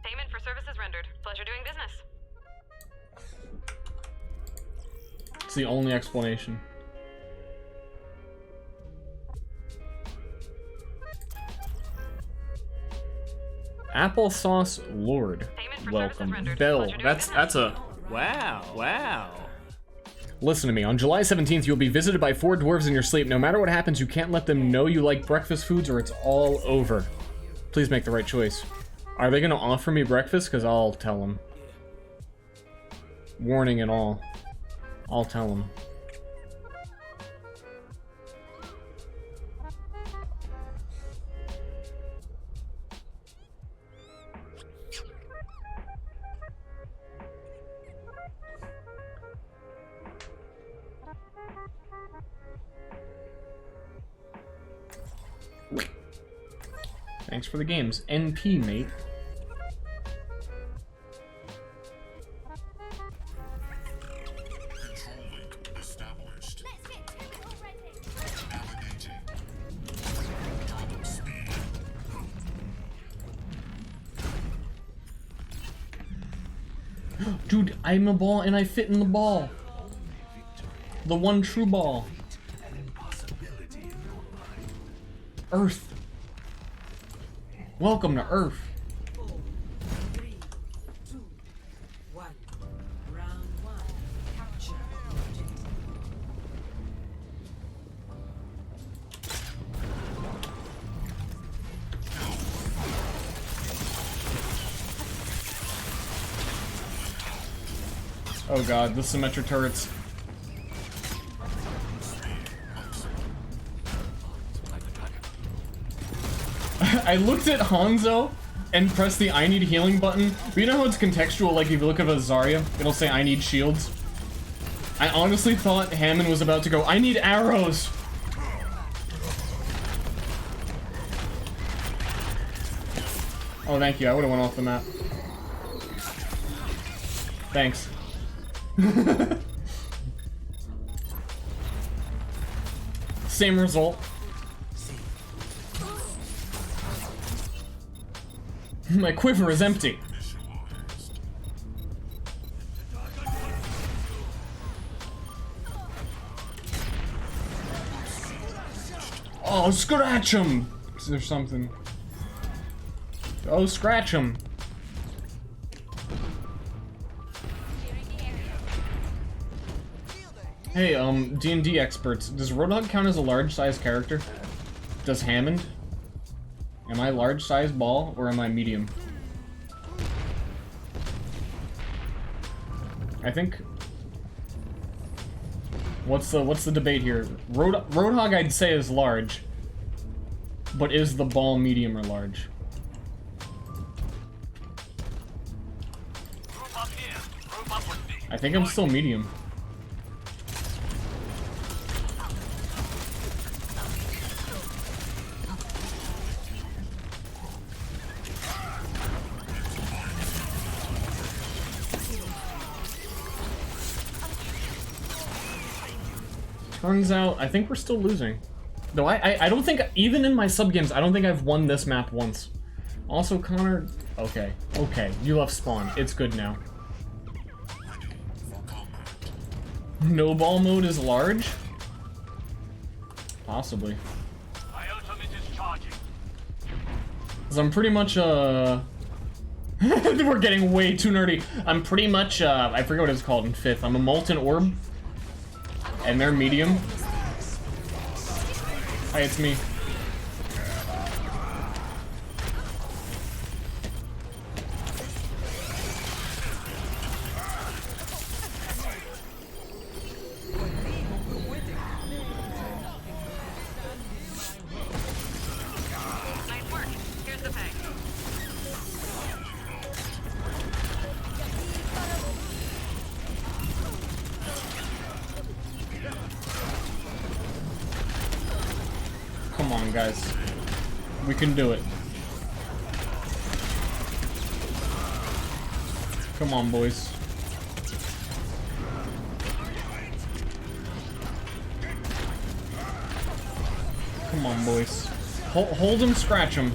Payment for services rendered. Pleasure doing business. It's the only explanation. Applesauce Lord. Welcome. Bell. That's a... Wow. Listen to me. On July 17th, you'll be visited by 4 dwarves in your sleep. No matter what happens, you can't let them know you like breakfast foods or it's all over. Please make the right choice. Are they gonna offer me breakfast? Because I'll tell them. Warning and all. I'll tell them. Thanks for the games. NP, mate. Dude, I'm a ball and I fit in the ball. The one true ball. Earth. Welcome to Earth. 4, 3, 2, 1. Round 1. Capture objective. Oh god, the symmetric turrets. I looked at Hanzo and pressed the I need healing button, but you know how it's contextual, like if you look at a Zarya, it'll say I need shields? I honestly thought Hammond was about to go, I need arrows! Oh, thank you, I would've went off the map. Thanks. Same result. My quiver is empty. Oh, scratch him! Is there something? Oh, scratch him. Hey, D&D experts, does Roadhog count as a large-sized character? Does Hammond? Am I large-sized ball, or am I medium? I think... What's the debate here? Roadhog I'd say is large, but is the ball medium or large? I think I'm still medium. Turns out, I think we're still losing. Though I don't think, even in my sub-games, I don't think I've won this map once. Also, Connor... Okay, you left spawn. It's good now. No ball mode is large? Possibly. My ultimate is charging. Cause I'm pretty much, we're getting way too nerdy. I'm pretty much, I forget what it's called in 5th. I'm a Molten Orb. And they're medium. Hi, it's me. guys. We can do it. Come on, boys. Come on, boys. Hold him, scratch him.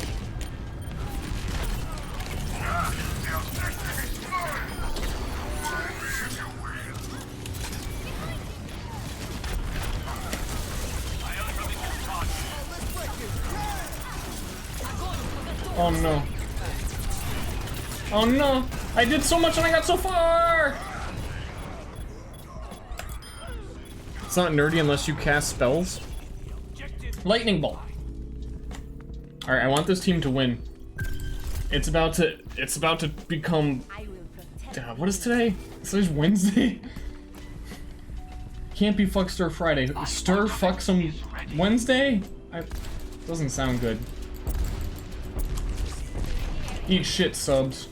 Oh no. Oh no! I did so much and I got so far! It's not nerdy unless you cast spells. Lightning bolt. Alright, I want this team to win. It's about to become... what is today? Today's Wednesday? Can't be fuck Stir Friday. Stir fuck some Wednesday? Doesn't sound good. Eat shit, subs.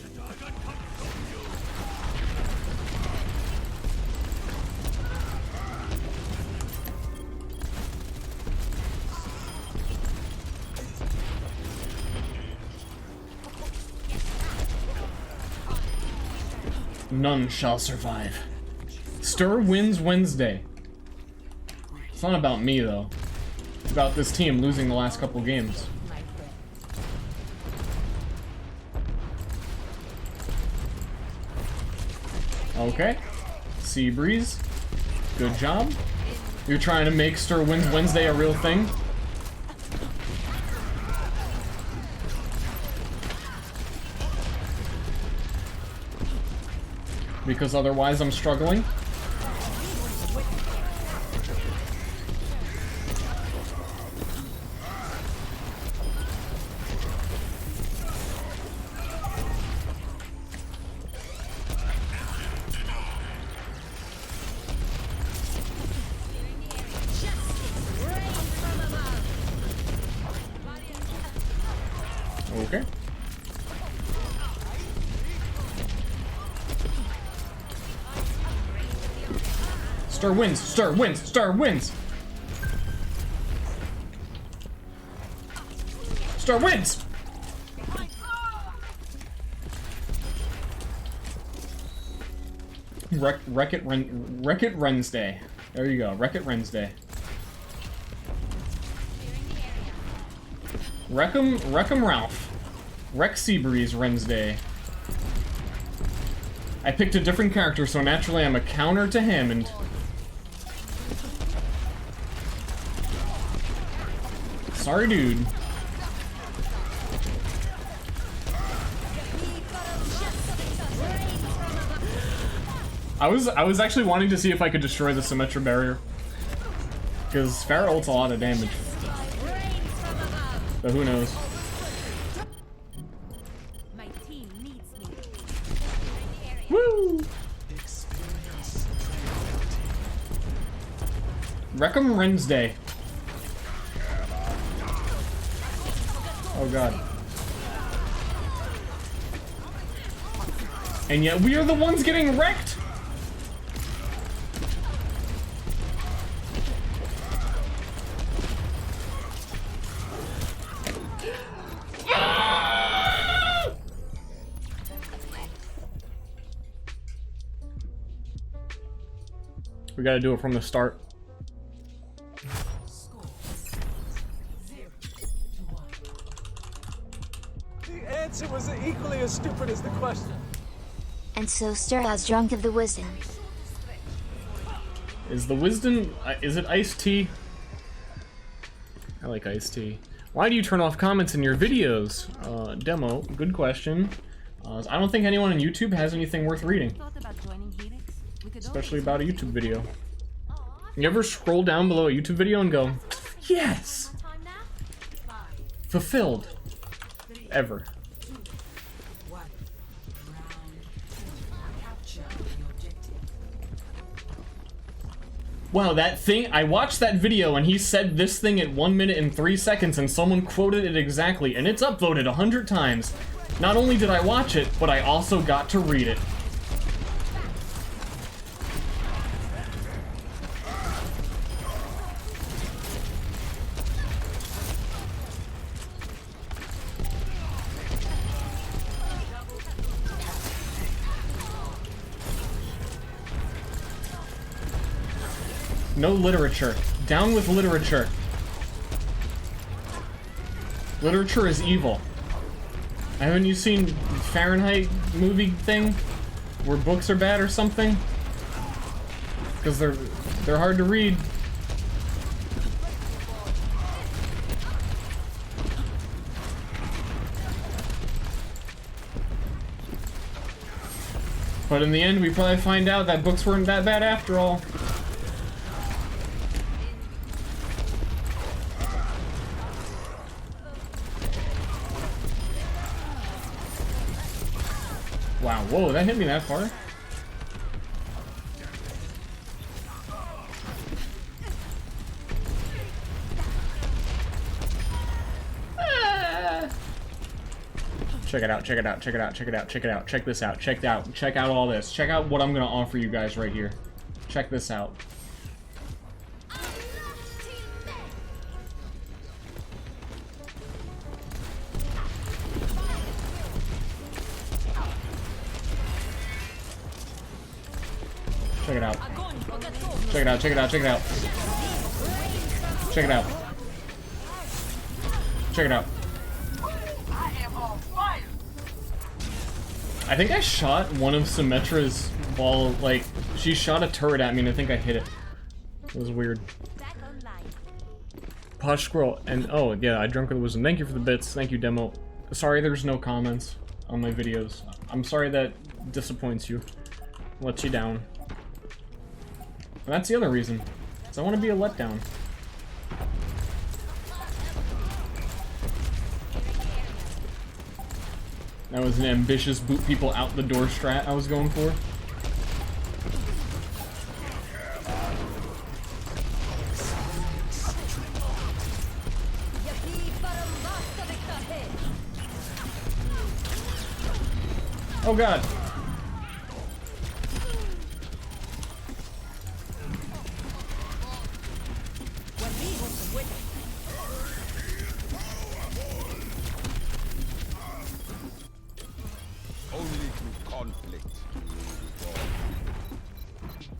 None shall survive. Stir wins Wednesday. It's not about me, though. It's about this team losing the last couple games. Okay. Sea Breeze. Good job. You're trying to make Stir wins Wednesday a real thing? Because otherwise I'm struggling. Okay. Stir wins! Stir wins! Stir wins! Stir wins! Wreck it Wednesday. There you go. Wreck it Wednesday. Wreck 'em Ralph. Wreck Seabreeze Wednesday. I picked a different character, so naturally I'm a counter to Hammond. Sorry, dude. I was actually wanting to see if I could destroy the Symmetra barrier. Because Pharah ults a lot of damage. But who knows? My team needs me. Woo! Wreck 'em Wednesday. Oh god. And yet we are the ones getting wrecked! We gotta do it from the start. The answer was equally as stupid as the question. And so Ster has drunk of the wisdom. Is the wisdom... is it iced tea? I like iced tea. Why do you turn off comments in your videos? Demo, good question. I don't think anyone on YouTube has anything worth reading. Especially about a YouTube video. You ever scroll down below a YouTube video and go, yes! Fulfilled. Ever. Wow, that thing, I watched that video and he said this thing at 1 minute and 3 seconds and someone quoted it exactly, and it's upvoted 100 times. Not only did I watch it, but I also got to read it. No literature. Down with literature. Literature is evil. Haven't you seen Fahrenheit movie thing? Where books are bad or something? Because they're hard to read. But in the end, we probably find out that books weren't that bad after all. Wow, whoa, that hit me that far? Check it out, check it out, check it out, check it out, check it out, check this out, check out all this. Check out what I'm gonna offer you guys right here. Check this out. Check it out. Check it out, check it out, check it out. Check it out. Check it out. I think I shot one of Symmetra's ball, like, she shot a turret at me and I think I hit it. It was weird. Posh Squirrel, and oh yeah, I drunk with wisdom. Thank you for the bits, thank you Demo. Sorry there's no comments on my videos. I'm sorry that disappoints you. Lets you down. And that's the other reason. Because I want to be a letdown. That was an ambitious boot people out the door strat I was going for. Oh god.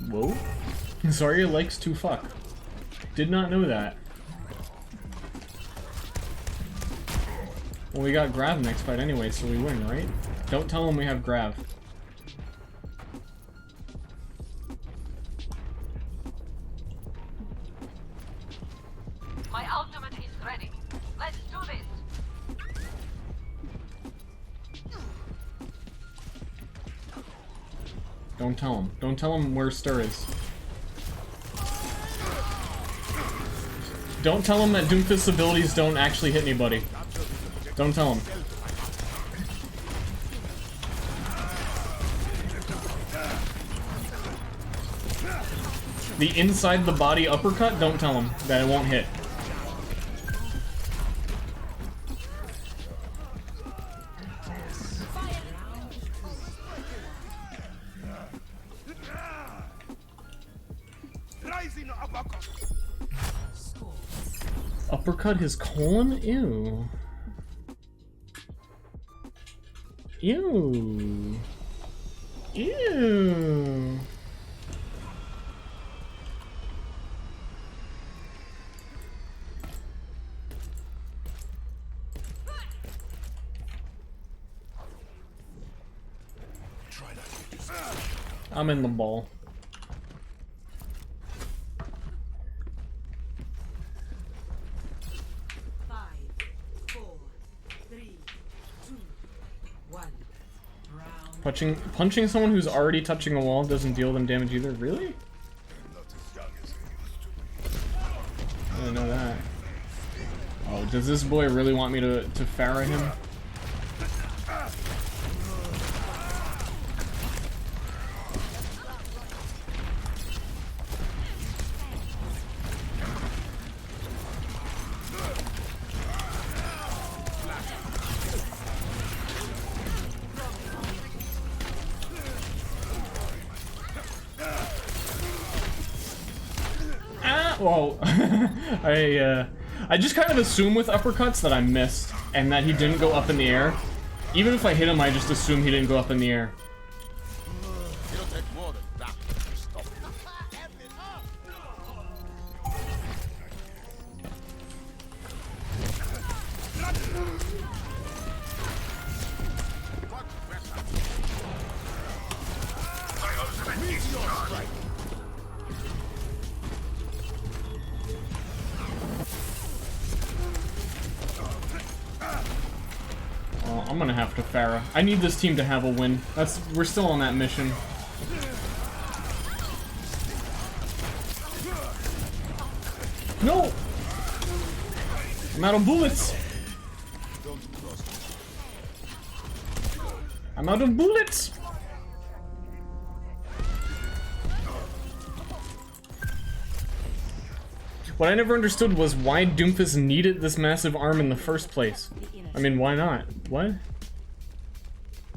Whoa. Zarya likes to fuck. Did not know that. Well, we got Grav next fight anyway, so we win, right? Don't tell him we have Grav. My ultimate is ready. Let's do this. Don't tell him. Don't tell him where Ster is. Don't tell him that Doomfist's abilities don't actually hit anybody. Don't tell him. The inside the body uppercut, don't tell him that it won't hit. Uppercut his colon? Ew. Ew. Ew. I'm in the ball. Punching someone who's already touching a wall doesn't deal them damage either. Really? I didn't know that. Oh, does this boy really want me to Pharah him? Whoa. I just kind of assume with uppercuts that I missed and that he didn't go up in the air. Even if I hit him, I just assume he didn't go up in the air. I'm gonna have to Pharah. I need this team to have a win. We're still on that mission. No! I'm out of bullets! I'm out of bullets! What I never understood was why Doomfist needed this massive arm in the first place. I mean, why not? What?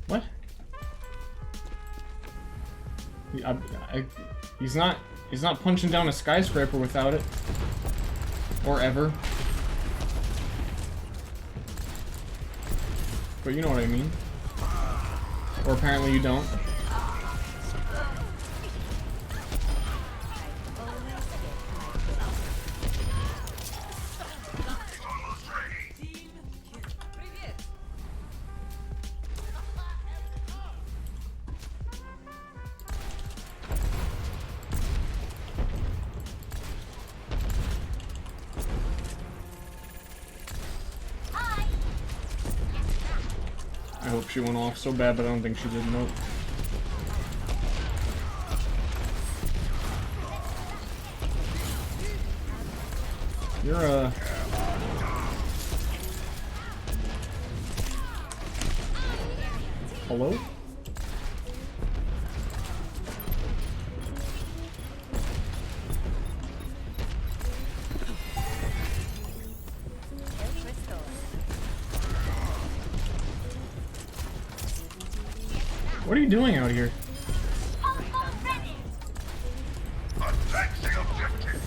What? He's not punching down a skyscraper without it. Or ever. But you know what I mean. Or apparently you don't. I hope she went off so bad, but I don't think she did. Nope. You're a... Hello? What are you doing out here? Attack the objective.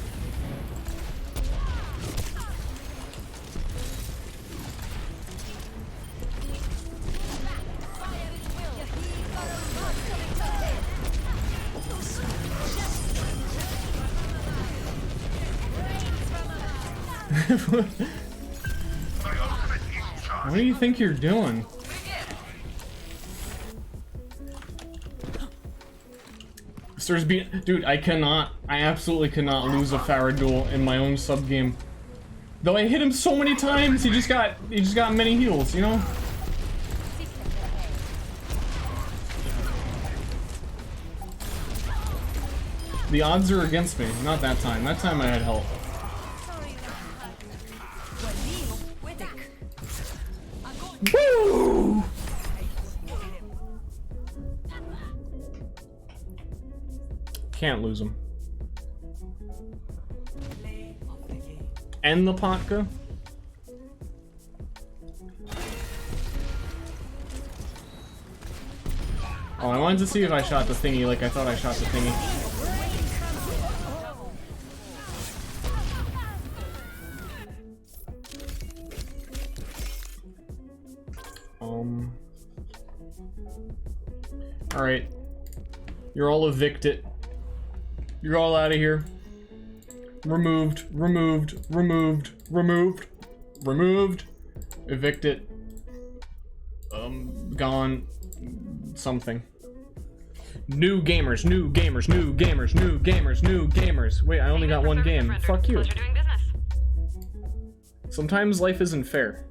What do you think you're doing? Ster's beat, dude. I absolutely cannot lose a Pharah duel in my own sub game. Though I hit him so many times, he just got many heals, you know. The odds are against me. Not that time. That time I had help. Woo! Can't lose him. And the Potka. Oh, I wanted to see if I shot the thingy like I thought I shot the thingy. Alright. You're all evicted. You're all out of here. Removed. Evicted. Gone. Something. New gamers. Wait, I only got one game. Fuck you. Sometimes life isn't fair.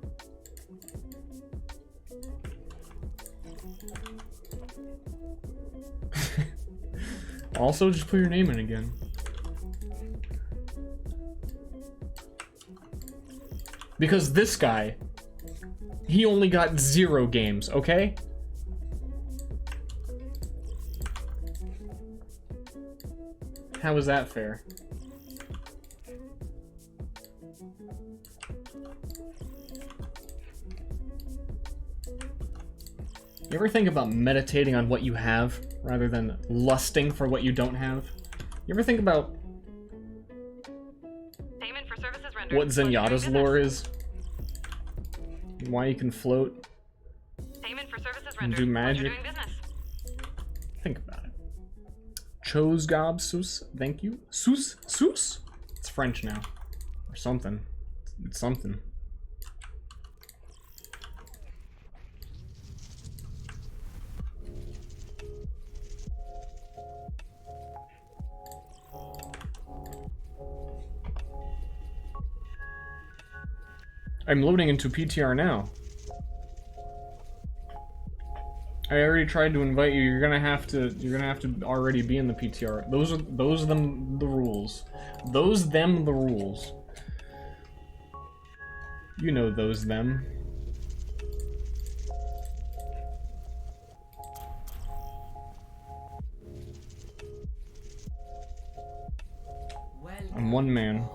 Also, just put your name in again. Because this guy, he only got 0 games, okay? How is that fair? You ever think about meditating on what you have rather than lusting for what you don't have? You ever think about Payment for services rendered. what Zenyatta's lore is? Why you can float Payment for services and rendered. do magic? Doing business. Think about it. Chose gob sus, thank you. Sus? It's French now. Or something. It's something. I'm loading into PTR now. I already tried to invite you. You're gonna have to already be in the PTR. Those them the rules. Those them the rules. You know those them. I'm one man.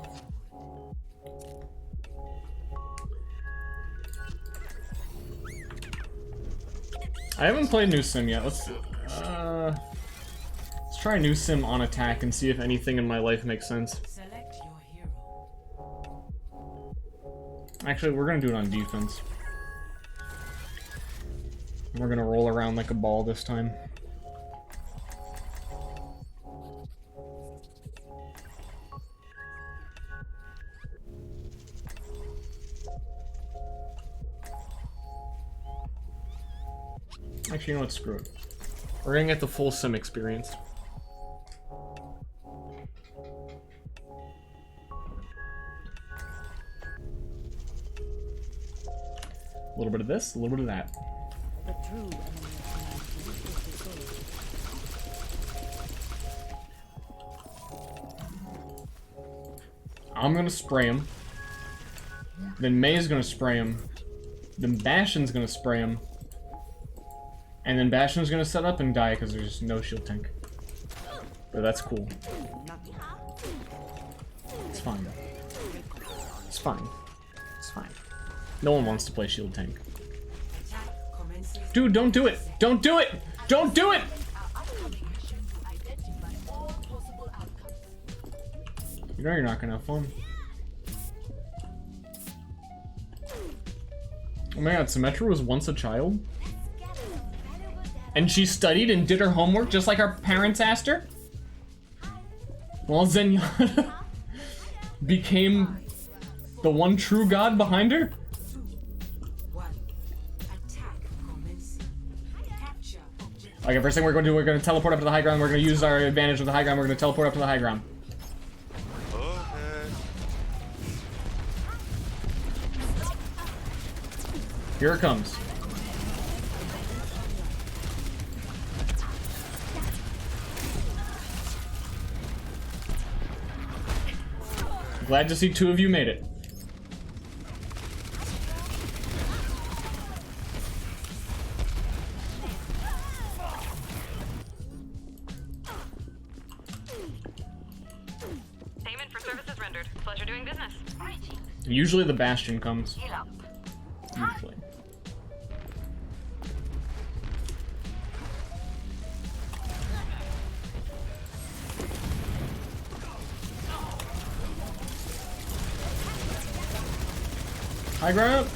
I haven't played New Sim yet. Let's try New Sim on attack and see if anything in my life makes sense. Select your hero. Actually, we're gonna do it on defense. We're gonna roll around like a ball this time. Actually, you know what? Screw it. We're gonna get the full sim experience. A little bit of this, a little bit of that. The true enemy of humanity is the soul. I'm gonna spray him. Then May's gonna spray him. Then Bastion's gonna spray him. And then Bastion's gonna set up and die because there's no shield tank. But that's cool. It's fine. It's fine. It's fine. No one wants to play shield tank. Dude, don't do it! Don't do it! Don't do it! You know you're not gonna have fun. Oh my god, Symmetra was once a child? And she studied and did her homework just like her parents asked her? Well, Zenyatta became the one true god behind her? Okay, first thing we're gonna teleport up to the high ground. We're gonna use our advantage of the high ground. We're gonna teleport up to the high ground. Okay. Here it comes. Glad to see two of you made it. Payment for services rendered. Pleasure doing business. Usually the Bastion comes. Usually. High ground.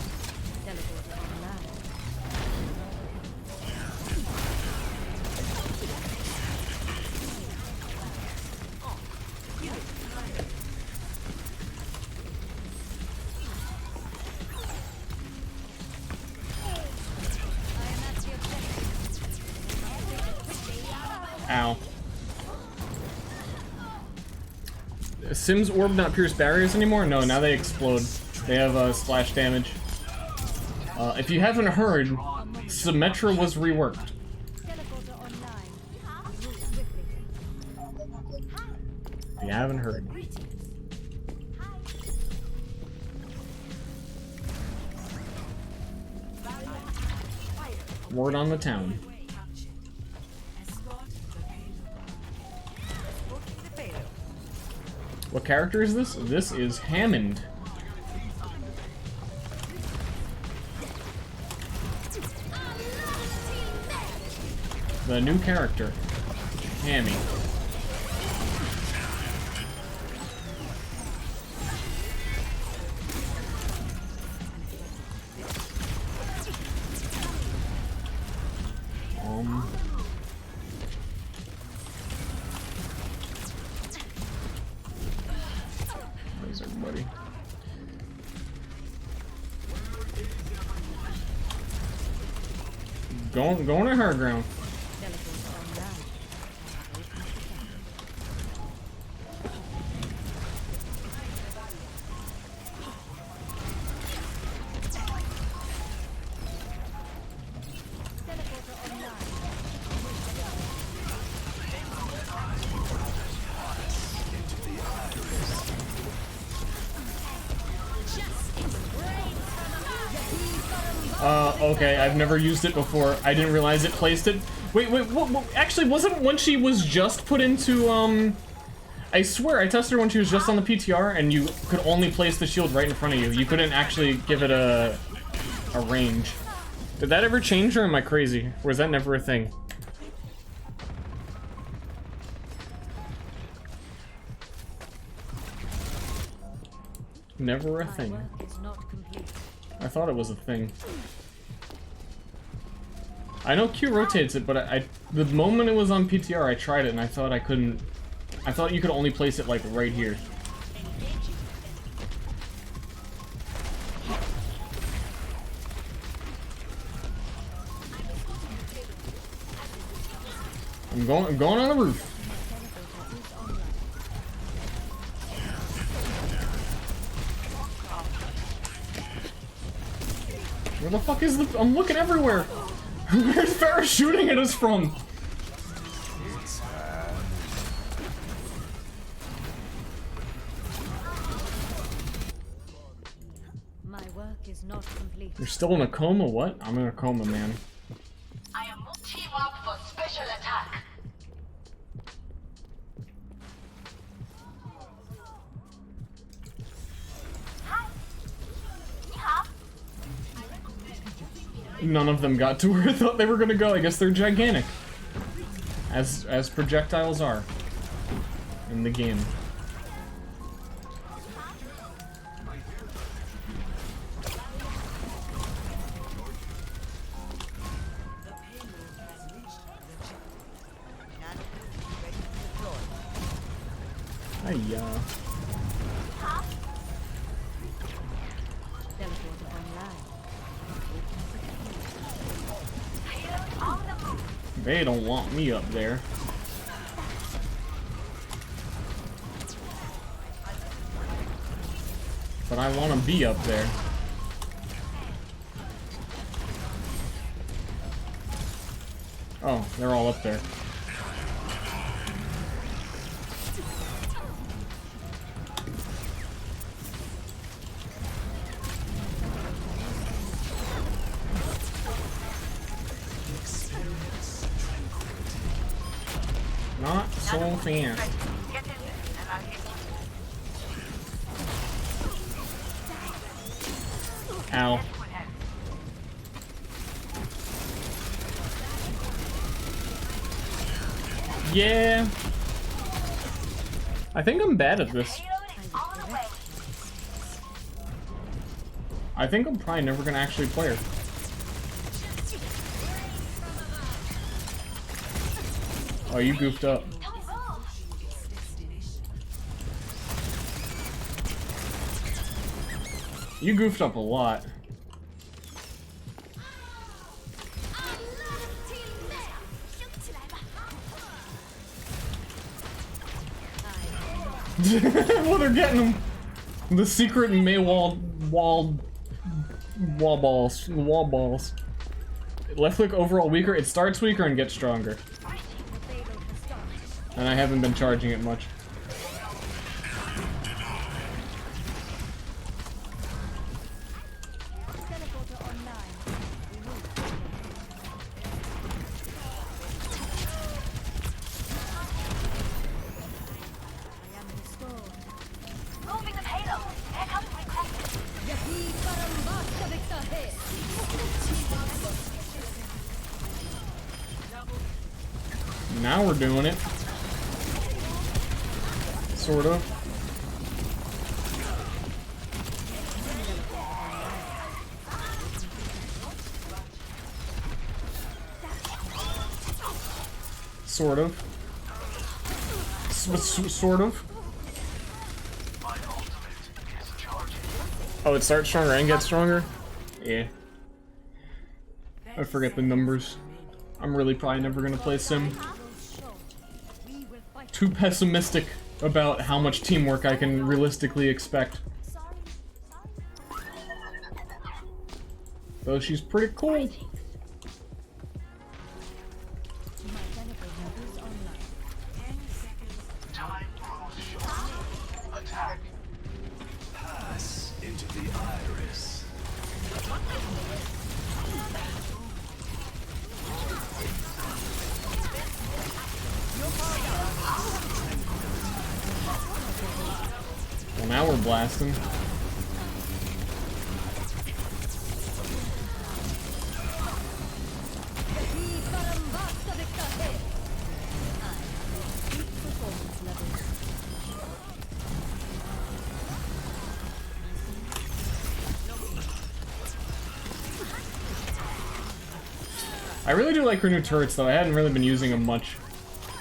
Ow. Sim's orb not pierce barriers anymore? No, now they explode. They have splash damage. If you haven't heard, Symmetra was reworked. If you haven't heard. Word on the town. What character is this? This is Hammond. The new character, Hammy. Where's everybody? Going to her ground. Okay, I've never used it before. I didn't realize it placed it. Wait, what, actually, wasn't when she was just put into, I swear, I tested her when she was just on the PTR, and you could only place the shield right in front of you. You couldn't actually give it a range. Did that ever change, or am I crazy? Or was that never a thing? Never a thing. I thought it was a thing. I know Q rotates it, but the moment it was on PTR, I tried it and I thought I couldn't. I thought you could only place it like right here. I'm going on the roof. Where the fuck is the? I'm looking everywhere. Where's Farrah shooting at us from? My work is not complete. You're still in a coma? What? I'm in a coma, man. I am team up for special attack. None of them got to where I thought they were gonna go. I guess they're gigantic. As projectiles are. In the game. Hiya. They don't want me up there. But I want to be up there. Oh, they're all up there. Not so fast. Ow. Yeah. I think I'm bad at this. I think I'm probably never gonna actually play her. Oh, you goofed up. You goofed up a lot. Well, they're getting them. The secret Maywall wall balls. Left click overall weaker. It starts weaker and gets stronger. And I haven't been charging it much. Now we're doing it. Sort of. Sort of. Sort of. Oh, it starts stronger and gets stronger? Yeah. I forget the numbers. I'm really probably never gonna play Sim. Too pessimistic about how much teamwork I can realistically expect. Though she's pretty cool. Attack. Pass into the iris. Now we're blasting. I really do like her new turrets, though. I hadn't really been using them much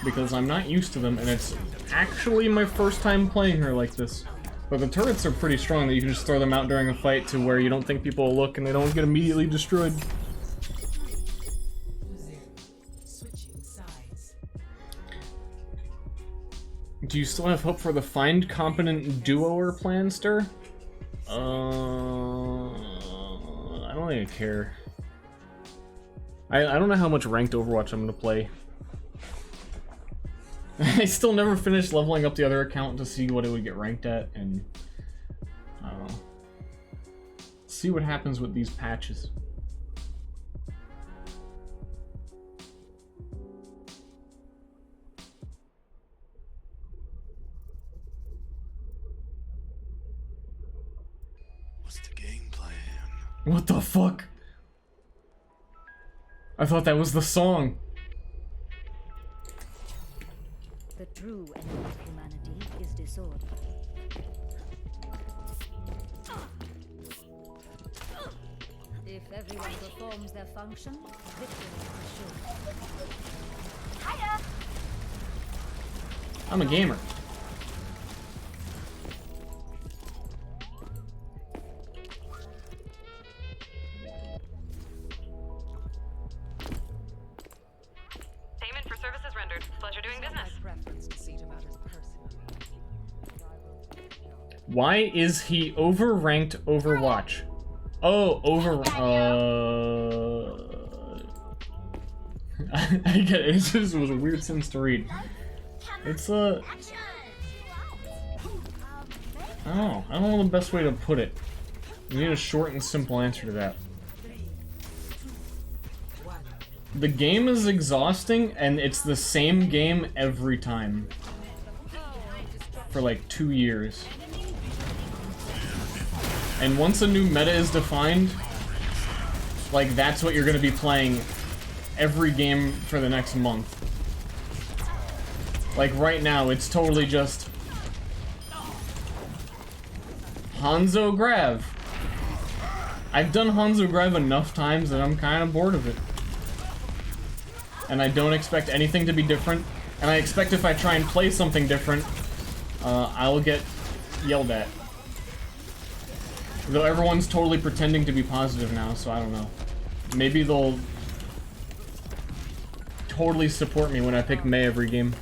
because I'm not used to them, and it's actually my first time playing her like this. But the turrets are pretty strong that you can just throw them out during a fight to where you don't think people will look and they don't get immediately destroyed. Do you still have hope for the find competent duoer plan, Ster? I don't really care. I don't know how much ranked Overwatch I'm gonna play. I still never finished leveling up the other account to see what it would get ranked at, and I don't know. See what happens with these patches. What's the game plan? What the fuck? I thought that was the song. The true enemy of humanity is disorder. If everyone performs their function, victory is assured. Hiya! I'm a gamer. Payment for services rendered. Pleasure doing business. Why is he overranked Overwatch? Oh, I get it. It just was a weird sentence to read. It's I don't know the best way to put it. You need a short and simple answer to that. The game is exhausting, and it's the same game every time. For like 2 years. And once a new meta is defined, like that's what you're gonna be playing every game for the next month. Like right now, it's totally just Hanzo Grav. I've done Hanzo Grav enough times that I'm kind of bored of it. And I don't expect anything to be different. And I expect if I try and play something different, I'll get yelled at. Though everyone's totally pretending to be positive now, so I don't know. Maybe they'll totally support me when I pick Mei every game.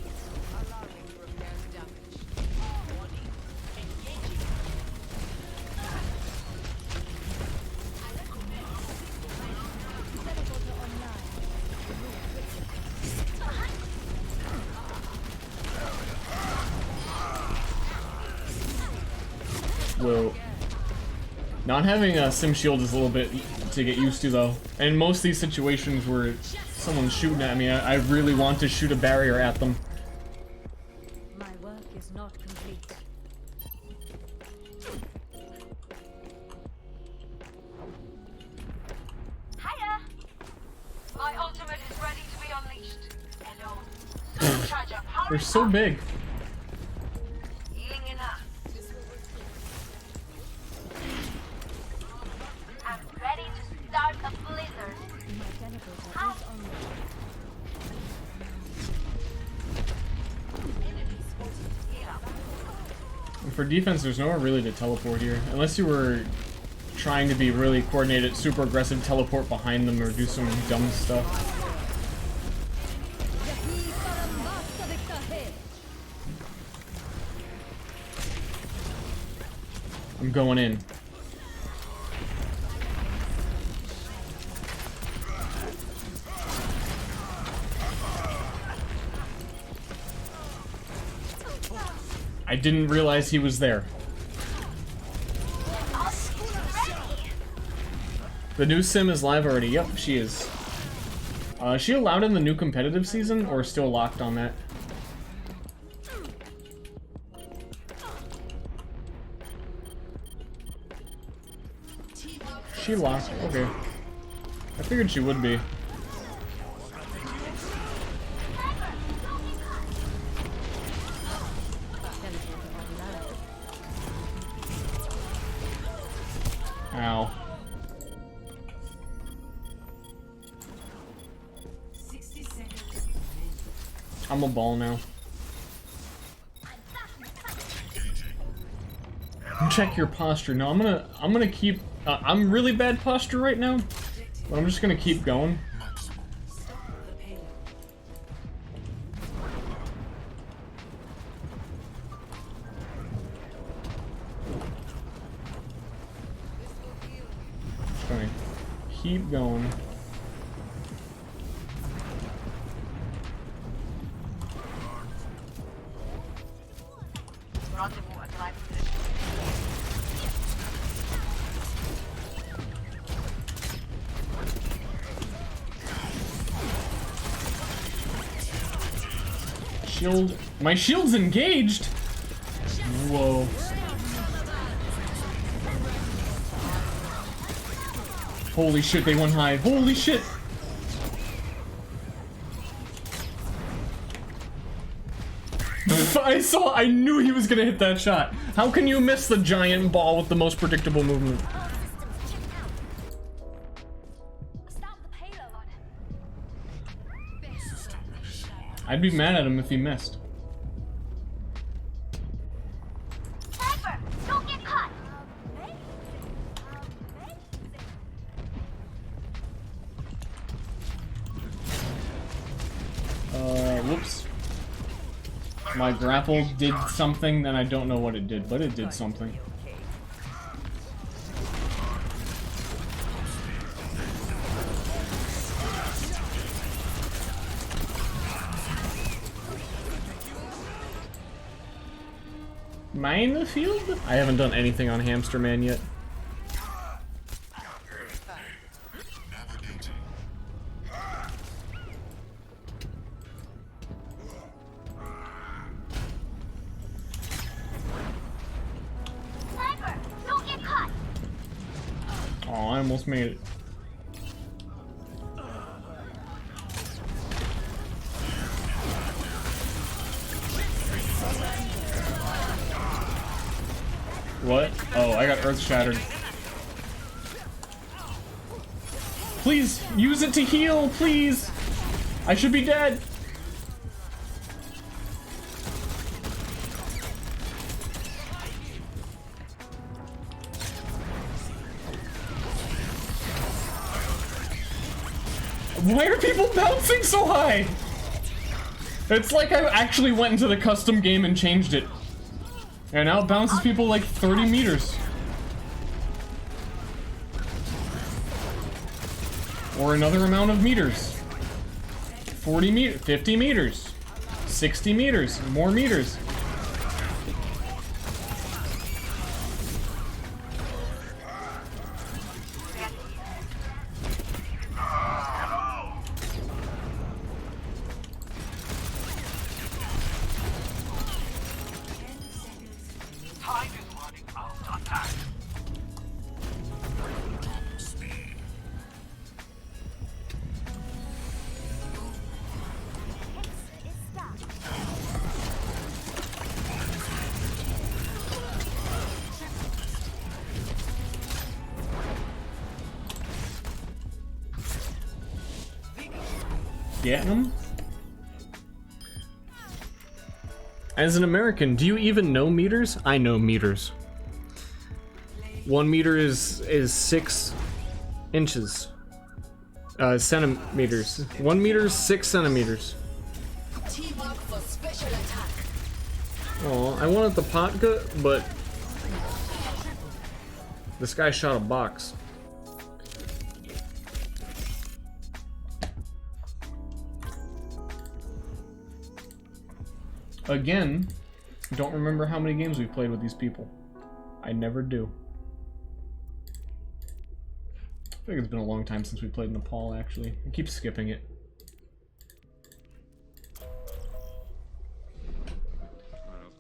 Whoa. Not having a sim shield is a little bit to get used to, though. And most of these situations where someone's shooting at me, I really want to shoot a barrier at them. My work is not complete. Hiya! My ultimate is ready to be unleashed. Hello. Charge up. They're so big. Healing enough. I'm ready to start a blizzard. How? For defense, there's nowhere really to teleport here. Unless you were trying to be really coordinated, super aggressive, teleport behind them or do some dumb stuff. I'm going in. I didn't realize he was there. The new sim is live already. Yep, she is. Is she allowed in the new competitive season, or still locked on that? she locked? Okay. I figured she would be. Ow. 60 seconds. I'm a ball now. Check your posture. No, I'm gonna keep. I'm really bad posture right now, but I'm just gonna keep going. Just gonna keep going. Shield. My shield's engaged? Whoa. Holy shit, they went high. Holy shit! I knew he was gonna hit that shot. How can you miss the giant ball with the most predictable movement? I'd be mad at him if he missed. Don't get caught. Whoops. My grapple did something, then I don't know what it did, but it did something. Minefield? I haven't done anything on Hamster Man yet. Sniper, don't get caught. Oh, I almost made it. What? Oh, I got earth shattered. Please, use it to heal, please! I should be dead! Why are people bouncing so high? It's like I actually went into the custom game and changed it. And now it bounces people like 30 meters. Or another amount of meters. 40 meters, 50 meters, 60 meters, more meters. Getting him? As an American, do you even know meters? I know meters. 1 meter is 6 inches. Centimeters. 1 meter is 6 centimeters. Oh, I wanted the pot good, but this guy shot a box. Again, don't remember how many games we've played with these people. I never do. I think it's been a long time since we played Nepal, actually. I keep skipping it.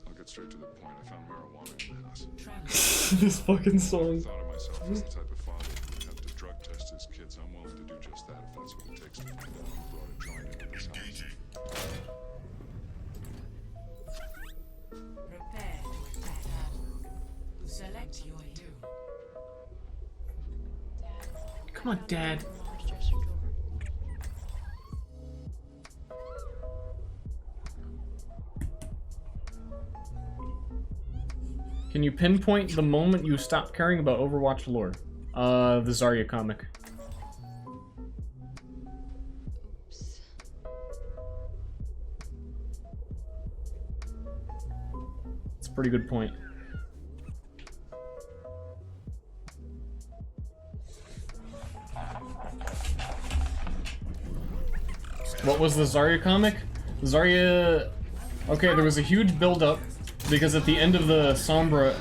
I'll get straight to the point. I found marijuana in the house. This fucking song. I thought of myself as the type of father who had to Select your hero. Come on, Dad. Can you pinpoint the moment you stopped caring about Overwatch lore? The Zarya comic. It's a pretty good point. What was the Zarya comic? Zarya... Okay, there was a huge build-up, because at the end of the Sombra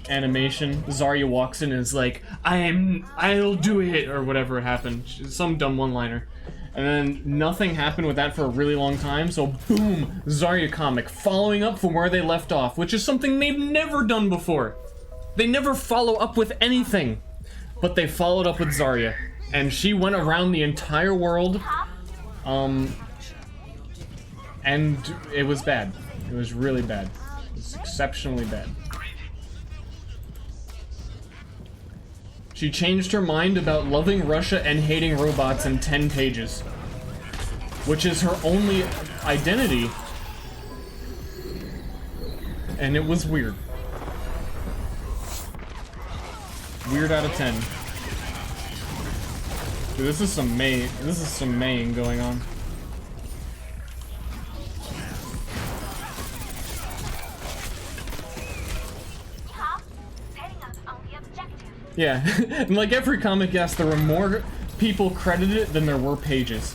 animation, Zarya walks in and is like, I'll do it, or whatever happened. Some dumb one-liner. And then nothing happened with that for a really long time, so boom, Zarya comic, following up from where they left off, which is something they've never done before. They never follow up with anything, but they followed up with Zarya. And she went around the entire world, and it was bad. It was really bad. It's exceptionally bad. She changed her mind about loving Russia and hating robots in 10 pages. Which is her only identity. And it was weird. Weird out of 10. Dude, this is some maying going on. Yeah, and like every comic, yes, there were more people credited than there were pages.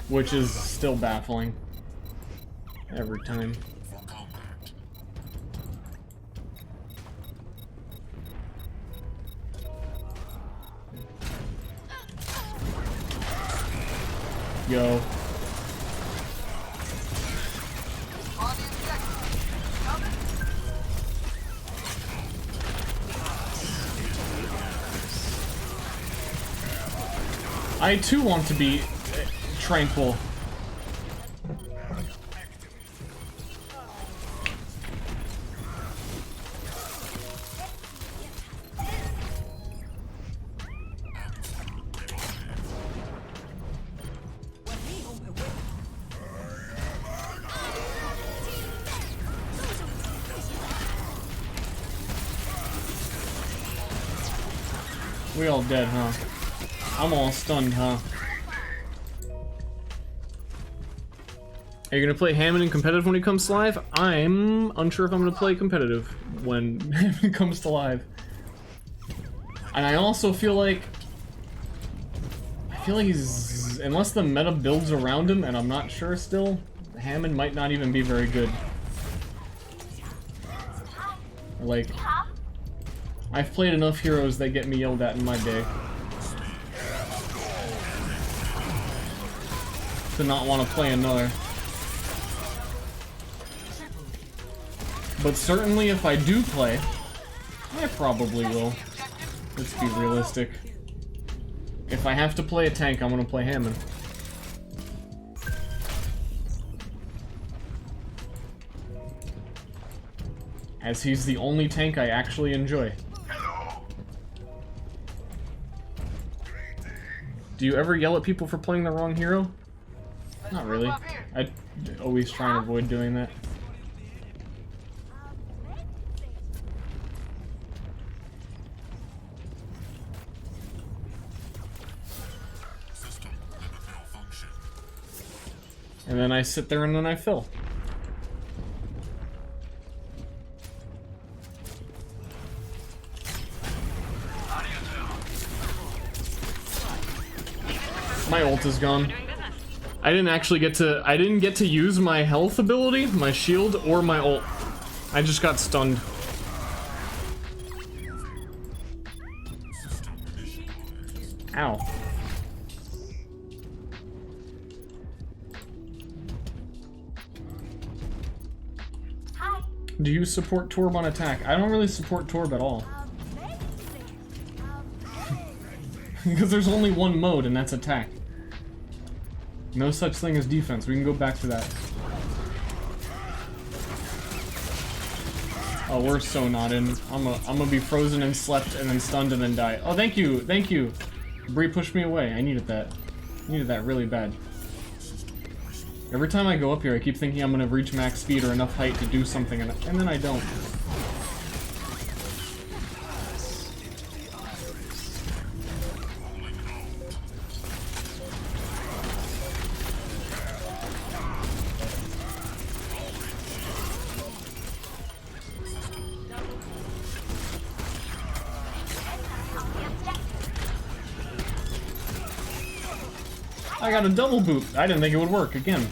Which is still baffling. Every time. Yo. I too want to be tranquil. We all dead, huh? I'm all stunned, huh? Are you gonna play Hammond in competitive when he comes to live? I'm unsure if I'm gonna play competitive when Hammond comes to live. And I also feel like he's, unless the meta builds around him, and I'm not sure still, Hammond might not even be very good. Like, I've played enough heroes that get me yelled at in my day to not want to play another. But certainly if I do play, I probably will. Let's be realistic. If I have to play a tank, I'm gonna play Hammond. As he's the only tank I actually enjoy. Do you ever yell at people for playing the wrong hero? Not really. I always try and avoid doing that. And then I sit there and then I fill. My ult is gone. I didn't get to use my health ability, my shield, or my ult. I just got stunned. Ow. Do you support Torb on attack? I don't really support Torb at all. Because there's only one mode, and that's attack. No such thing as defense. We can go back to that. Oh, we're so not in. I'm gonna be frozen and slept and then stunned and then die. Oh, thank you, thank you. Bree pushed me away. I needed that. I needed that really bad. Every time I go up here, I keep thinking I'm gonna reach max speed or enough height to do something, and then I don't. I got a double boot. I didn't think it would work again.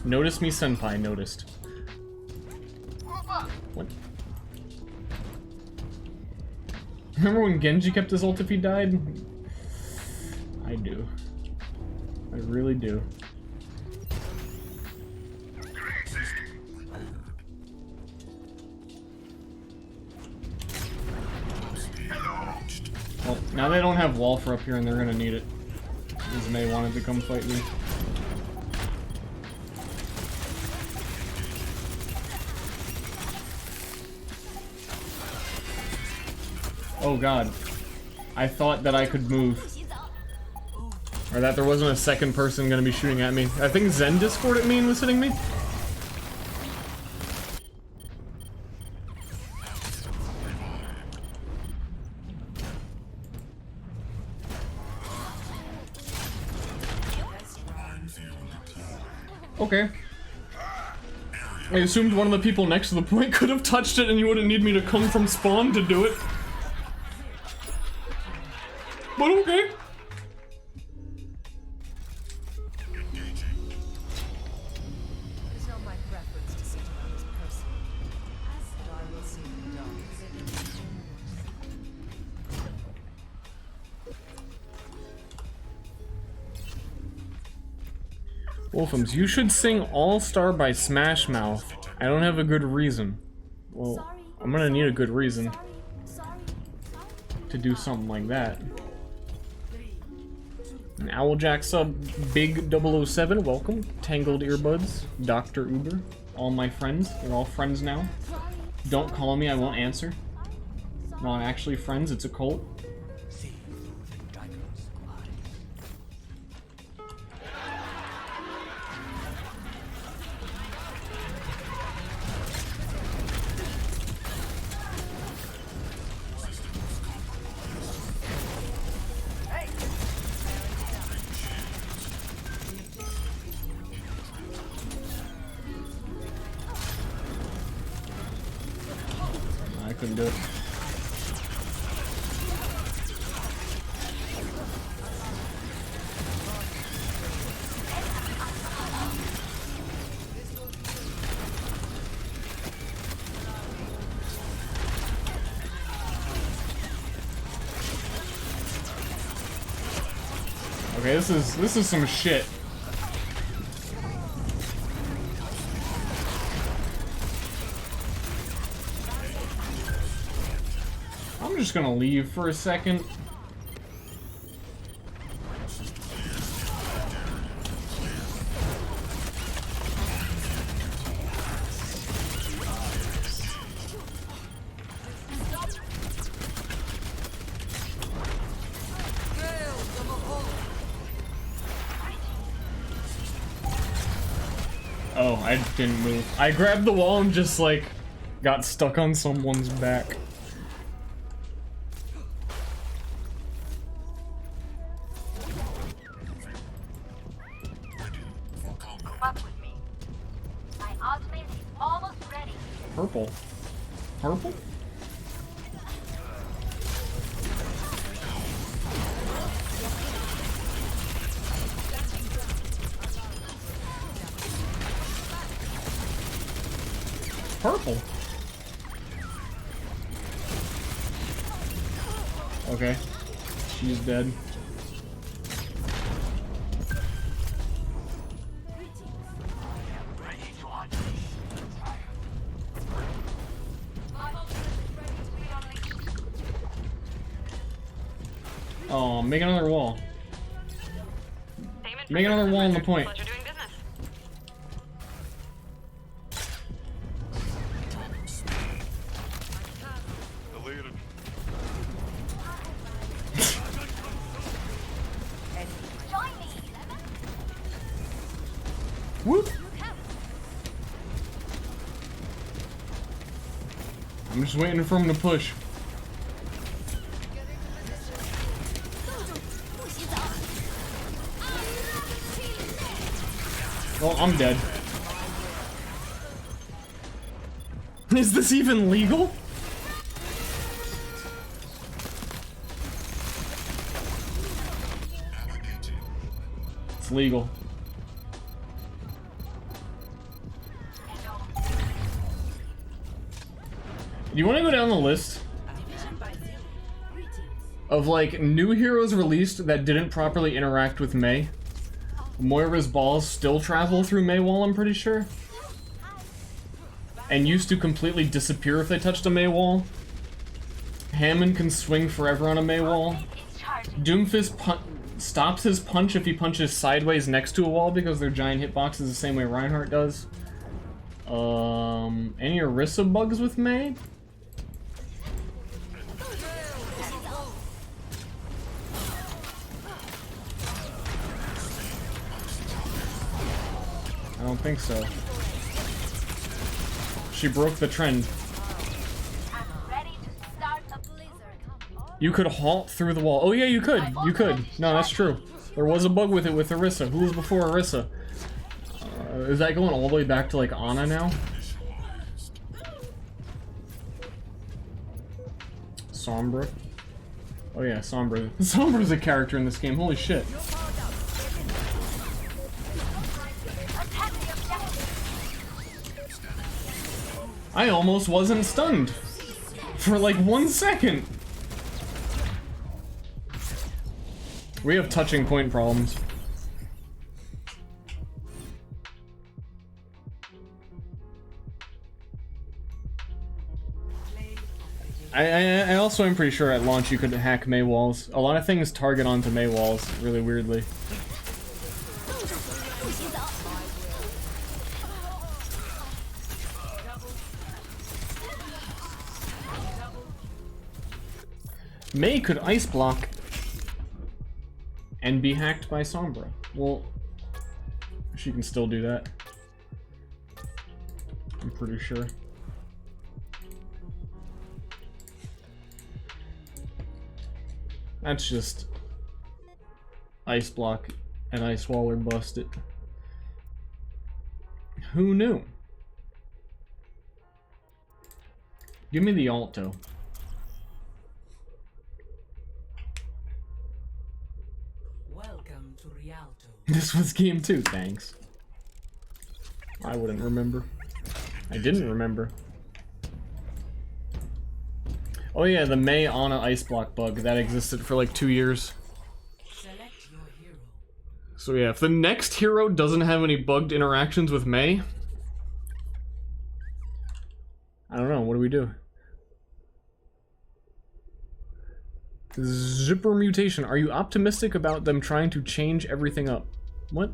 Notice me, senpai. Noticed. What? Remember when Genji kept his ult if he died? I do. I really do. Well, now they don't have wall for up here and they're gonna need it. Because May wanted to come fight me. Oh god. I thought that I could move. Or that there wasn't a second person gonna be shooting at me. I think Zen Discord at me and was hitting me. Okay. I assumed one of the people next to the point could have touched it and you wouldn't need me to come from spawn to do it. But okay. It's not my preference to see another person. But I will see them done. Wolfums, you should sing All Star by Smash Mouth. I don't have a good reason. Well, I'm gonna need a good reason to do something like that. An Owljack sub, Big 007, welcome. Tangled Earbuds, Dr. Uber, all my friends. They're all friends now. Don't call me, I won't answer. Not actually friends, it's a cult. I couldn't do it. Okay, this is some shit. I'm just gonna leave for a second. Oh, I didn't move. I grabbed the wall and just like got stuck on someone's back. Purple. Purple? Purple. Okay. She's dead. Oh, make another wall. Make another wall on the point. Pleasure doing business. Deleted. Join me, Lemon. Whoop! I'm just waiting for him to push. Well, I'm dead. Is this even legal? It's legal. Do you want to go down the list of like new heroes released that didn't properly interact with Mei? Moira's balls still travel through Mei wall, I'm pretty sure. And used to completely disappear if they touched a Mei wall. Hammond can swing forever on a Mei wall. Doomfist stops his punch if he punches sideways next to a wall because their giant hitbox is the same way Reinhardt does. Any Orisa bugs with Mei? I don't think so. She broke the trend. You could halt through the wall. Oh yeah, you could. You could. No, that's true. There was a bug with it with Orisa. Who was before Orisa? Is that going all the way back to like Ana now? Sombra. Oh yeah, Sombra. Sombra's a character in this game. Holy shit. I almost wasn't stunned for like 1 second. We have touching point problems. I also am pretty sure at launch you could hack Mei walls. A lot of things target onto Mei walls really weirdly. Mei could ice block and be hacked by Sombra. Well, she can still do that. I'm pretty sure. That's just ice block and ice wall or bust it. Who knew? Give me the alto. Welcome to Rialto. This was game 2, thanks. I wouldn't remember. I didn't remember. Oh yeah, the Mei Ana ice block bug that existed for like 2 years. Select your hero. So yeah, if the next hero doesn't have any bugged interactions with Mei, I don't know, what do we do? Zipper mutation. Are you optimistic about them trying to change everything up? What?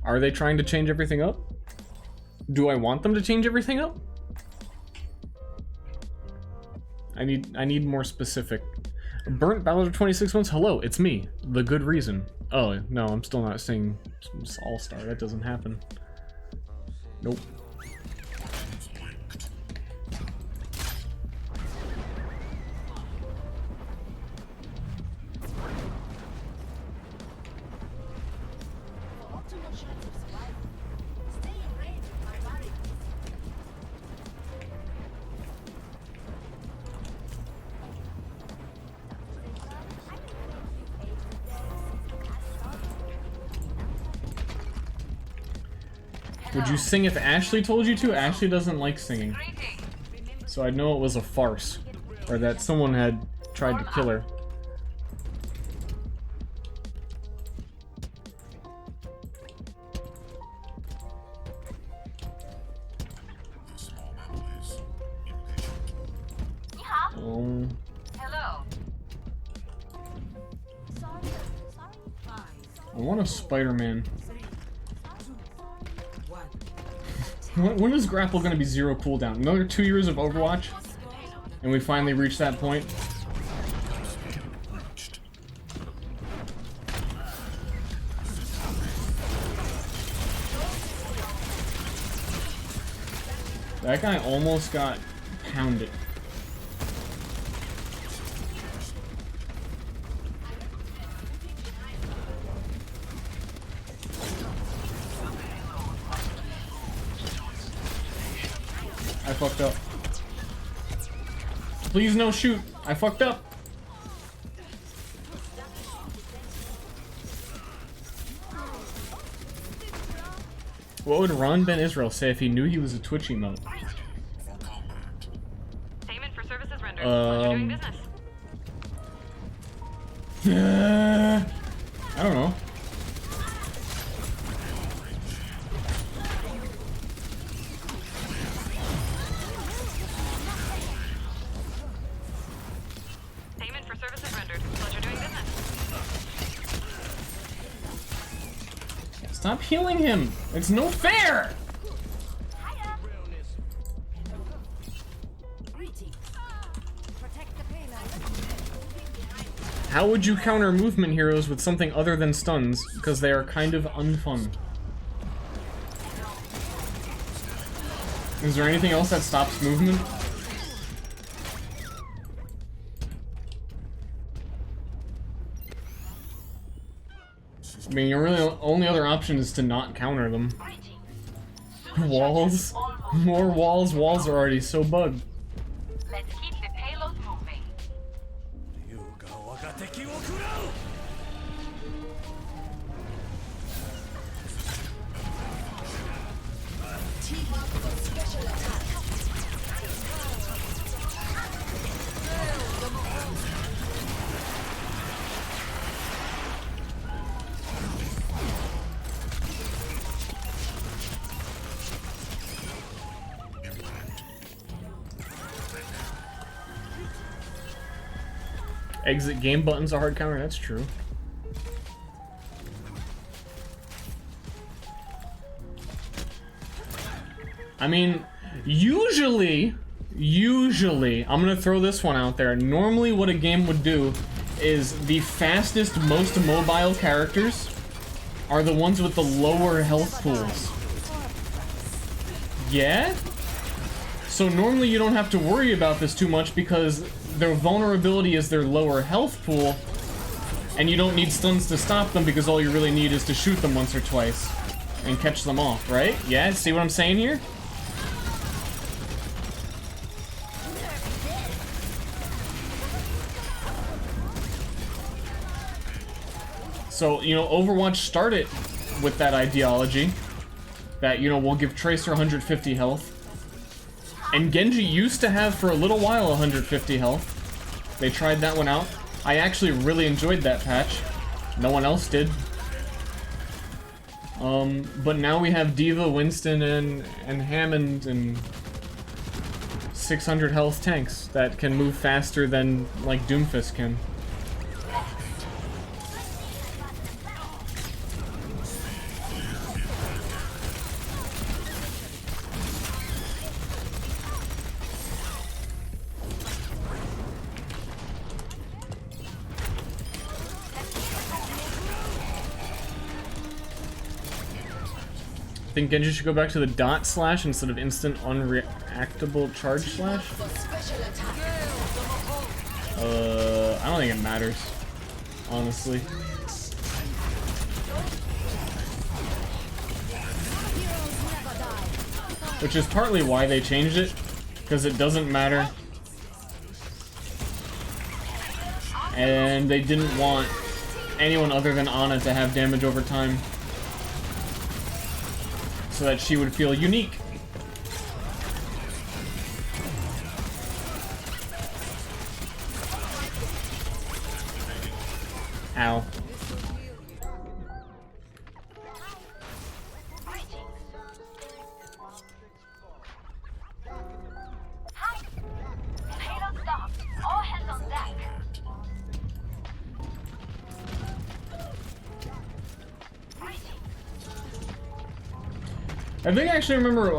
Are they trying to change everything up? Do I want them to change everything up? I need more specific. Burnt Ballad 26 months. Hello, it's me. The good reason. Oh no, I'm still not saying All-Star. That doesn't happen. Nope. Would you sing if Ashley told you to? Ashley doesn't like singing. So I'd know it was a farce. Or that someone had tried to kill her. Hello. I want a Spider-Man. When is grapple gonna be 0 cooldown? Another 2 years of Overwatch? And we finally reach that point? That guy almost got pounded. I fucked up. Please no shoot. I fucked up. What would Ron Ben Israel say if he knew he was a Twitch emote? Payment for services rendered. Pleasure doing business. I don't know. Payment for services rendered. Pleasure doing business. Stop healing him! It's no fair! How would you counter movement heroes with something other than stuns? Because they are kind of unfun. Is there anything else that stops movement? I mean, your really only other option is to not counter them. Walls? More walls? Walls are already so bugged. Let's keep the payload moving. Exit game buttons are hard counter, that's true. I mean, usually, I'm gonna throw this one out there. Normally what a game would do is the fastest, most mobile characters are the ones with the lower health pools. Yeah? So normally you don't have to worry about this too much because their vulnerability is their lower health pool, and you don't need stuns to stop them because all you really need is to shoot them once or twice and catch them off, right? Yeah, see what I'm saying here? So, you know, Overwatch started with that ideology that, you know, we'll give Tracer 150 health. And Genji used to have for a little while 150 health. They tried that one out. I actually really enjoyed that patch. No one else did. But now we have Diva, Winston, and Hammond, and 600 health tanks that can move faster than, like, Doomfist can. I think Genji should go back to the dot slash instead of instant unreactable charge slash. I don't think it matters, honestly. Which is partly why they changed it, because it doesn't matter. And they didn't want anyone other than Ana to have damage over time, so that she would feel unique. Ow. Hi. Payload stop. All hands on deck. I think I actually remember,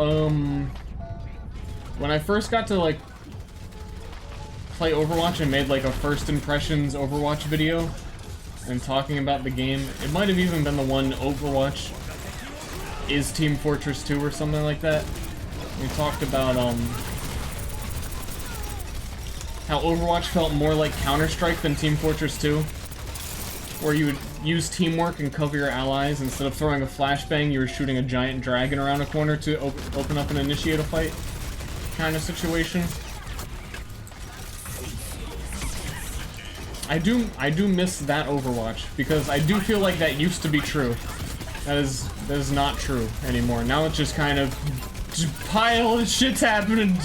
when I first got to, like, play Overwatch and made, like, a first impressions Overwatch video and talking about the game. It might have even been the one Overwatch is Team Fortress 2 or something like that. We talked about, how Overwatch felt more like Counter-Strike than Team Fortress 2, where you would use teamwork and cover your allies. Instead of throwing a flashbang, you were shooting a giant dragon around a corner to open up and initiate a fight kind of situation. I do miss that Overwatch, because I do feel like that used to be true. That is not true anymore. Now it's just kind of pile of shit's happening.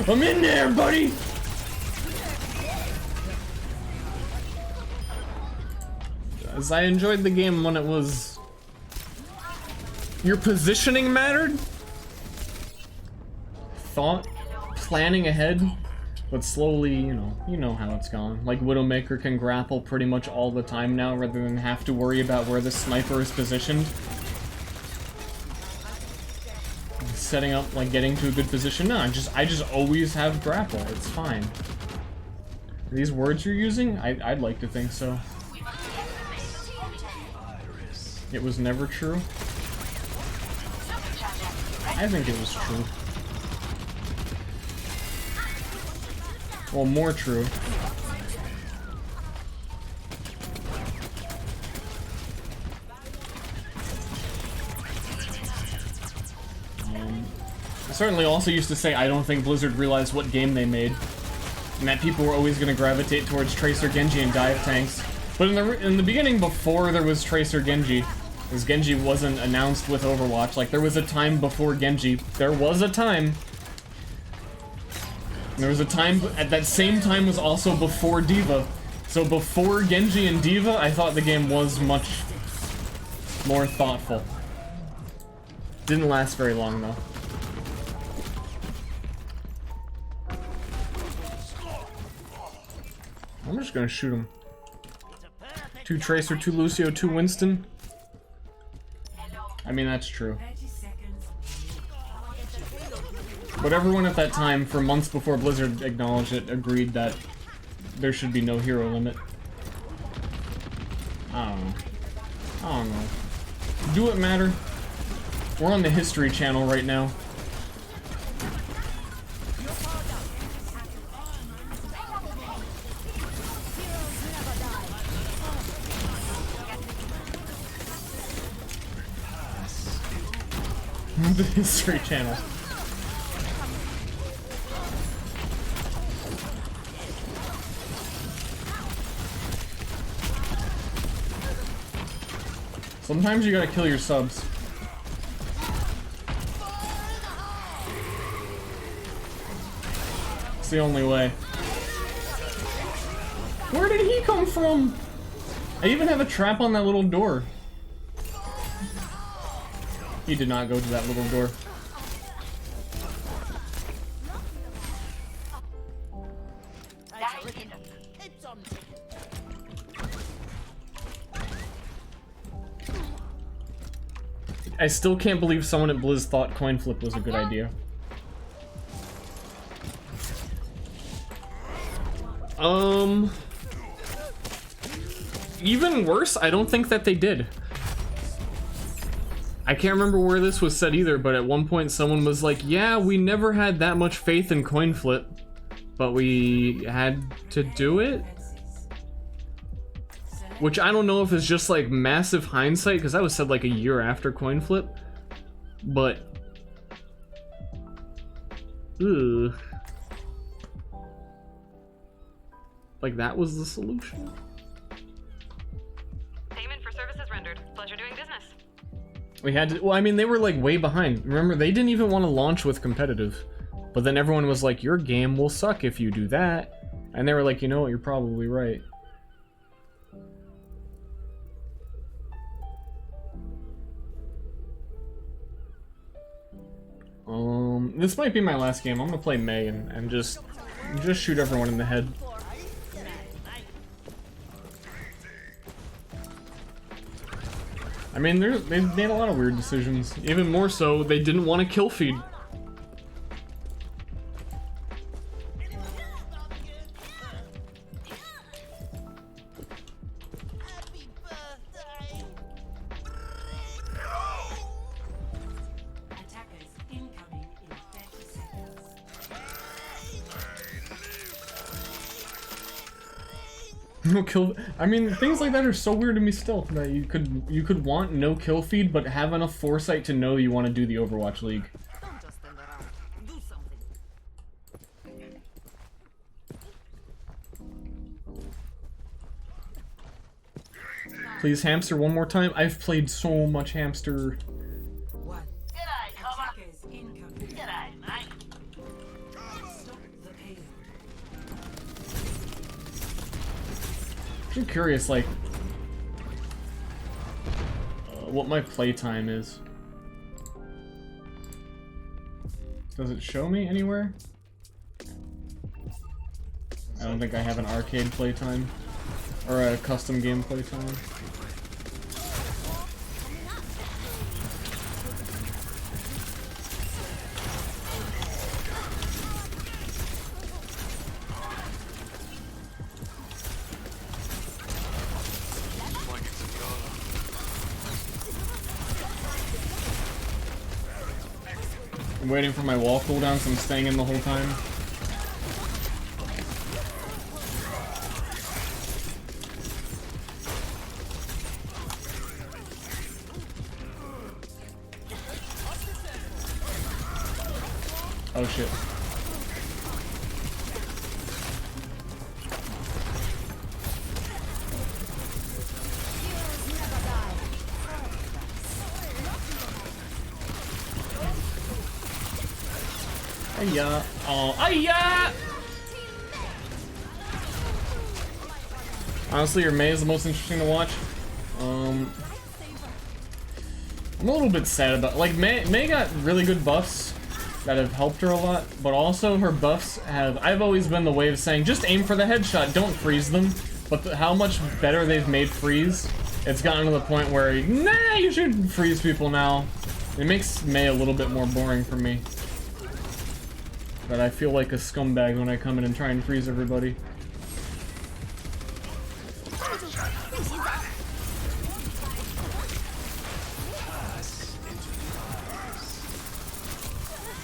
I'm in there, buddy. As I enjoyed the game when it was, your positioning mattered, thought, planning ahead, but slowly, you know how it's gone. Like, Widowmaker can grapple pretty much all the time now, rather than have to worry about where the sniper is positioned. Setting up, like, getting to a good position. No, I just always have grapple. It's fine. Are these words you're using? I'd like to think so. It was never true. I think it was true. Well, more true. I certainly also used to say I don't think Blizzard realized what game they made, and that people were always going to gravitate towards Tracer, Genji, and dive tanks. But in the beginning, before there was Tracer, Genji, because Genji wasn't announced with Overwatch, like, there was a time before Genji. There was a time. And there was a time, at that same time was also before D.Va. So before Genji and D.Va, I thought the game was much more thoughtful. Didn't last very long, though. I'm just gonna shoot him. 2 Tracer, 2 Lucio, 2 Winston. I mean, that's true. But everyone at that time, for months before Blizzard acknowledged it, agreed that there should be no hero limit. I don't know. Do it matter? We're on the History Channel right now. The History Channel. Sometimes you gotta kill your subs. It's the only way. Where did he come from? I even have a trap on that little door. He did not go to that little door. I still can't believe someone at Blizz thought coin flip was a good idea. Even worse, I don't think that they did. I can't remember where this was said either, but at one point someone was like, yeah, we never had that much faith in coin flip, but we had to do it? Which I don't know if it's just like massive hindsight, because that was said like a year after coin flip, but ugh. Like that was the solution? Payment for services rendered. Pleasure doing business. We had to, well, I mean, they were like way behind. Remember, they didn't even want to launch with competitive. But then everyone was like, your game will suck if you do that. And they were like, you know what, you're probably right. This might be my last game. I'm gonna play Mei and just shoot everyone in the head. I mean, they've made a lot of weird decisions. Even more so, they didn't want to kill feed. No kill. I mean, things like that are so weird to me still. That you could want no kill feed, but have enough foresight to know you want to do the Overwatch League. Don't just stand around. Do something. Please, Hamster, one more time. I've played so much Hamster. I'm curious, like, what my playtime is. Does it show me anywhere? I don't think I have an arcade playtime or a custom game playtime. I'm waiting for my wall cooldown, so I'm staying in the whole time. Oh shit. Ayya. Oh, ayya! Honestly, your Mei is the most interesting to watch. I'm a little bit sad about, like, Mei got really good buffs that have helped her a lot, but also her buffs have, I've always been the way of saying, just aim for the headshot, don't freeze them, but how much better they've made freeze, it's gotten to the point where, nah, you should freeze people now. It makes Mei a little bit more boring for me. But I feel like a scumbag when I come in and try and freeze everybody.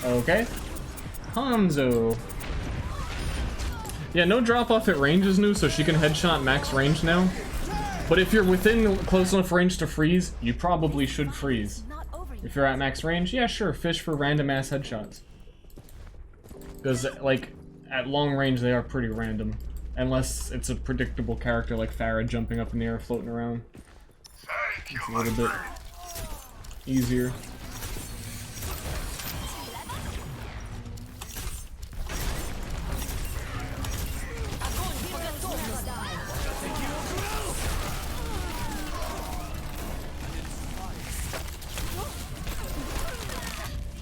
Okay. Hanzo. Yeah, no drop off at range is new, so she can headshot max range now. But if you're within close enough range to freeze, you probably should freeze. If you're at max range, yeah, sure, fish for random ass headshots. Because, like, at long range they are pretty random. Unless it's a predictable character like Farah jumping up in the air, floating around. It's a little bit easier.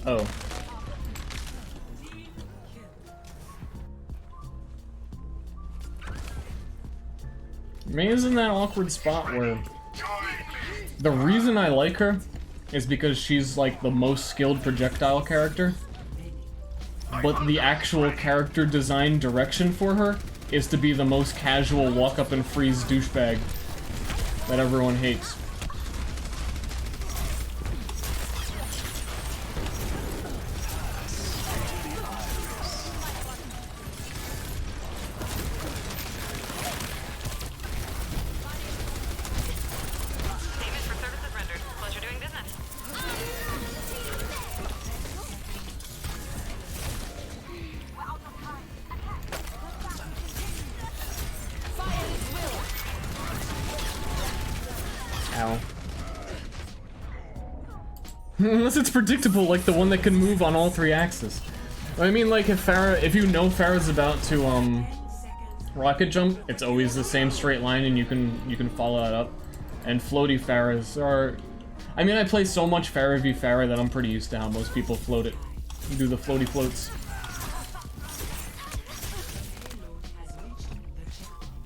Oh. Mei's in that awkward spot where the reason I like her is because she's like the most skilled projectile character, but the actual character design direction for her is to be the most casual walk up and freeze douchebag that everyone hates. Ow. Unless it's predictable, like the one that can move on all three axes. I mean, like if you know Farah's about to rocket jump, it's always the same straight line, and you can follow that up. And floaty Farahs are, I mean, I play so much Farah v Farah that I'm pretty used to how most people float it. Do the floaty floats.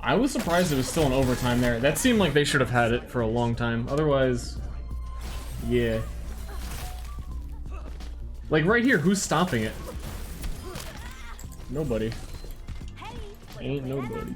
I was surprised it was still in overtime there. That seemed like they should have had it for a long time. Otherwise, Yeah. Like right here, who's stopping it? Nobody. Ain't nobody.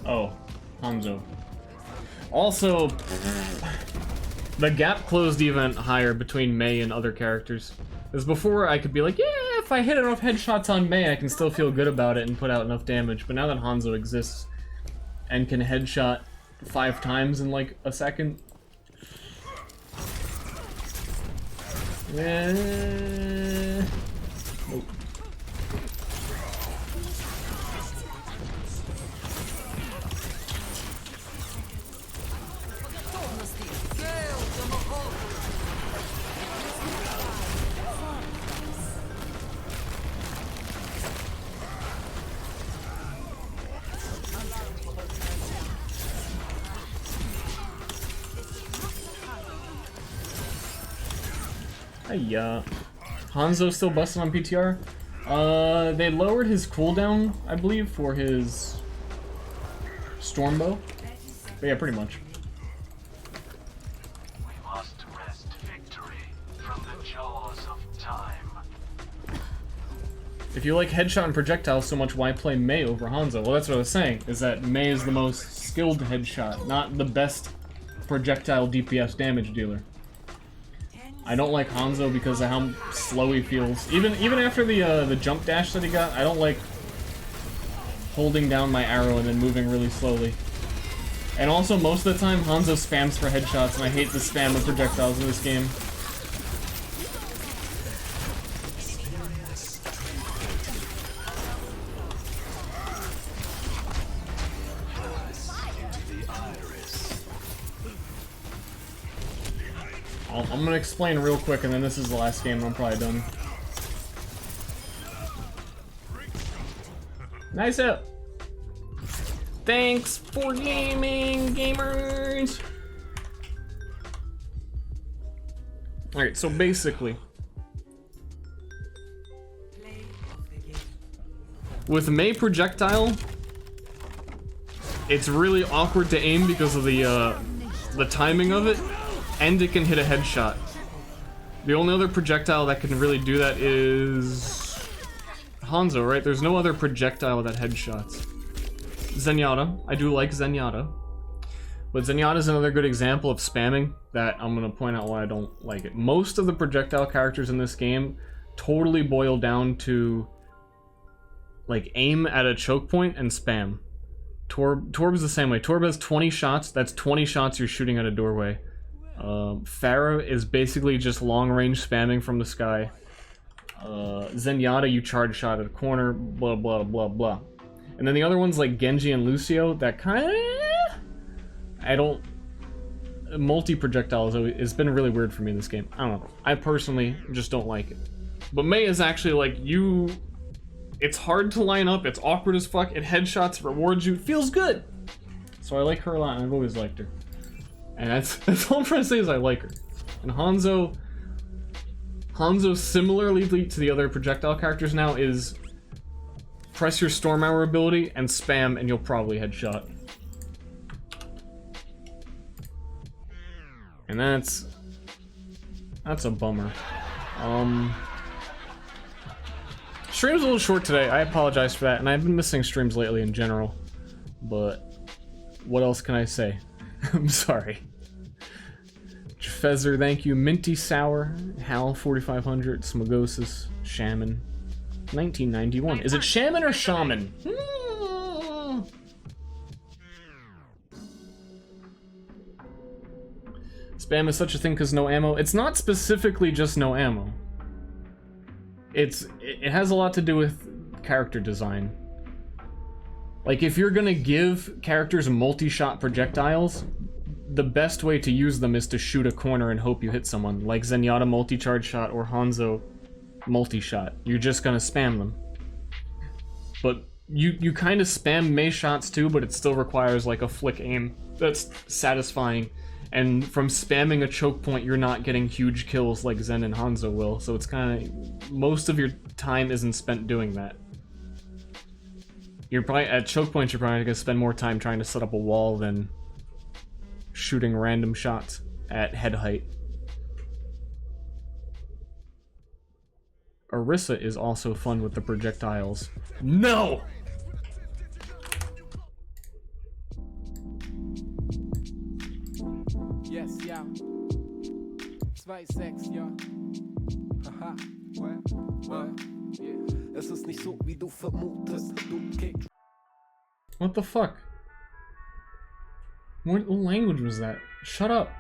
Oh, Hanzo. Also, the gap closed even higher between Mei and other characters. Because before I could be like, yeah, if I hit enough headshots on Mei, I can still feel good about it and put out enough damage. But now that Hanzo exists and can headshot 5 times in like a second. Nope. Hiya. Hanzo still busting on PTR? They lowered his cooldown, I believe, for his Stormbow. But yeah, pretty much. We must wrest victory from the jaws of time. If you like headshot and projectiles so much, why play Mei over Hanzo? Well, that's what I was saying, is that Mei is the most skilled headshot, not the best projectile DPS damage dealer. I don't like Hanzo because of how slow he feels. Even after the jump dash that he got, I don't like holding down my arrow and then moving really slowly. And also, most of the time, Hanzo spams for headshots, and I hate the spam of projectiles in this game. I'm gonna explain real quick, and then this is the last game, and I'm probably done. Nice up! Thanks for gaming, gamers! Alright, so basically, with Mei projectile, it's really awkward to aim because of the timing of it. And it can hit a headshot. The only other projectile that can really do that is Hanzo, right? There's no other projectile that headshots. Zenyatta. I do like Zenyatta. But Zenyatta is another good example of spamming that I'm going to point out why I don't like it. Most of the projectile characters in this game totally boil down to like aim at a choke point and spam. Torb is the same way. Torb has 20 shots. That's 20 shots you're shooting at a doorway. Pharah is basically just long-range spamming from the sky. Zenyatta, you charge shot at a corner, blah blah blah blah. And then the other ones like Genji and Lucio, that kinda... I don't... Multi-projectile has been really weird for me in this game. I don't know. I personally just don't like it. But Mei is actually like, it's hard to line up, it's awkward as fuck, it headshots, rewards you, it feels good! So I like her a lot, and I've always liked her. And that's all I'm trying to say is I like her. And Hanzo, similarly to the other projectile characters now, is press your Storm Hour ability and spam and you'll probably headshot. And that's a bummer. Stream's a little short today, I apologize for that, and I've been missing streams lately in general. But what else can I say? I'm sorry. Feather, thank you. Minty Sour, Hal 4500, Smagosis, Shaman, 1991. Is it Shaman or Shaman? Spam is such a thing because no ammo. It's not specifically just no ammo. it has a lot to do with character design. Like, if you're gonna give characters multi-shot projectiles, the best way to use them is to shoot a corner and hope you hit someone, like Zenyatta multi-charge shot or Hanzo multi-shot. You're just gonna spam them. But you kind of spam Mei shots too, but it still requires like a flick aim that's satisfying. And from spamming a choke point, you're not getting huge kills like Zen and Hanzo will, so it's kind of... most of your time isn't spent doing that. You're probably... at choke points, you're probably gonna spend more time trying to set up a wall than shooting random shots at head height. Orisa is also fun with the projectiles. No! Yes, ja. 2-6, ja. Haha. Yeah. Es ist nicht so, wie du vermutest. Du kickst. What the fuck? What language was that? Shut up.